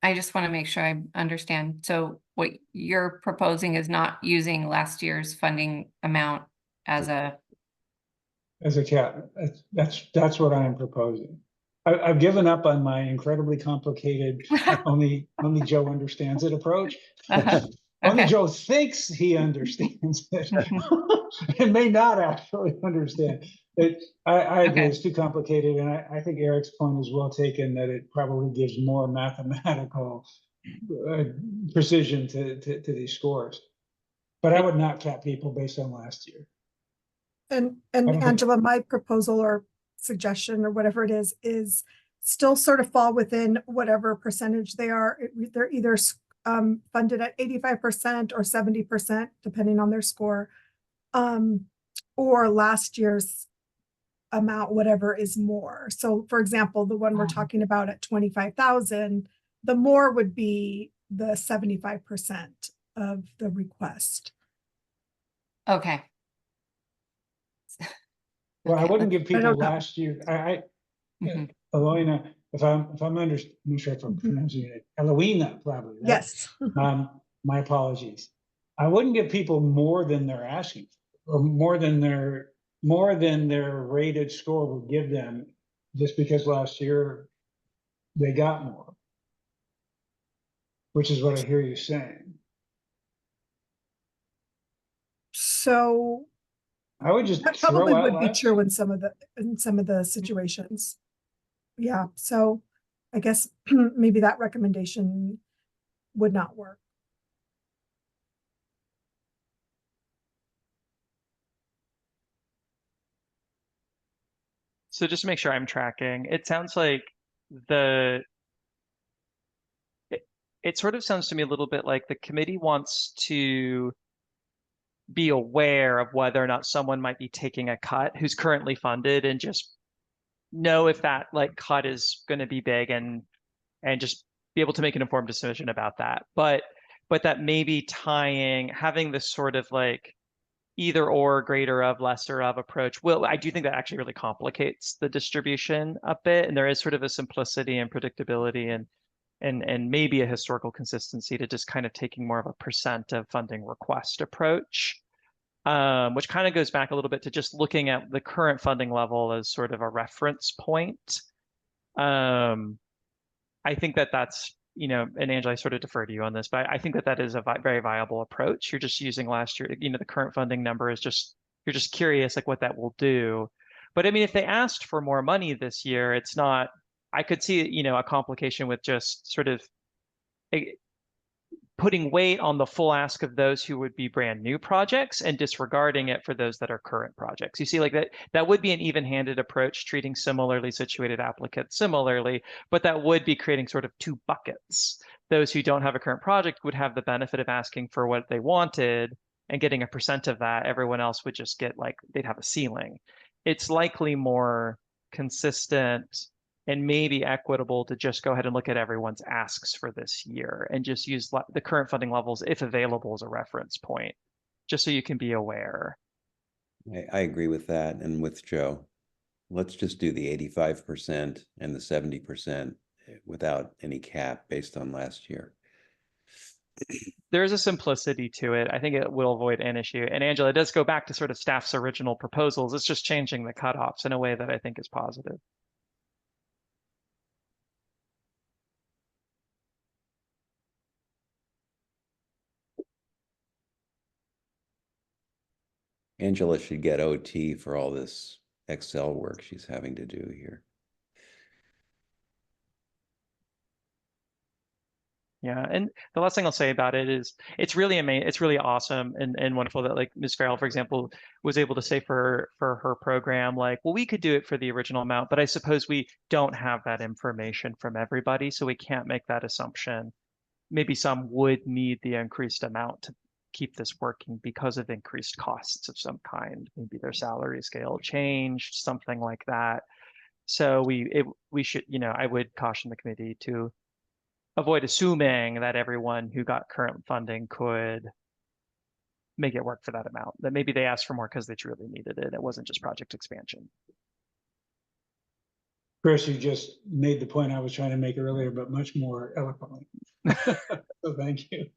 I just want to make sure I understand. So what you're proposing is not using last year's funding amount as a cap. That's what I am proposing. I've given up on my incredibly complicated, only Joe understands it approach. Only Joe thinks he understands it. It may not actually understand it. I agree, it's too complicated, and I think Eric's point is well taken that it probably gives more mathematical precision to these scores. But I would not cap people based on last year. And Angela, my proposal or suggestion or whatever it is still sort of fall within whatever percentage they are. They're either funded at 85% or 70%, depending on their score. Or last year's amount, whatever is more. So for example, the one we're talking about at 25,000, the more would be the 75% of the request. Okay. Well, I Okay, wouldn't give people don't know. last year, Mhm. Eloina, if I'm I'm not sure if I'm pronouncing it, Eloina, probably, right? Yes. My apologies. I wouldn't give people more than they're asking, or more than their rated score would give them, just because last year they got more, which is what I hear you saying. So I would just that throw probably out would be last true year. in some of the situations. Yeah, so I guess maybe that recommendation would not work. So just to make sure I'm tracking, it sounds like the it sort of sounds to me a little bit like the committee wants to be aware of whether or not someone might be taking a cut who's currently funded, and just know if that like cut is going to be big, and just be able to make an informed decision about that. But that maybe having this sort of like either or, greater of, lesser of approach, well, I do think that actually really complicates the distribution a bit, and there is sort of a simplicity and predictability and maybe a historical consistency to just kind of taking more of a percent of funding request approach, which kind of goes back a little bit to just looking at the current funding level as sort of a reference point. I think that's, and Angela, I sort of defer to you on this, but I think that is a very viable approach. You're just using last year, the current funding number is just, you're just curious like what that will do. But I mean, if they asked for more money this year, it's not, I could see, a complication with just sort of putting weight on the full ask of those who would be brand new projects and disregarding it for those that are current projects. You see, like that would be an even-handed approach, treating similarly situated applicants similarly, but that would be creating sort of two buckets. Those who don't have a current project would have the benefit of asking for what they wanted and getting a percent of that. Everyone else would just get like, they'd have a ceiling. It's likely more consistent and maybe equitable to just go ahead and look at everyone's asks for this year and just use the current funding levels, if available, as a reference point, just so you can be aware. I agree with that, and with Joe. Let's just do the 85% and the 70% without any cap based on last year. There's a simplicity to it. I think it will avoid an issue. And Angela, it does go back to sort of staff's original proposals. It's just changing the cutoffs in a way that I think is positive. Angela should get OT for all this Excel work she's having to do here. Yeah, and the last thing I'll say about it is it's really amazing. It's really awesome and wonderful that like Ms. Farrell, for example, was able to say for her program, like, well, we could do it for the original amount, but I suppose we don't have that information from everybody, so we can't make that assumption. Maybe some would need the increased amount to keep this working because of increased costs of some kind. Maybe their salary scale changed, something like that. So we should, I would caution the committee to avoid assuming that everyone who got current funding could make it work for that amount. That maybe they asked for more because they truly needed it. It wasn't just project expansion. Chris, you just made the point I was trying to make earlier, but much more eloquently. So thank you.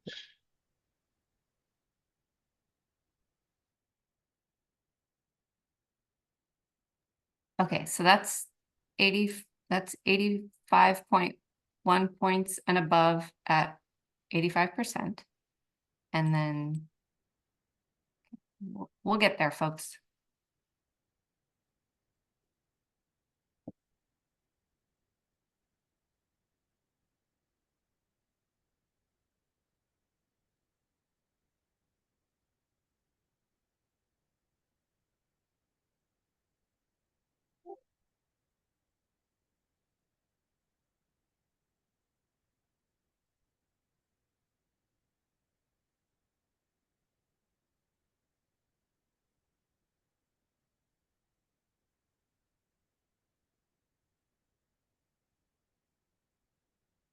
Okay, so that's 85.1 points and above at 85%. And then we'll get there, folks.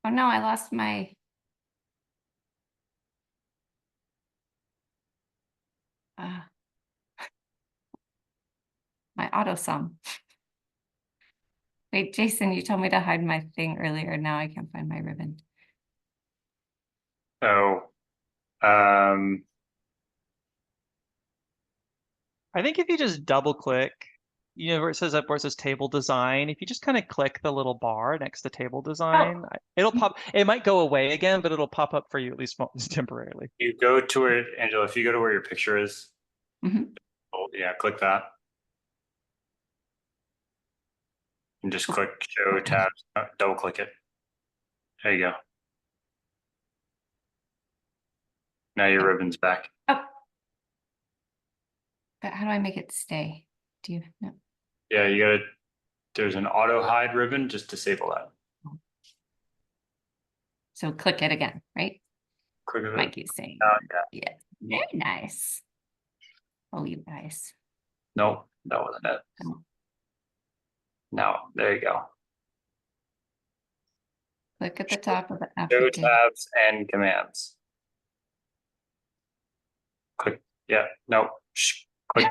Oh no, I lost my. My auto sum. Wait, Jason, you told me to hide my thing earlier. Now I can't find my ribbon. Oh, I think if you just double click, you know, where it says up where it says table design, if you just kind of click the little bar next to table design, it'll pop. It might go away again, but it'll pop up for you at least temporarily. you go to it, Angela, if you go to where your picture is, Mhm. oh, yeah, click that. And just click show tabs, double click it. There you go. Now your ribbon's back. Oh. But how do I make it stay? Do you know? Yeah, there's an auto hide ribbon, just disable that. So click it again, right? Click it. Mike is saying, yeah. Very nice. Oh, you guys. No, that wasn't it. Oh. No, there you go. Click at the top of the Show application. tabs and commands. Click, yeah, no, click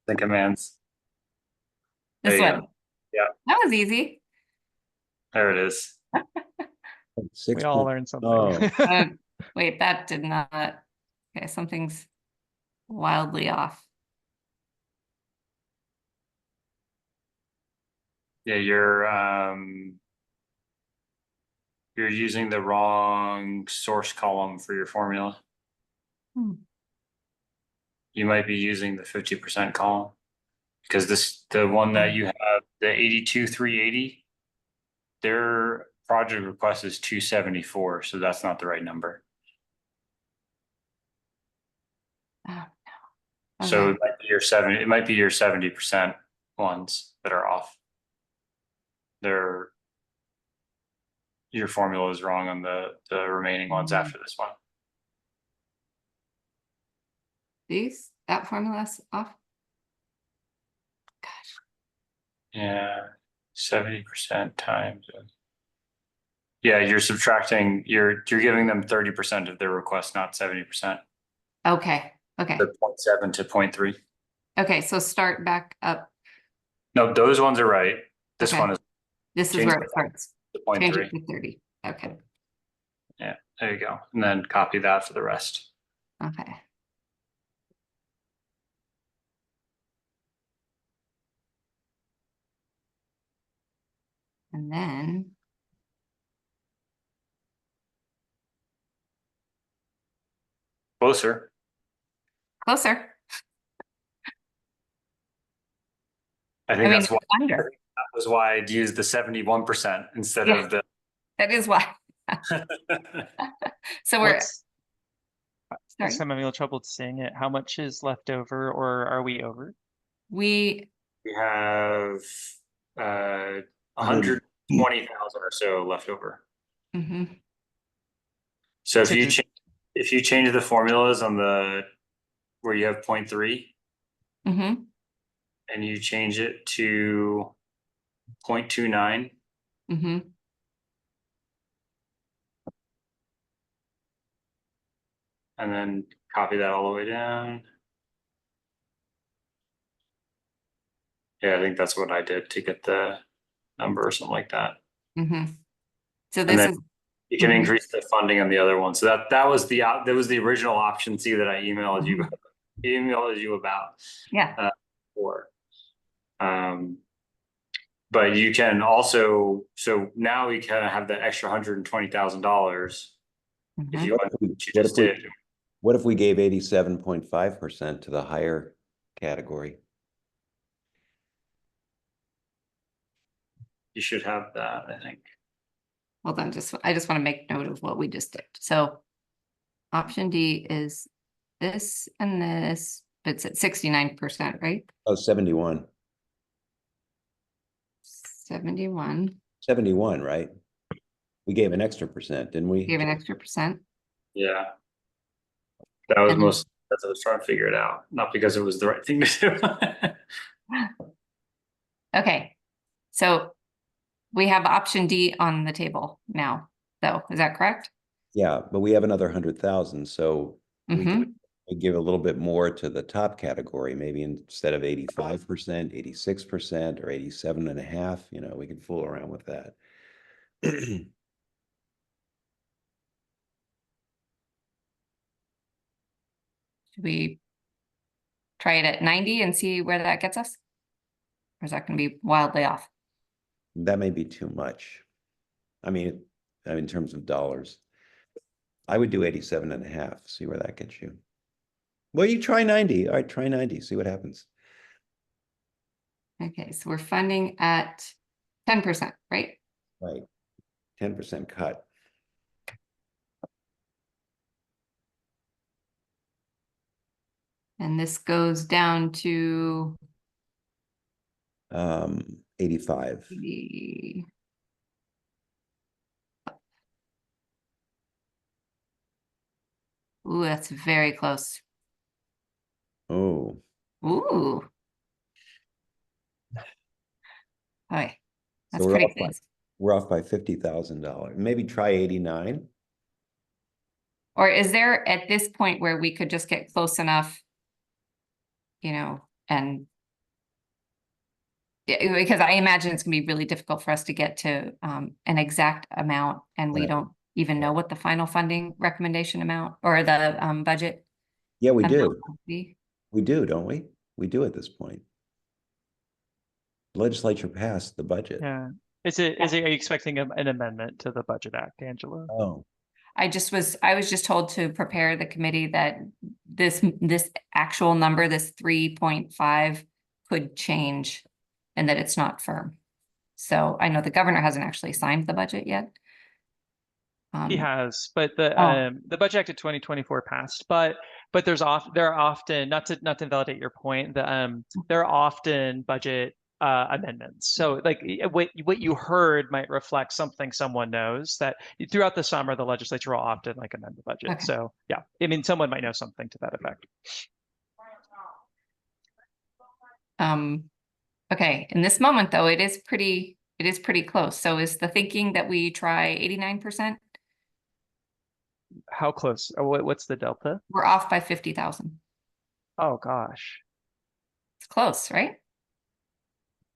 the commands. This There you one. go. Yeah, That was easy. there it is. We all learned something. Oh. Wait, that did not. Okay, something's wildly off. Yeah, you're using the wrong source column for your formula. You might be using the 50% column because the one that you have, the 82,380, their project request is 274, so that's not the right number. Oh, no. So Okay. it might be your 70% ones that are off. Your formula is wrong on the remaining ones after this one. That formula's off. Gosh. Yeah, 70% times. Yeah, you're subtracting. You're giving them 30% of their request, not 70%. Okay. Okay. The 0.7 to 0.3. Okay. So start back up. No, those ones are right. This Okay. one is. This is change where it it starts. to Change 0.3. it to 30. Okay. Yeah, there you go. And then copy that for the rest. Okay. And then Closer. closer. I think that's why. Under. That was why I'd use the 71% instead of the. That is why. So we're. I guess I'm having a little trouble seeing it. How much is left over, or are we over? We have 120,000 or so left over. So if you change the formulas on the where you have 0.3 and you change it to 0.29 and then copy that all the way down. Yeah, I think that's what I did to get the number or something like that. So this is. You can increase the funding on the other one. So that was the original option C that I emailed you about. Yeah. But you can also, so now we kind of have that extra $120,000. If you want, you just did. What if we gave 87.5% to the higher category? You should have that, I think. Hold on, I just want to make note of what we just did. So option D is this and this, but it's at 69%, right? Oh, 71. 71. 71, right? We gave an extra percent, didn't we? Gave an extra percent. Yeah. That was that's what I was trying to figure it out. Not because it was the right thing to do. Okay. So we have option D on the table now. though. Is that correct? Yeah, but we have another 100,000, so we Mhm. can give a little bit more to the top category, maybe instead of 85%, 86% or 87.5, you know, we can fool around with that. Should we try it at 90 and see where that gets us? Or is that going to be wildly off? That may be too much. I mean, in terms of dollars, I would do 87.5, see where that gets you. Well, you try 90. All right, try 90, see what happens. Okay, so we're funding at 10%, right? Right. 10% cut. And this goes down to 85. the ooh, that's very close. Oh. Ooh. Okay, that's So pretty close. we're off by $50,000. Maybe try 89. Or is there at this point where we could just get close enough, you know, and yeah, because I imagine it's gonna be really difficult for us to get to an exact amount, and we Right. don't even know what the final funding recommendation amount or the budget Yeah, we amount do. will be. We do, don't we? We do at this point. The legislature passed the budget. Yeah. Are you expecting an amendment to the Budget Act, Angela? Oh, I was just told to prepare the committee that this actual number, this 3.5, could change and that it's not firm. So I know the governor hasn't actually signed the budget yet. He has, but the Budget Act of 2024 passed. But there are often, not to invalidate your point, there are often budget amendments. So like what you heard might reflect something someone knows, that throughout the summer the legislature will often like amend the budget. Okay. So yeah, I mean someone might know something to that effect. Okay, in this moment though, it is pretty close. So is the thinking that we try 89%? How close? What's the delta? We're off by 50,000. Oh gosh. It's close, right?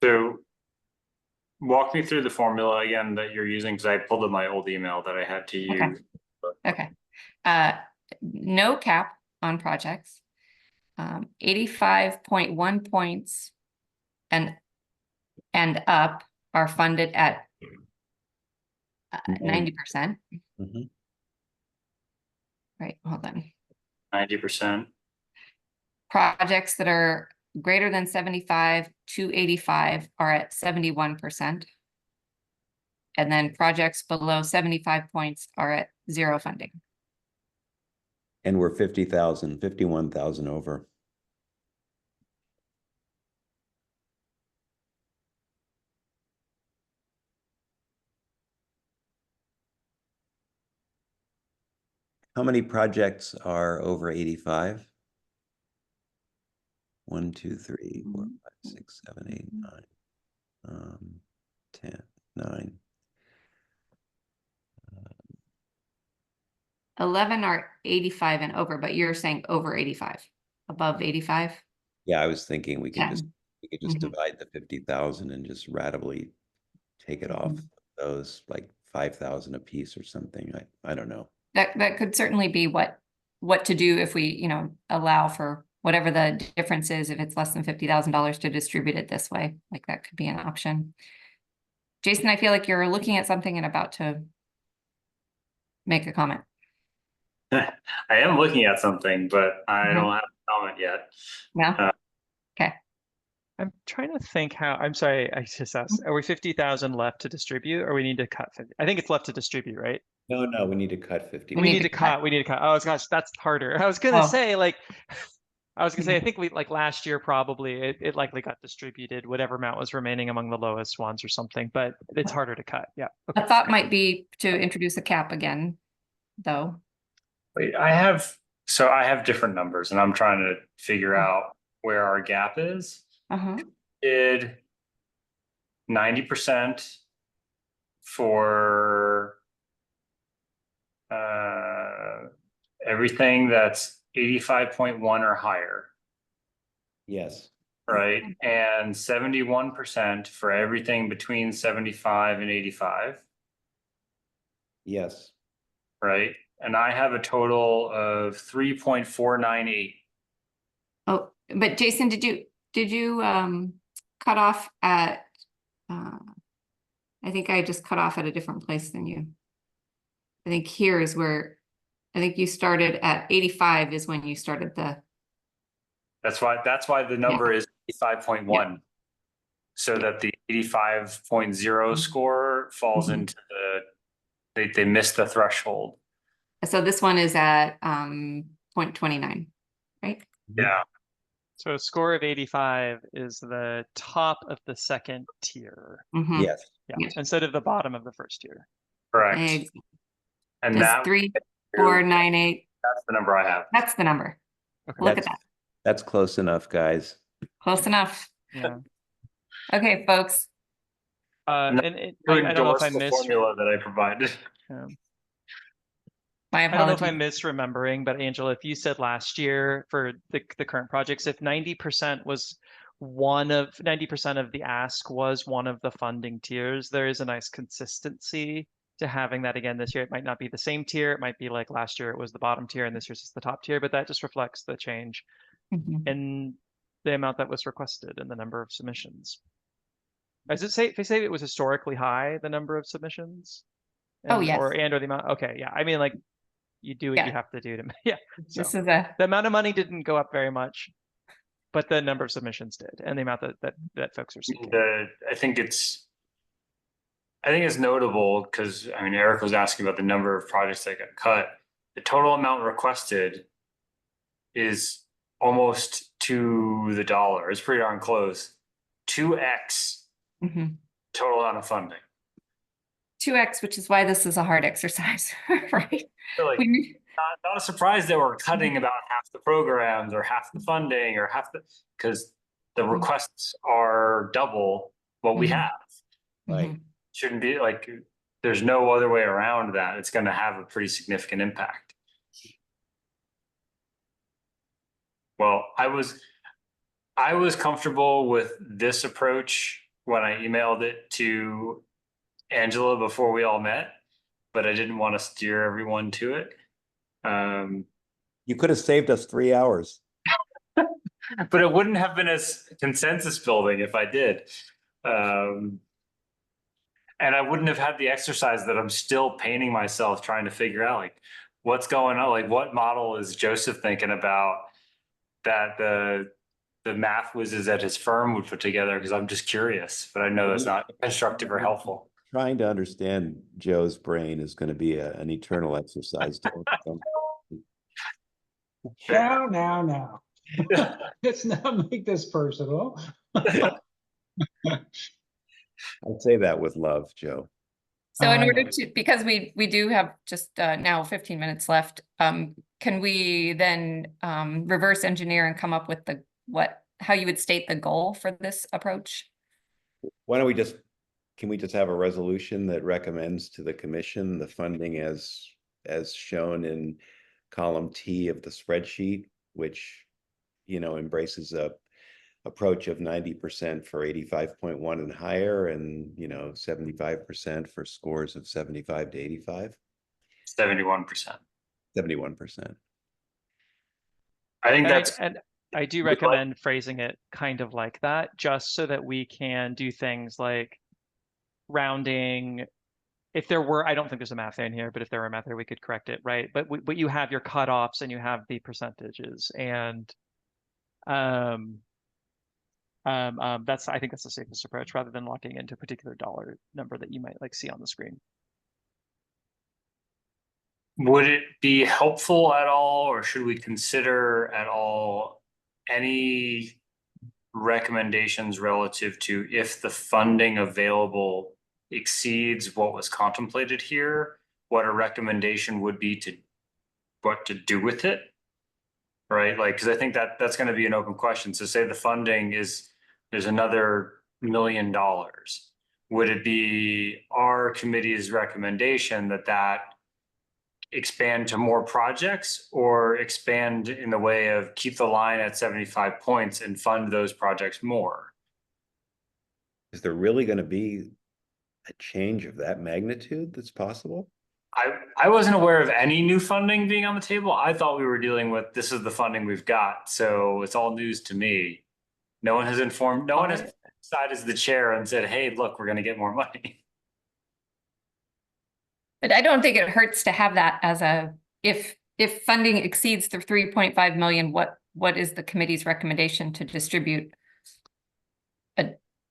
So walk me through the formula again that you're using, because I pulled up my old email that I had to use. Okay. No cap on projects. 85.1 points and up are funded at 90%. Mhm. Right, hold on. 90%. Projects that are greater than 75 to 85 are at 71%. And then projects below 75 points are at 0 funding. And we're 50,000, 51,000 over. How many projects are over 85? 1, 2, 3, 4, 5, 6, 7, 8, 9, 10, 9. 11 are 85 and over, but you're saying over 85, above 85? Yeah, I was thinking we could just 10. divide the 50,000 and just ratably take it off those, like 5,000 a piece or something. I don't know. That could certainly be what to do if we, you know, allow for whatever the difference is, if it's less than $50,000 to distribute it this way, like that could be an option. Jason, I feel like you're looking at something and about to make a comment. I am looking at something, but I don't have a comment yet. No? Okay. I'm trying to think how, I'm sorry, I just asked, are we 50,000 left to distribute, or we need to cut 50? I think it's left to distribute, right? No, we need to cut 50. We need to cut. Oh gosh, that's harder. I was gonna say I think we like last year probably it likely got distributed, whatever amount was remaining among the lowest ones or something, but it's harder to cut. Yeah. A thought might be to introduce a cap again, though. Wait, I have different numbers and I'm trying to figure out where our gap is. Did 90% for everything that's 85.1 or higher, Yes. right? And 71% for everything between 75 and 85, Yes. right? And I have a total of 3.498. Oh, but Jason, did you cut off at I think I just cut off at a different place than you. I think here is where I think you started at 85 is when you started the That's why the number is 85.1. So that the 85.0 score falls into they missed the threshold. so this one is at 0.29, right? Yeah. So a score of 85 is the top of the second tier. Mhm. Yes. Yeah, Yeah. instead of the bottom of the first tier. Correct. Ex- And Does that 3,498, that's the number I have. that's the number. Okay. Look at that. That's close enough, guys. Close enough. Yeah. Okay, folks. And I don't know if I the missed. formula that I provided. My I don't know if I'm apologies. misremembering, but Angela, if you said last year for the current projects, if 90% was 90% of the ask was one of the funding tiers, there is a nice consistency to having that again this year. It might not be the same tier. It might be like last year it was the bottom tier and this year's just the top tier, but that just reflects the change Mhm. in the amount that was requested and the number of submissions. Does it say, if they say it was historically high, the number of submissions? Oh, yes. Or the amount, okay, yeah. I mean, like, you do what you Yeah. have to do to, yeah. So This is a the amount of money didn't go up very much, but the number of submissions did, and the amount that folks are seeking. I think it's notable because I mean Eric was asking about the number of projects that got cut. The total amount requested is almost to the dollar. It's pretty darn close. 2x mhm. total amount of funding. 2x, which is why this is a hard exercise, right? So like We- not a surprise that we're cutting about half the programs or half the funding or half the because the requests are double what we Mhm. have. Right. Mhm. Shouldn't be like there's no other way around that. It's going to have a pretty significant impact. Well, I was comfortable with this approach when I emailed it to Angela before we all met, but I didn't want to steer everyone to it. You could have saved us 3 hours. But it wouldn't have been as consensus building if I did. And I wouldn't have had the exercise that I'm still painting myself trying to figure out like what's going on, like what model is Joseph thinking about that the math whizzes at his firm would put together, because I'm just curious, but I know that's not constructive or helpful. Trying to understand Joe's brain is going to be an eternal exercise. Now. Let's not make this personal. I'd say that with love, Joe. So in order to, because we do have just now 15 minutes left, can we then reverse engineer and come up with how you would state the goal for this approach? Why don't can we just have a resolution that recommends to the commission the funding as shown in column T of the spreadsheet, which, embraces a approach of 90% for 85.1 and higher, and 75% for scores of 75 to 85. 71%. 71%. I think And I do recommend phrasing it kind of like that, just so that we can do things like rounding. If there were, I don't think there's a math in here, but if there were a math there, we could correct it, right? But you have your cutoffs and you have the percentages, and I think that's the safest approach, rather than locking into a particular dollar number that you might see on the screen. Would it be helpful at all, or should we consider at all any recommendations relative to if the funding available exceeds what was contemplated here, what a recommendation would be to what to do with it? Right? Like, because I think that's going to be an open question. So say the funding there's another $1 million. Would it be our committee's recommendation that expand to more projects or expand in the way of keep the line at 75 points and fund those projects more? Is there really going to be a change of that magnitude that's possible? I wasn't aware of any new funding being on the table. I thought we were dealing with this is the funding we've got. So it's all news to me. No one has informed, no one has decided as the chair and said, hey, look, we're going to get more money. But I don't think it hurts to have that as a, if funding exceeds the 3.5 million, what is the committee's recommendation to distribute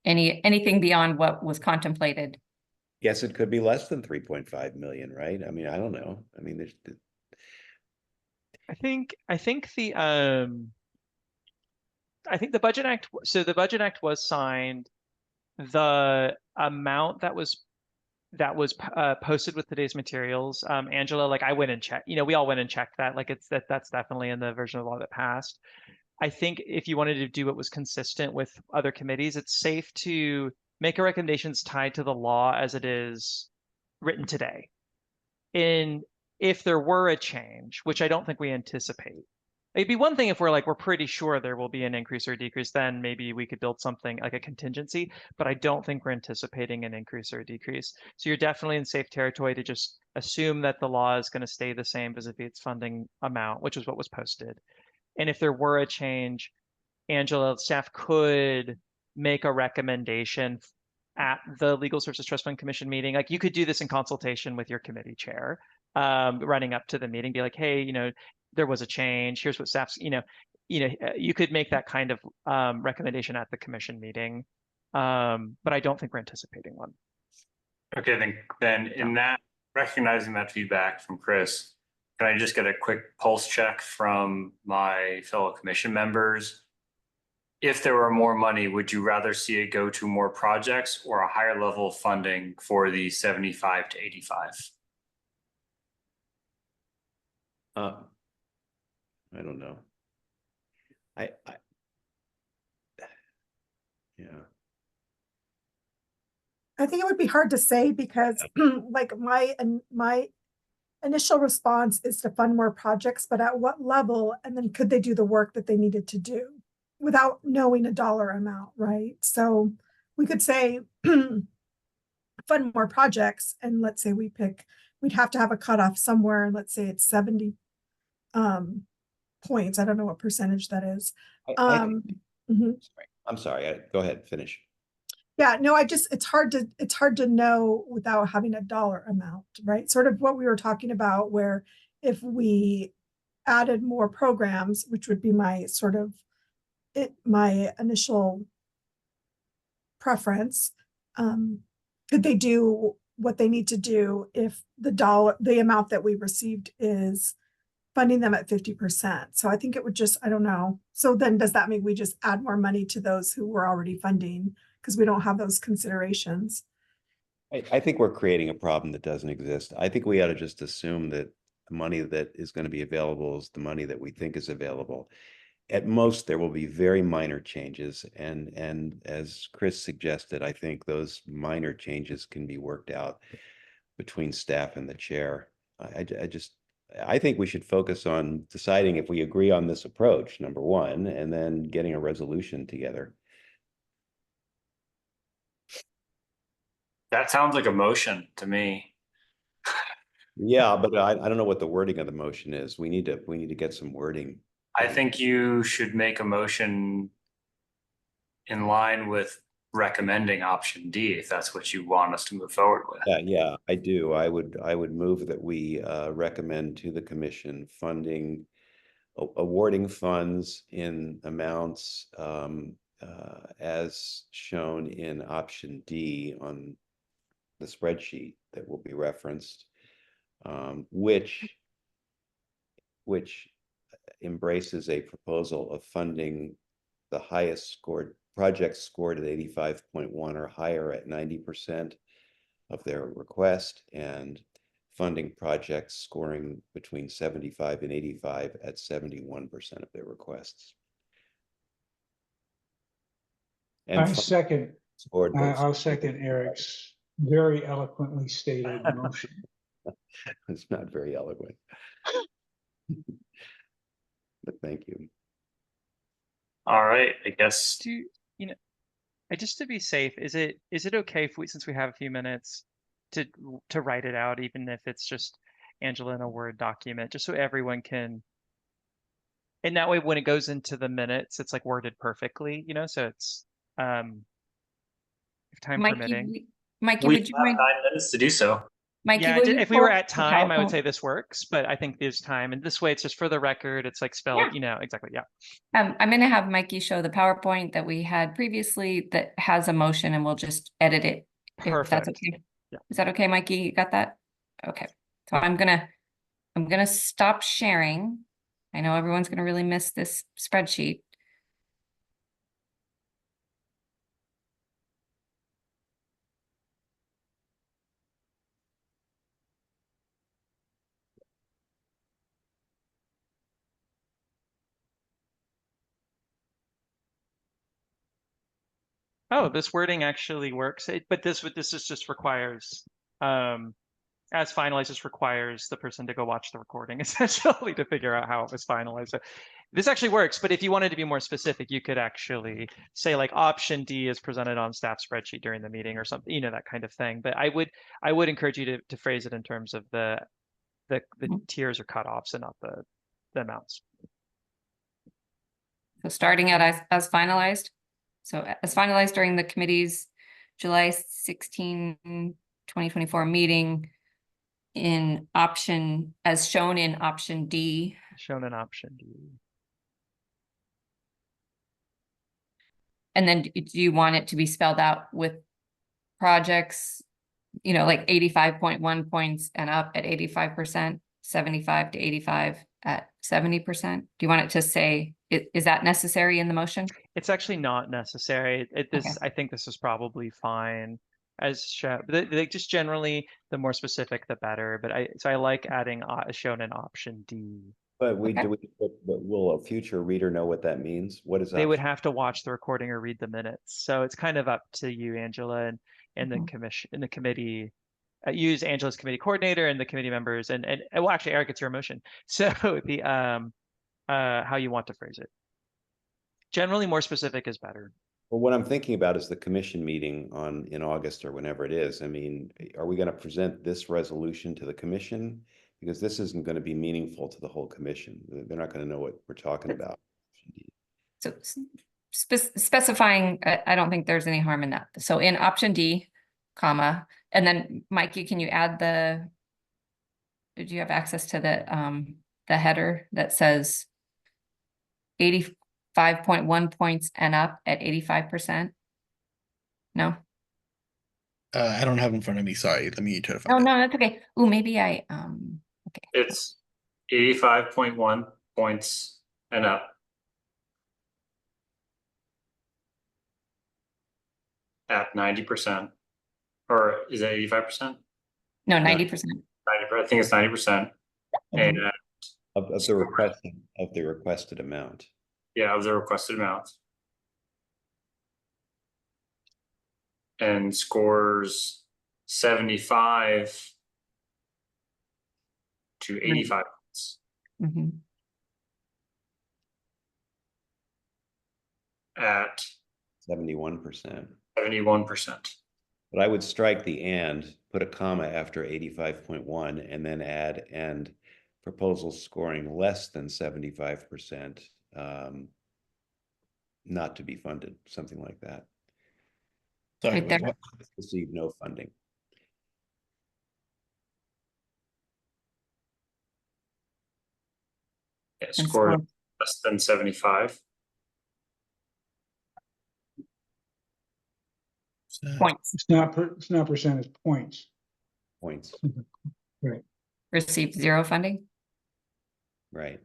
anything beyond what was contemplated? Yes, it could be less than 3.5 million, right? I mean, I don't know. I mean, there's I think the Budget Act, so the Budget Act was signed. The amount that was posted with today's materials, Angela, like I went and checked, we all went and checked that, like that's definitely in the version of the law that passed. I think if you wanted to do what was consistent with other committees, it's safe to make a recommendations tied to the law as it is written today. If there were a change, which I don't think we anticipate, it'd be one thing if we're pretty sure there will be an increase or decrease, then maybe we could build something like a contingency, but I don't think we're anticipating an increase or a decrease. So you're definitely in safe territory to just assume that the law is going to stay the same as if its funding amount, which is what was posted. And if there were a change, Angela, staff could make a recommendation at the Legal Services Trust Fund Commission meeting. Like you could do this in consultation with your committee chair, running up to the meeting, be like, hey, there was a change. Here's what staff's, you could make that kind of recommendation at the commission meeting. But I don't think we're anticipating one. Okay, then in that, recognizing that feedback from Chris, can I just get a quick pulse check from my fellow commission members? If there were more money, would you rather see it go to more projects or a higher level of funding for the 75 to 85? I don't know. Yeah. I think it would be hard to say because like my initial response is to fund more projects, but at what level, and then could they do the work that they needed to do without knowing a dollar amount, right? So we could say fund more projects, and let's say we'd have to have a cutoff somewhere, and let's say it's 70 points. I don't know what percentage that is. I'm sorry, go ahead, finish. Yeah, no, it's hard to know without having a dollar amount, right? Sort of what we were talking about, where if we added more programs, which would be my initial preference, could they do what they need to do if the amount that we received is funding them at 50%? So I think it would I don't know. So then does that mean we just add more money to those who we're already funding? Because we don't have those considerations. I think we're creating a problem that doesn't exist. I think we ought to just assume that the money that is going to be available is the money that we think is available. At most, there will be very minor changes. And as Chris suggested, I think those minor changes can be worked out between staff and the chair. I think we should focus on deciding if we agree on this approach, number one, and then getting a resolution together. That sounds like a motion to me. Yeah, but I don't know what the wording of the motion is. We need to get some wording. I think you should make a motion in line with recommending option D, if that's what you want us to move forward with. Yeah, I do. I would move that we recommend to the commission funding, awarding funds in amounts as shown in option D on the spreadsheet that will be referenced, which embraces a proposal of funding the highest scored projects scored at 85.1 or higher at 90% of their request, and funding projects scoring between 75 and 85 at 71% of their requests. And I'll second Eric's very eloquently stated motion. It's not very eloquent. But thank you. All right, I guess. Do you know, just to be safe, is it okay if we, since we have a few minutes, to write it out, even if it's just Angela in a Word document, just so everyone can, and that way when it goes into the minutes, it's like worded perfectly, you know, so it's if time permitting. Mikey, We would you have mind? 9 minutes to do so. Mikey, Yeah, will you if we were pull at the time, I would PowerPoint? say this works, but I think there's time, and this way it's just for the record, it's like spelled, Yeah. you know, exactly, yeah. I'm gonna have Mikey show the PowerPoint that we had previously that has a motion, and we'll just edit it if that's Perfect. okay. Yeah. Is that okay, Mikey? You got that? Okay. So I'm gonna stop sharing. I know everyone's gonna really miss this spreadsheet. Oh, this wording actually works, but this is just requires, as finalized, just requires the person to go watch the recording essentially to figure out how it was finalized. So this actually works, but if you wanted to be more specific, you could actually say like option D is presented on staff spreadsheet during the meeting or something, you know, that kind of thing. But I would encourage you to phrase it in terms of the tiers or cutoffs and not the amounts. So starting at as finalized. So as finalized during the committee's July 16, 2024 meeting in option, as shown in option D. Shown in option D. And then do you want it to be spelled out with projects, you know, like 85.1 points and up at 85%, 75 to 85 at 70%? Do you want it to say, is that necessary in the motion? It's actually not necessary. Okay. I think this is probably fine as shown. Just generally, the more specific, the better. But I like adding shown in option D. But Okay. but will a future reader know what that means? What is They would option? have to watch the recording or read the minutes. So it's kind of up to you, Angela, and the Mhm. commission, and the committee. Use Angela's committee coordinator and the committee members, and well, actually, Eric, it's your motion. So the how you want to phrase it. Generally, more specific is better. Well, what I'm thinking about is the commission meeting in August or whenever it is. I mean, are we going to present this resolution to the commission? Because this isn't going to be meaningful to the whole commission. They're not going to know what we're talking about. So specifying, I don't think there's any harm in that. So in option D, comma, and then Mikey, can you add did you have access to the header that says 85.1 points and up at 85%? No? I don't have it in front of me. Sorry. Let me try to Oh, find it. no, that's okay. Oh, maybe okay. It's 85.1 points and up. At 90%. Or is it 85%? No, 90%. 90%, I think it's 90%. And Of the requested amount. yeah, of the requested amount. And scores 75 to 85 points. Mhm. At 71%. 71%. But I would strike the and, put a comma after 85.1, and then add and proposals scoring less than 75%, not to be funded, something like that. Sorry, Right there. wait, what? Receive no funding. Yeah, And scored score. less than 75. Points It's not percent, it's points. Points, Right. received 0 funding. right?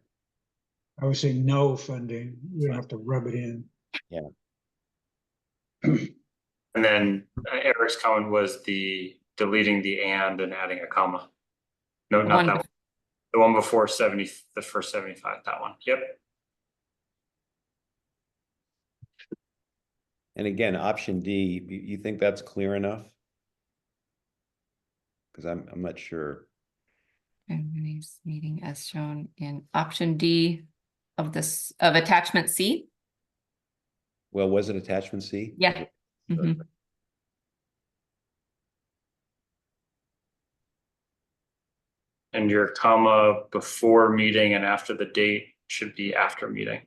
I would say no funding. We don't have to rub it in. Yeah. And then Eric's comment was the deleting the and adding a comma. No, The not one that one. The one before 70, the first 75, that one. Yep. And again, option D, you think that's clear enough? Because I'm not sure. Everybody's meeting as shown in option D of this, of attachment C. Well, was it attachment C? Yeah. Mhm. And your comma before meeting and after the date should be after meeting.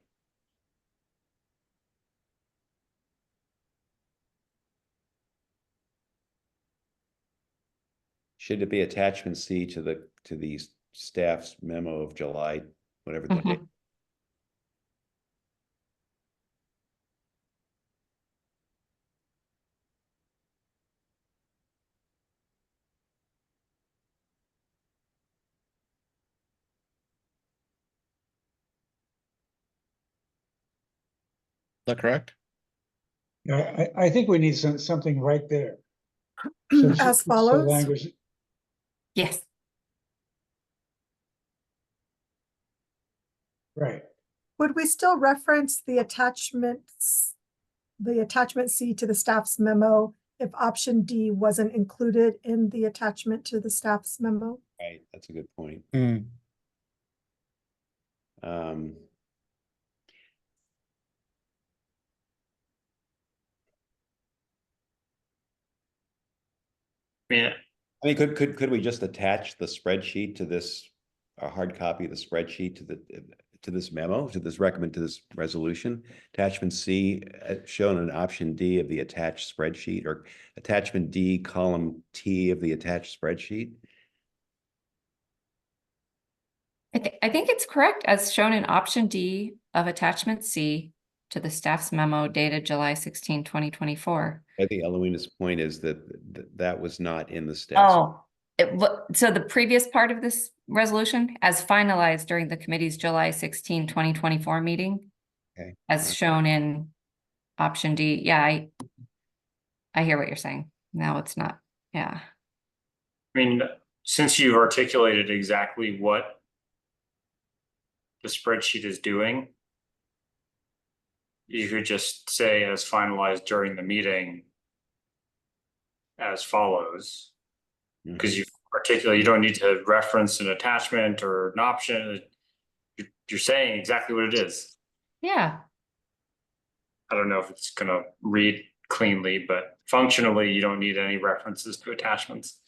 Should it be attachment C to the staff's memo of July, whatever the date? Mhm. Is that correct? Yeah, I think we need something right there. So, As so follows. language, Yes. right. Would we still reference the attachments, the attachment C to the staff's memo if option D wasn't included in the attachment to the staff's memo? Right, that's a good point. Mm. Um, Yeah. I mean, could we just attach the spreadsheet to this, a hard copy of the spreadsheet to this memo, to this resolution? Attachment C shown in option D of the attached spreadsheet, or attachment D column T of the attached spreadsheet? I think it's correct as shown in option D of attachment C to the staff's memo dated July 16, 2024. I think Eloina's point is that that was not in the staff. Oh, so the previous part of this resolution as finalized during the committee's July 16, 2024 meeting, Okay. as shown in option D. Yeah, I hear what you're saying. No, it's not. Yeah. I mean, since you've articulated exactly what the spreadsheet is doing, you could just say as finalized during the meeting as follows. Because you've articulated, you don't need to reference an attachment or an option. You're saying exactly what it is. Yeah. I don't know if it's gonna read cleanly, but functionally, you don't need any references to attachments.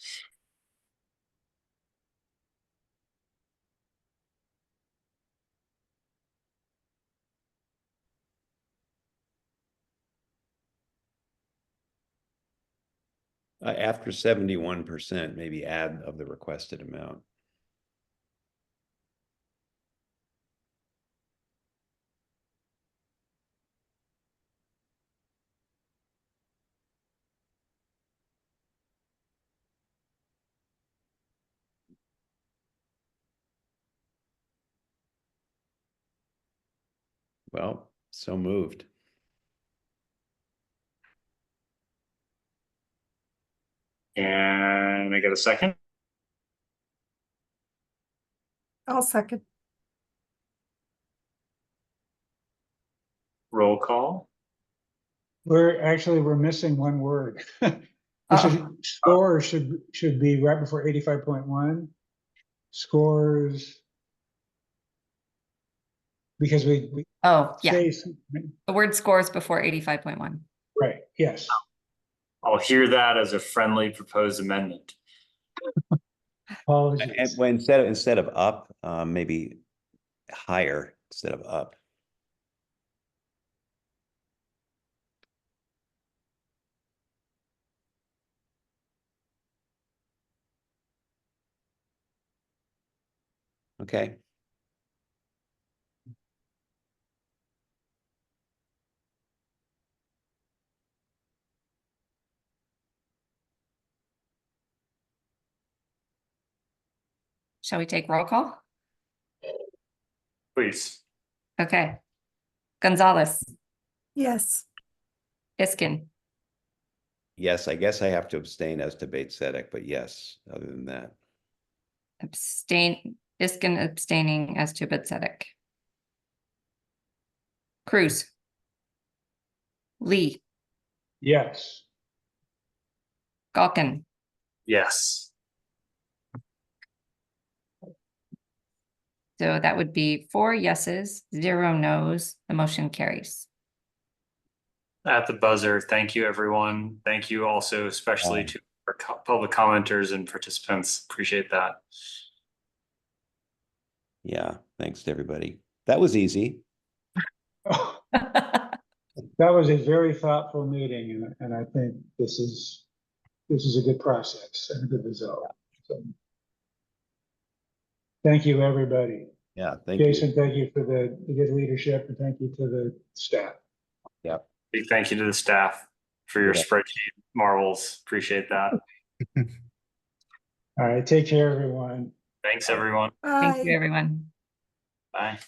After 71%, maybe add of the requested amount. Well, so moved. And I get a second. I'll second. Roll call. We're missing one word. Score should be right before 85.1. Scores. Because we Oh, yeah. say, The word scores before 85.1. right, yes. I'll hear that as a friendly proposed amendment. Apologies. And when instead of up, maybe higher instead of up. Okay. Shall we take roll call? Please. Okay. Gonzalez, Yes. Iskin, Yes, I guess I have to abstain as to Beit Tzedek, but yes, other than that. Iskin abstaining as to Bethzedek. Cruz. Lee, Yes. Galkin, Yes. So that would be 4 yeses, 0 nos. The motion carries. At the buzzer, thank you, everyone. Thank you also especially to our public commenters and participants. Appreciate that. Yeah, thanks to everybody. That was easy. That was a very thoughtful meeting, and I think this is a good process and a good result. So, thank you, everybody. Yeah, thank you. Jason, thank you for the good leadership, and thank you to the staff. Yep. Big thank you to the staff for your Yeah. spreadsheet marvels. Appreciate that. All right, take care, everyone. Thanks, everyone. Thank you, Bye. everyone. Bye.